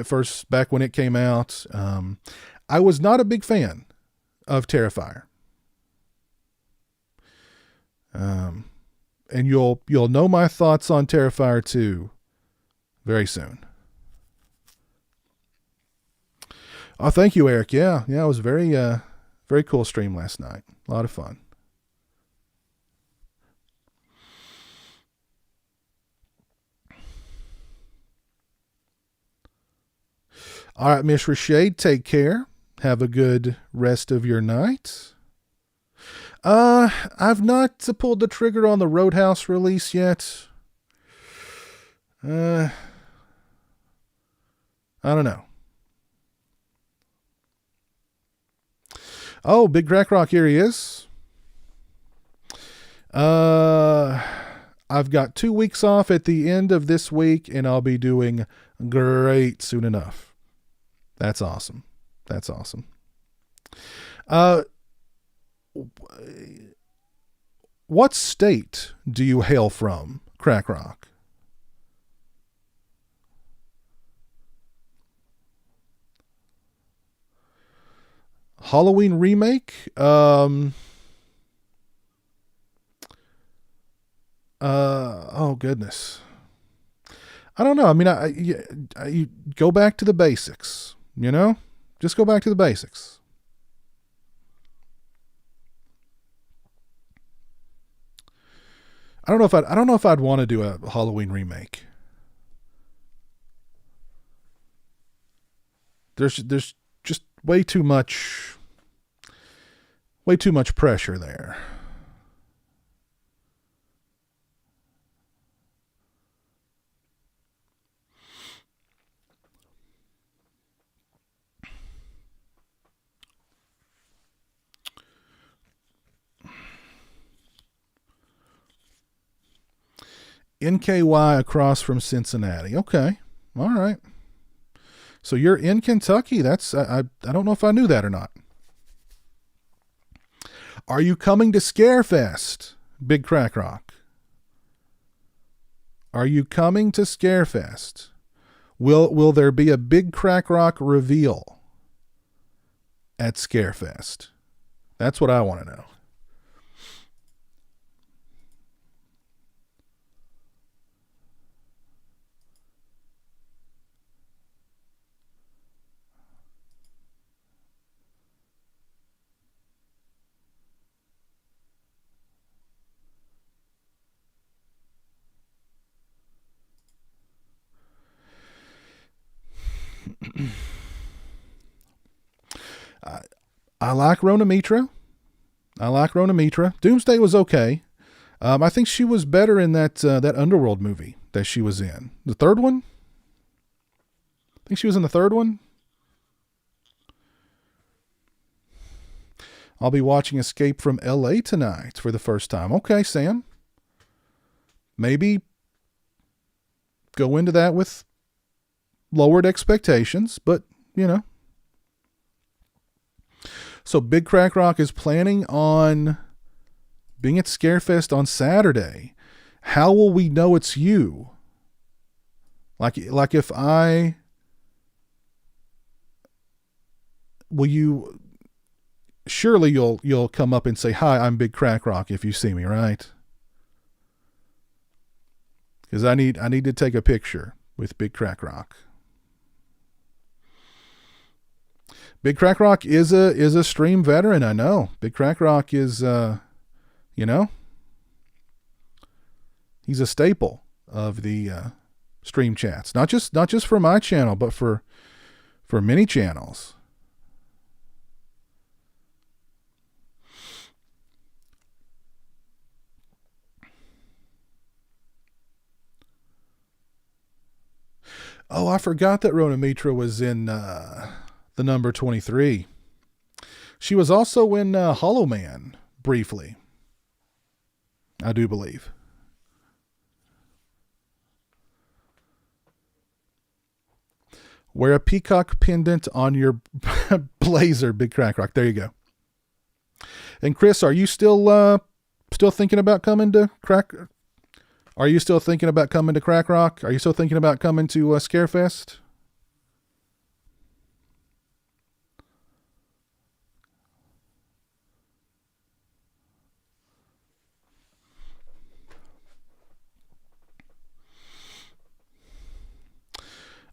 it came out. I was not a big fan of Terrifier. And you'll know my thoughts on Terrifier 2 very soon. Oh, thank you, Eric. Yeah, it was very cool stream last night. A lot of fun. All right, Miss Rashade, take care. Have a good rest of your night. I've not pulled the trigger on the Roadhouse release yet. I don't know. Oh, Big Crack Rock, here he is. I've got 2 weeks off at the end of this week, and I'll be doing great soon enough. That's awesome. That's awesome. What state do you hail from, Crack Rock? Halloween remake? Oh goodness. I don't know. I mean, you go back to the basics, you know? Just go back to the basics. I don't know if I'd want to do a Halloween remake. There's just way too much pressure there. NKY across from Cincinnati. Okay. All right. So you're in Kentucky. That's I don't know if I knew that or not. Are you coming to Scarefest, Big Crack Rock? Are you coming to Scarefest? Will there be a Big Crack Rock reveal at Scarefest? That's what I want to know. I like Rona Mitra. Doomsday was okay. I think she was better in that Underworld movie that she was in. The third one? I think she was in the third one. I'll be watching Escape from LA tonight for the first time. Okay, Sam. Maybe go into that with lowered expectations, but, you know. So Big Crack Rock is planning on being at Scarefest on Saturday. How will we know it's you? Like if I... Will you... Surely you'll come up and say, "Hi, I'm Big Crack Rock," if you see me, right? Because I need to take a picture with Big Crack Rock. Big Crack Rock is a stream veteran, I know. Big Crack Rock is he's a staple of the stream chats. Not just for my channel, but for many channels. Oh, I forgot that Rona Mitra was in the number 23. She was also in Hollow Man briefly, I do believe. Wear a peacock pendant on your blazer, Big Crack Rock. There you go. And Chris, are you still thinking about coming to Crack? Are you still thinking about coming to Crack Rock? Are you still thinking about coming to Scarefest?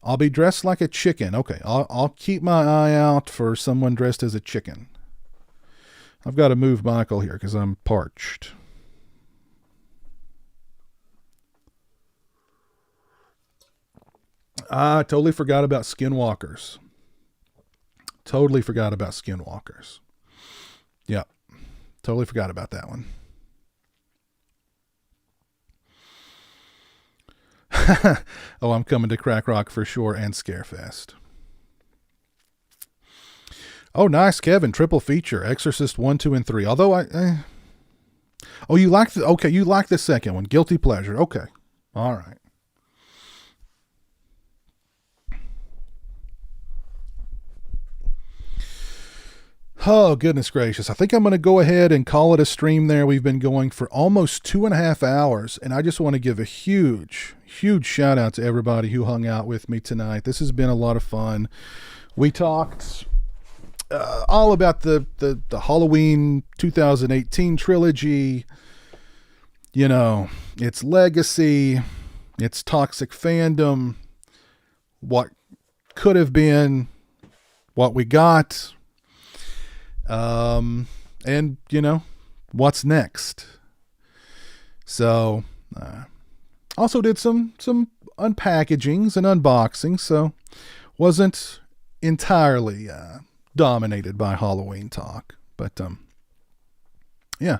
I'll be dressed like a chicken. Okay, I'll keep my eye out for someone dressed as a chicken. I've got to move Michael here because I'm parched. I totally forgot about skinwalkers. Yep. Totally forgot about that one. Oh, I'm coming to Crack Rock for sure and Scarefest. Oh, nice, Kevin. Triple feature. Exorcist 1, 2, and 3. Although you like the second one. Guilty pleasure. Okay. All right. Oh, goodness gracious. I think I'm going to go ahead and call it a stream there. We've been going for almost 2.5 hours, and I just want to give a huge, huge shout out to everybody who hung out with me tonight. This has been a lot of fun. We talked all about the Halloween 2018 trilogy, you know, its legacy, its toxic fandom, what could have been, what we got, and you know, what's next. So, also did some unpackagings and unboxings, so wasn't entirely dominated by Halloween talk, but yeah.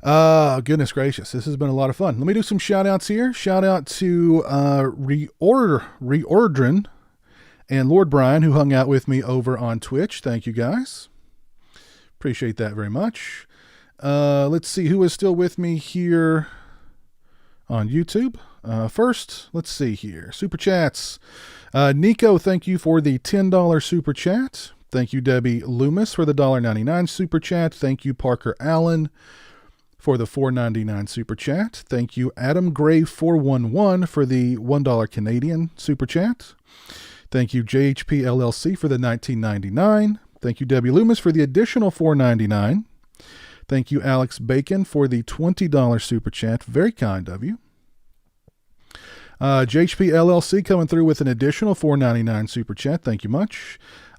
Goodness gracious, this has been a lot of fun. Let me do some shout outs here. Shout out to Reordrin and Lord Brian, who hung out with me over on Twitch. Thank you guys. Appreciate that very much. Let's see who is still with me here on YouTube. First, let's see here. Super chats. Nico, thank you for the $10 super chat. Thank you, Debbie Loomis, for the $1.99 super chat. Thank you, Parker Allen, for the $4.99 super chat. Thank you, Adam Gray 411 for the $1 Canadian super chat. Thank you, JHP LLC, for the $19.99. Thank you, Debbie Loomis, for the additional $4.99. Thank you, Alex Bacon, for the $20 super chat. Very kind of you. JHP LLC coming through with an additional $4.99 super chat. Thank you much.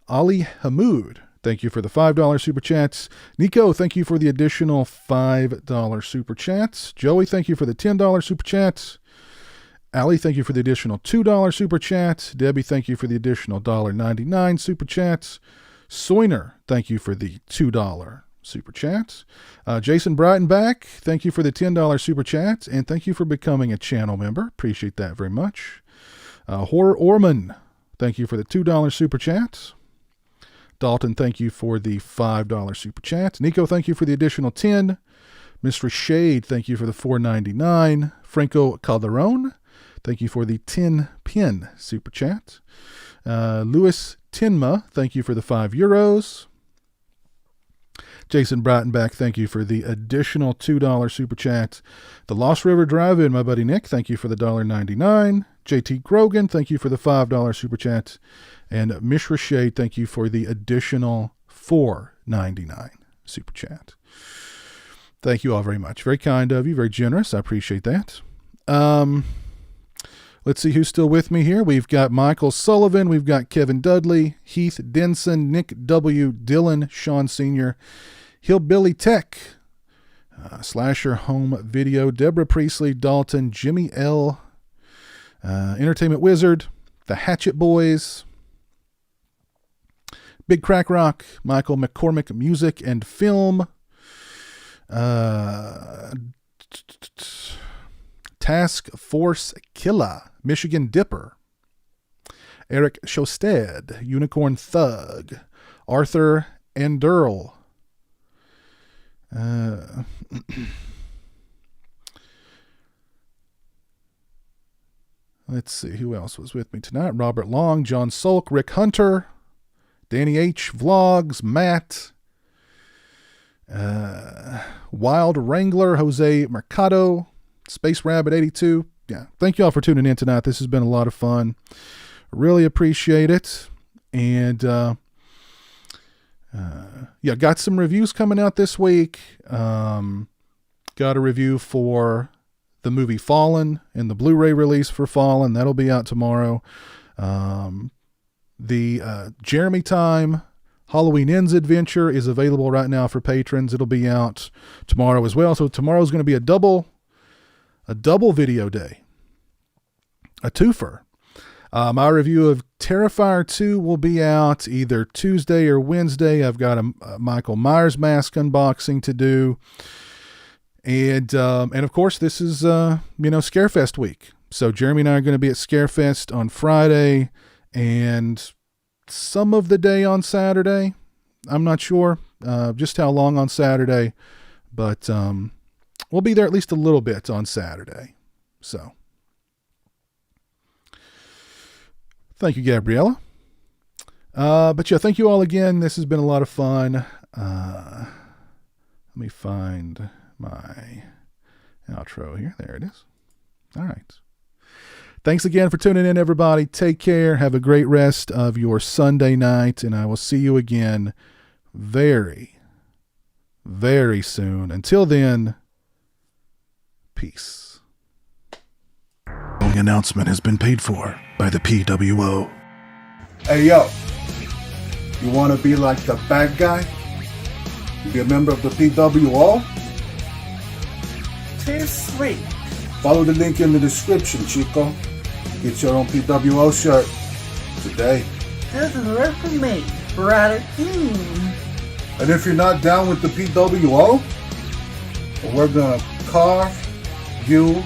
Ali Hamoud, thank you for the $5 super chats. Nico, thank you for the additional $5 super chats. Joey, thank you for the $10 super chats. Ali, thank you for the additional $2 super chat. Debbie, thank you for the additional $1.99 super chats. Soiner, thank you for the $2 super chat. Jason Breitenbach, thank you for the $10 super chat, and thank you for becoming a channel member. Appreciate that very much. Horror Orman, thank you for the $2 super chat. Dalton, thank you for the $5 super chat. Nico, thank you for the additional 10. Mr. Shade, thank you for the $4.99. Franco Calderon, thank you for the 10-pin super chat. Louis Tinma, thank you for the €5. Jason Breitenbach, thank you for the additional $2 super chat. The Lost River Drive-In, my buddy Nick, thank you for the $1.99. JT Grogan, thank you for the $5 super chat. And Mishra Shade, thank you for the additional $4.99 super chat. Thank you all very much. Very kind of you, very generous. I appreciate that. Let's see who's still with me here. We've got Michael Sullivan. We've got Kevin Dudley, Heath Denson, Nick W., Dylan, Sean Sr., Hillbilly Tech, Slasher Home Video, Deborah Priestley, Dalton, Jimmy L., Entertainment Wizard, The Hatchet Boys, Big Crack Rock, Michael McCormick Music and Film, Task Force Killa, Michigan Dipper, Eric Shosted, Unicorn Thug, Arthur Anderl, let's see who else was with me tonight. Robert Long, John Sulk, Rick Hunter, Danny H. Vlogs, Matt, Wild Wrangler, Jose Mercado, Space Rabbit 82. Yeah, thank you all for tuning in tonight. This has been a lot of fun. Really appreciate it. And yeah, got some reviews coming out this week. Got a review for the movie Fallen and the Blu-ray release for Fallen. That'll be out tomorrow. The Jeremy Time Halloween Ends adventure is available right now for patrons. It'll be out tomorrow as well. So tomorrow's going to be a double video day, a twofer. My review of Terrifier 2 will be out either Tuesday or Wednesday. I've got a Michael Myers mask unboxing to do. And of course, this is, Scarefest week. So Jeremy and I are going to be at Scarefest on Friday and some of the day on Saturday. I'm not sure just how long on Saturday, but we'll be there at least a little bit on Saturday. So thank you, Gabriella. But yeah, thank you all again. This has been a lot of fun. Let me find my outro here. There it is. All right. Thanks again for tuning in, everybody. Take care. Have a great rest of your Sunday night, and I will see you again very, very soon. Until then, peace. The announcement has been paid for by the PWO. Hey, yo. You want to be like the bad guy? Be a member of the PWO? Too sweet. Follow the link in the description, Chico. Get your own PWO shirt today. Doesn't work for me. Brother. And if you're not down with the PWO, well, we're gonna carve you